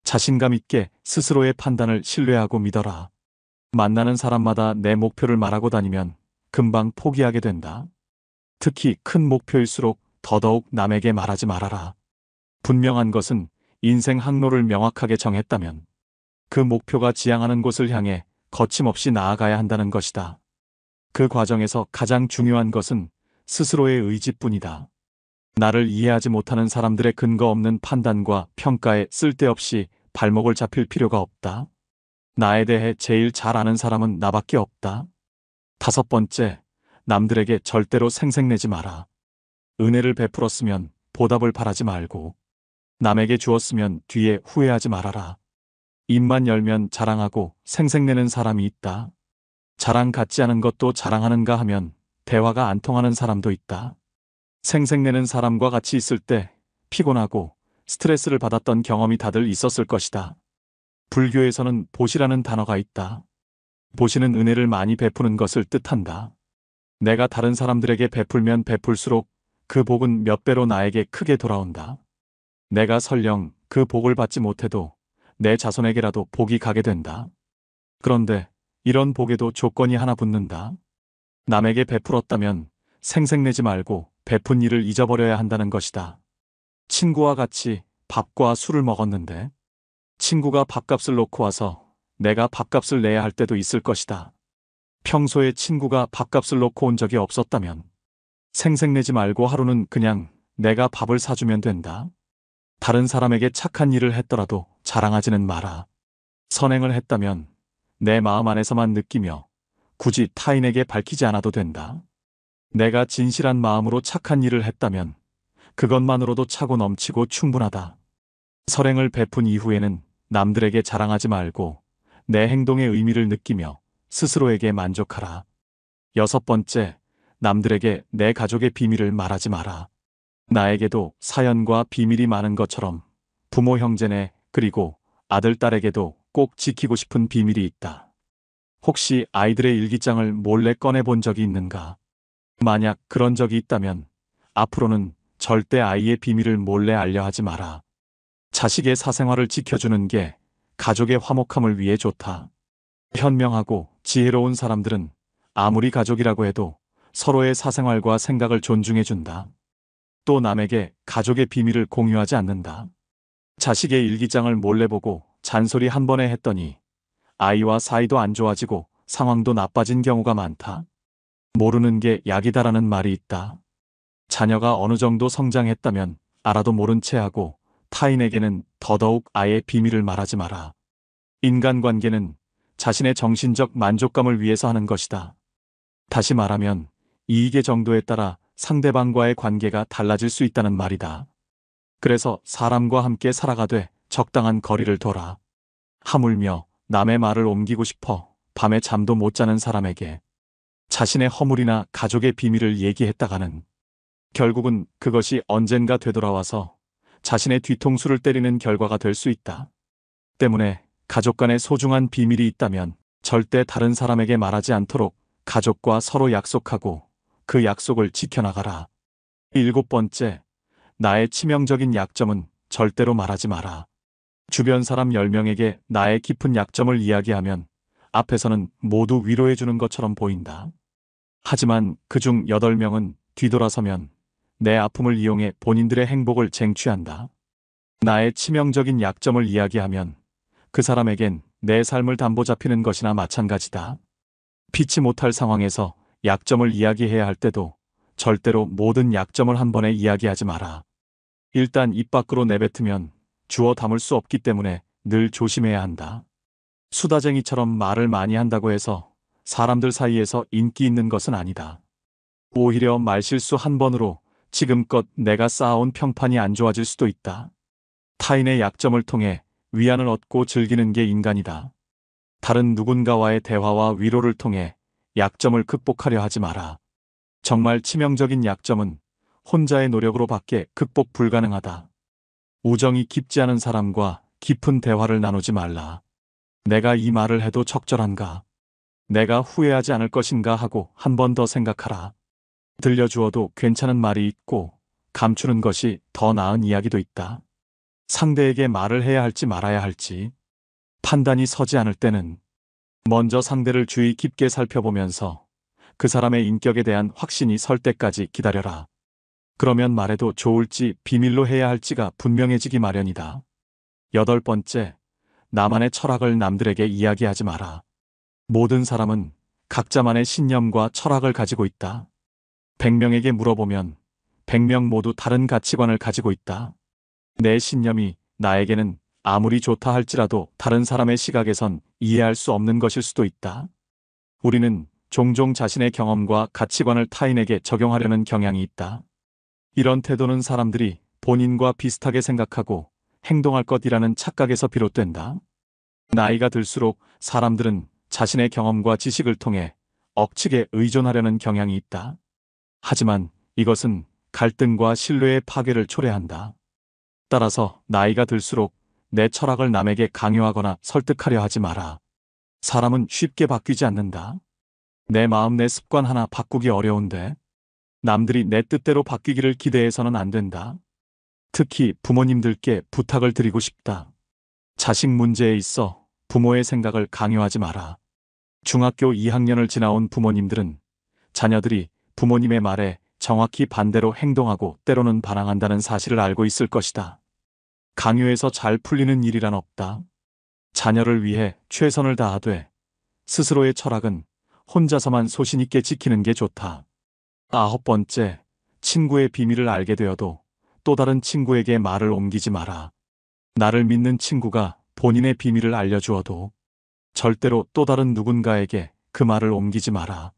자신감 있게 스스로의 판단을 신뢰하고 믿어라. 만나는 사람마다 내 목표를 말하고 다니면 금방 포기하게 된다. 특히 큰 목표일수록 더더욱 남에게 말하지 말아라. 분명한 것은 인생 항로를 명확하게 정했다면 그 목표가 지향하는 곳을 향해 거침없이 나아가야 한다는 것이다. 그 과정에서 가장 중요한 것은 스스로의 의지뿐이다. 나를 이해하지 못하는 사람들의 근거 없는 판단과 평가에 쓸데없이 발목을 잡힐 필요가 없다. 나에 대해 제일 잘 아는 사람은 나밖에 없다. 다섯 번째, 남들에게 절대로 생색내지 마라. 은혜를 베풀었으면 보답을 바라지 말고 남에게 주었으면 뒤에 후회하지 말아라. 입만 열면 자랑하고 생색내는 사람이 있다. 자랑 같지 않은 것도 자랑하는가 하면 대화가 안 통하는 사람도 있다. 생색내는 사람과 같이 있을 때 피곤하고 스트레스를 받았던 경험이 다들 있었을 것이다. 불교에서는 보시라는 단어가 있다. 보시는 은혜를 많이 베푸는 것을 뜻한다. 내가 다른 사람들에게 베풀면 베풀수록 그 복은 몇 배로 나에게 크게 돌아온다. 내가 설령 그 복을 받지 못해도 내 자손에게라도 복이 가게 된다. 그런데 이런 복에도 조건이 하나 붙는다. 남에게 베풀었다면 생색내지 말고 베푼 일을 잊어버려야 한다는 것이다. 친구와 같이 밥과 술을 먹었는데 친구가 밥값을 놓고 와서 내가 밥값을 내야 할 때도 있을 것이다. 평소에 친구가 밥값을 놓고 온 적이 없었다면 생색내지 말고 하루는 그냥 내가 밥을 사주면 된다. 다른 사람에게 착한 일을 했더라도 자랑하지는 마라. 선행을 했다면 내 마음 안에서만 느끼며 굳이 타인에게 밝히지 않아도 된다. 내가 진실한 마음으로 착한 일을 했다면 그것만으로도 차고 넘치고 충분하다. 선행을 베푼 이후에는 남들에게 자랑하지 말고 내 행동의 의미를 느끼며 스스로에게 만족하라. 여섯 번째, 남들에게 내 가족의 비밀을 말하지 마라. 나에게도 사연과 비밀이 많은 것처럼 부모 형제네 그리고 아들 딸에게도 꼭 지키고 싶은 비밀이 있다. 혹시 아이들의 일기장을 몰래 꺼내본 적이 있는가? 만약 그런 적이 있다면 앞으로는 절대 아이의 비밀을 몰래 알려 하지 마라. 자식의 사생활을 지켜주는 게 가족의 화목함을 위해 좋다. 현명하고 지혜로운 사람들은 아무리 가족이라고 해도 서로의 사생활과 생각을 존중해준다. 또 남에게 가족의 비밀을 공유하지 않는다. 자식의 일기장을 몰래 보고 잔소리 한 번에 했더니 아이와 사이도 안 좋아지고 상황도 나빠진 경우가 많다. 모르는 게 약이다라는 말이 있다. 자녀가 어느 정도 성장했다면 알아도 모른 채 하고 타인에게는 더더욱 아예 비밀을 말하지 마라. 인간관계는 자신의 정신적 만족감을 위해서 하는 것이다. 다시 말하면 이익의 정도에 따라 상대방과의 관계가 달라질 수 있다는 말이다. 그래서 사람과 함께 살아가되 적당한 거리를 둬라. 하물며 남의 말을 옮기고 싶어 밤에 잠도 못 자는 사람에게 자신의 허물이나 가족의 비밀을 얘기했다가는 결국은 그것이 언젠가 되돌아와서 자신의 뒤통수를 때리는 결과가 될 수 있다. 때문에 가족 간에 소중한 비밀이 있다면 절대 다른 사람에게 말하지 않도록 가족과 서로 약속하고 그 약속을 지켜나가라. 7번째, 나의 치명적인 약점은 절대로 말하지 마라. 주변 사람 10명에게 나의 깊은 약점을 이야기하면 앞에서는 모두 위로해주는 것처럼 보인다. 하지만 그중 8명은 뒤돌아서면 내 아픔을 이용해 본인들의 행복을 쟁취한다. 나의 치명적인 약점을 이야기하면 그 사람에겐 내 삶을 담보 잡히는 것이나 마찬가지다. 피치 못할 상황에서 약점을 이야기해야 할 때도 절대로 모든 약점을 한 번에 이야기하지 마라. 일단 입 밖으로 내뱉으면 주워 담을 수 없기 때문에 늘 조심해야 한다. 수다쟁이처럼 말을 많이 한다고 해서 사람들 사이에서 인기 있는 것은 아니다. 오히려 말실수 한 번으로 지금껏 내가 쌓아온 평판이 안 좋아질 수도 있다. 타인의 약점을 통해 위안을 얻고 즐기는 게 인간이다. 다른 누군가와의 대화와 위로를 통해 약점을 극복하려 하지 마라. 정말 치명적인 약점은 혼자의 노력으로 밖에 극복 불가능하다. 우정이 깊지 않은 사람과 깊은 대화를 나누지 말라. 내가 이 말을 해도 적절한가? 내가 후회하지 않을 것인가 하고 한 번 더 생각하라. 들려주어도 괜찮은 말이 있고 감추는 것이 더 나은 이야기도 있다. 상대에게 말을 해야 할지 말아야 할지 판단이 서지 않을 때는 먼저 상대를 주의 깊게 살펴보면서 그 사람의 인격에 대한 확신이 설 때까지 기다려라. 그러면 말해도 좋을지 비밀로 해야 할지가 분명해지기 마련이다. 8번째, 나만의 철학을 남들에게 이야기하지 마라. 모든 사람은 각자만의 신념과 철학을 가지고 있다. 100명에게 물어보면 100명 모두 다른 가치관을 가지고 있다. 내 신념이 나에게는 아무리 좋다 할지라도 다른 사람의 시각에선 이해할 수 없는 것일 수도 있다. 우리는 종종 자신의 경험과 가치관을 타인에게 적용하려는 경향이 있다. 이런 태도는 사람들이 본인과 비슷하게 생각하고 행동할 것이라는 착각에서 비롯된다. 나이가 들수록 사람들은 자신의 경험과 지식을 통해 억측에 의존하려는 경향이 있다. 하지만 이것은 갈등과 신뢰의 파괴를 초래한다. 따라서 나이가 들수록 내 철학을 남에게 강요하거나 설득하려 하지 마라. 사람은 쉽게 바뀌지 않는다. 내 마음 내 습관 하나 바꾸기 어려운데 남들이 내 뜻대로 바뀌기를 기대해서는 안 된다. 특히 부모님들께 부탁을 드리고 싶다. 자식 문제에 있어 부모의 생각을 강요하지 마라. 중학교 2학년을 지나온 부모님들은 자녀들이 부모님의 말에 정확히 반대로 행동하고 때로는 반항한다는 사실을 알고 있을 것이다. 강요해서 잘 풀리는 일이란 없다. 자녀를 위해 최선을 다하되 스스로의 철학은 혼자서만 소신 있게 지키는 게 좋다. 9번째, 친구의 비밀을 알게 되어도 또 다른 친구에게 말을 옮기지 마라. 나를 믿는 친구가 본인의 비밀을 알려주어도 절대로 또 다른 누군가에게 그 말을 옮기지 마라.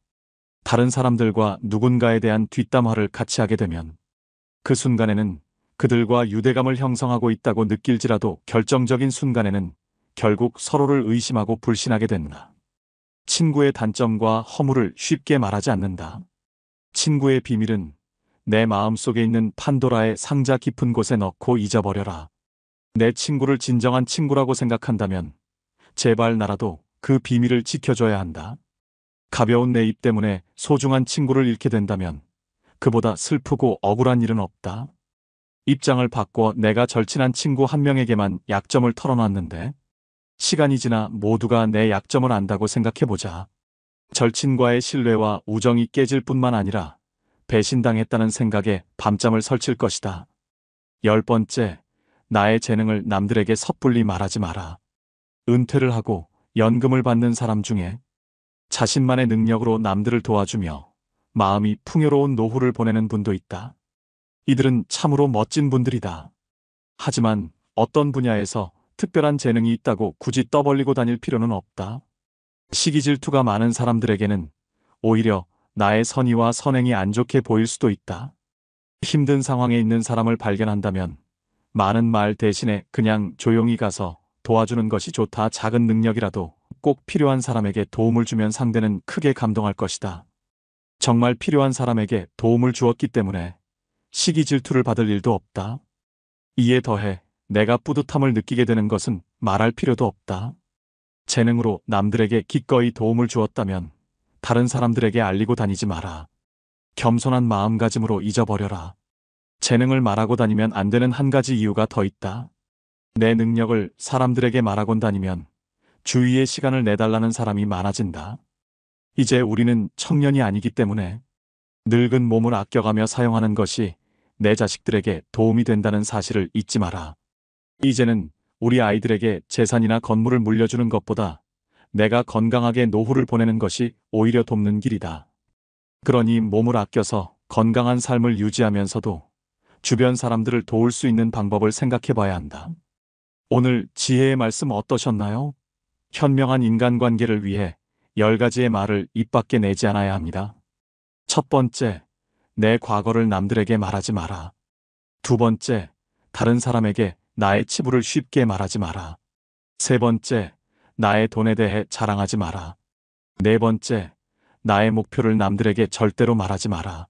다른 사람들과 누군가에 대한 뒷담화를 같이 하게 되면 그 순간에는 그들과 유대감을 형성하고 있다고 느낄지라도 결정적인 순간에는 결국 서로를 의심하고 불신하게 된다. 친구의 단점과 허물을 쉽게 말하지 않는다. 친구의 비밀은 내 마음속에 있는 판도라의 상자 깊은 곳에 넣고 잊어버려라. 내 친구를 진정한 친구라고 생각한다면 제발 나라도 그 비밀을 지켜줘야 한다. 가벼운 내 입 때문에 소중한 친구를 잃게 된다면 그보다 슬프고 억울한 일은 없다. 입장을 바꿔 내가 절친한 친구 한 명에게만 약점을 털어놨는데 시간이 지나 모두가 내 약점을 안다고 생각해보자. 절친과의 신뢰와 우정이 깨질 뿐만 아니라 배신당했다는 생각에 밤잠을 설칠 것이다. 10번째, 나의 재능을 남들에게 섣불리 말하지 마라. 은퇴를 하고 연금을 받는 사람 중에 자신만의 능력으로 남들을 도와주며 마음이 풍요로운 노후를 보내는 분도 있다. 이들은 참으로 멋진 분들이다. 하지만 어떤 분야에서 특별한 재능이 있다고 굳이 떠벌리고 다닐 필요는 없다. 시기 질투가 많은 사람들에게는 오히려 나의 선의와 선행이 안 좋게 보일 수도 있다. 힘든 상황에 있는 사람을 발견한다면 많은 말 대신에 그냥 조용히 가서 도와주는 것이 좋다. 작은 능력이라도 꼭 필요한 사람에게 도움을 주면 상대는 크게 감동할 것이다. 정말 필요한 사람에게 도움을 주었기 때문에 시기 질투를 받을 일도 없다. 이에 더해 내가 뿌듯함을 느끼게 되는 것은 말할 필요도 없다. 재능으로 남들에게 기꺼이 도움을 주었다면 다른 사람들에게 알리고 다니지 마라. 겸손한 마음가짐으로 잊어버려라. 재능을 말하고 다니면 안 되는 한 가지 이유가 더 있다. 내 능력을 사람들에게 말하곤 다니면 주위에 시간을 내달라는 사람이 많아진다. 이제 우리는 청년이 아니기 때문에 늙은 몸을 아껴가며 사용하는 것이 내 자식들에게 도움이 된다는 사실을 잊지 마라. 이제는 우리 아이들에게 재산이나 건물을 물려주는 것보다 내가 건강하게 노후를 보내는 것이 오히려 돕는 길이다. 그러니 몸을 아껴서 건강한 삶을 유지하면서도 주변 사람들을 도울 수 있는 방법을 생각해 봐야 한다. 오늘 지혜의 말씀 어떠셨나요? 현명한 인간관계를 위해 10가지의 말을 입 밖에 내지 않아야 합니다. 첫 번째, 내 과거를 남들에게 말하지 마라. 두 번째, 다른 사람에게 나의 치부를 쉽게 말하지 마라. 세 번째, 나의 돈에 대해 자랑하지 마라. 네 번째, 나의 목표를 남들에게 절대로 말하지 마라.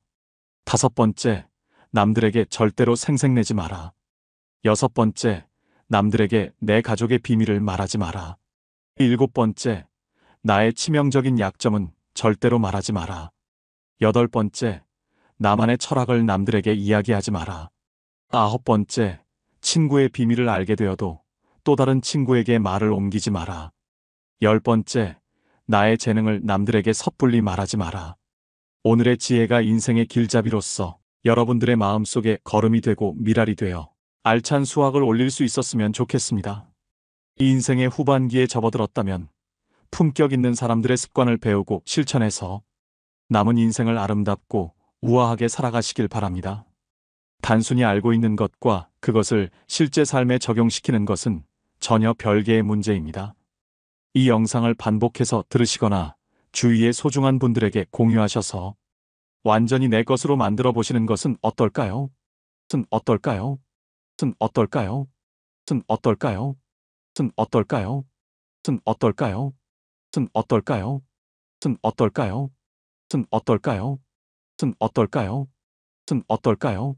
다섯 번째, 남들에게 절대로 생색내지 마라. 여섯 번째, 남들에게 내 가족의 비밀을 말하지 마라. 일곱 번째, 나의 치명적인 약점은 절대로 말하지 마라. 여덟 번째, 나만의 철학을 남들에게 이야기하지 마라. 아홉 번째, 친구의 비밀을 알게 되어도 또 다른 친구에게 말을 옮기지 마라. 열 번째, 나의 재능을 남들에게 섣불리 말하지 마라. 오늘의 지혜가 인생의 길잡이로서 여러분들의 마음속에 걸음이 되고 미랄이 되어 알찬 수확을 올릴 수 있었으면 좋겠습니다. 이 인생의 후반기에 접어들었다면 품격 있는 사람들의 습관을 배우고 실천해서 남은 인생을 아름답고 우아하게 살아가시길 바랍니다. 단순히 알고 있는 것과 그것을 실제 삶에 적용시키는 것은 전혀 별개의 문제입니다. 이 영상을 반복해서 들으시거나 주위의 소중한 분들에게 공유하셔서 완전히 내 것으로 만들어 보시는 것은 어떨까요? 어떨까요? 어떨까요? 어떨까요? 어떨까요? 어떨까요? 어떨까요? 어떨까요? 어떨까요? 어떨까요? 어떨까요? 어떨까요?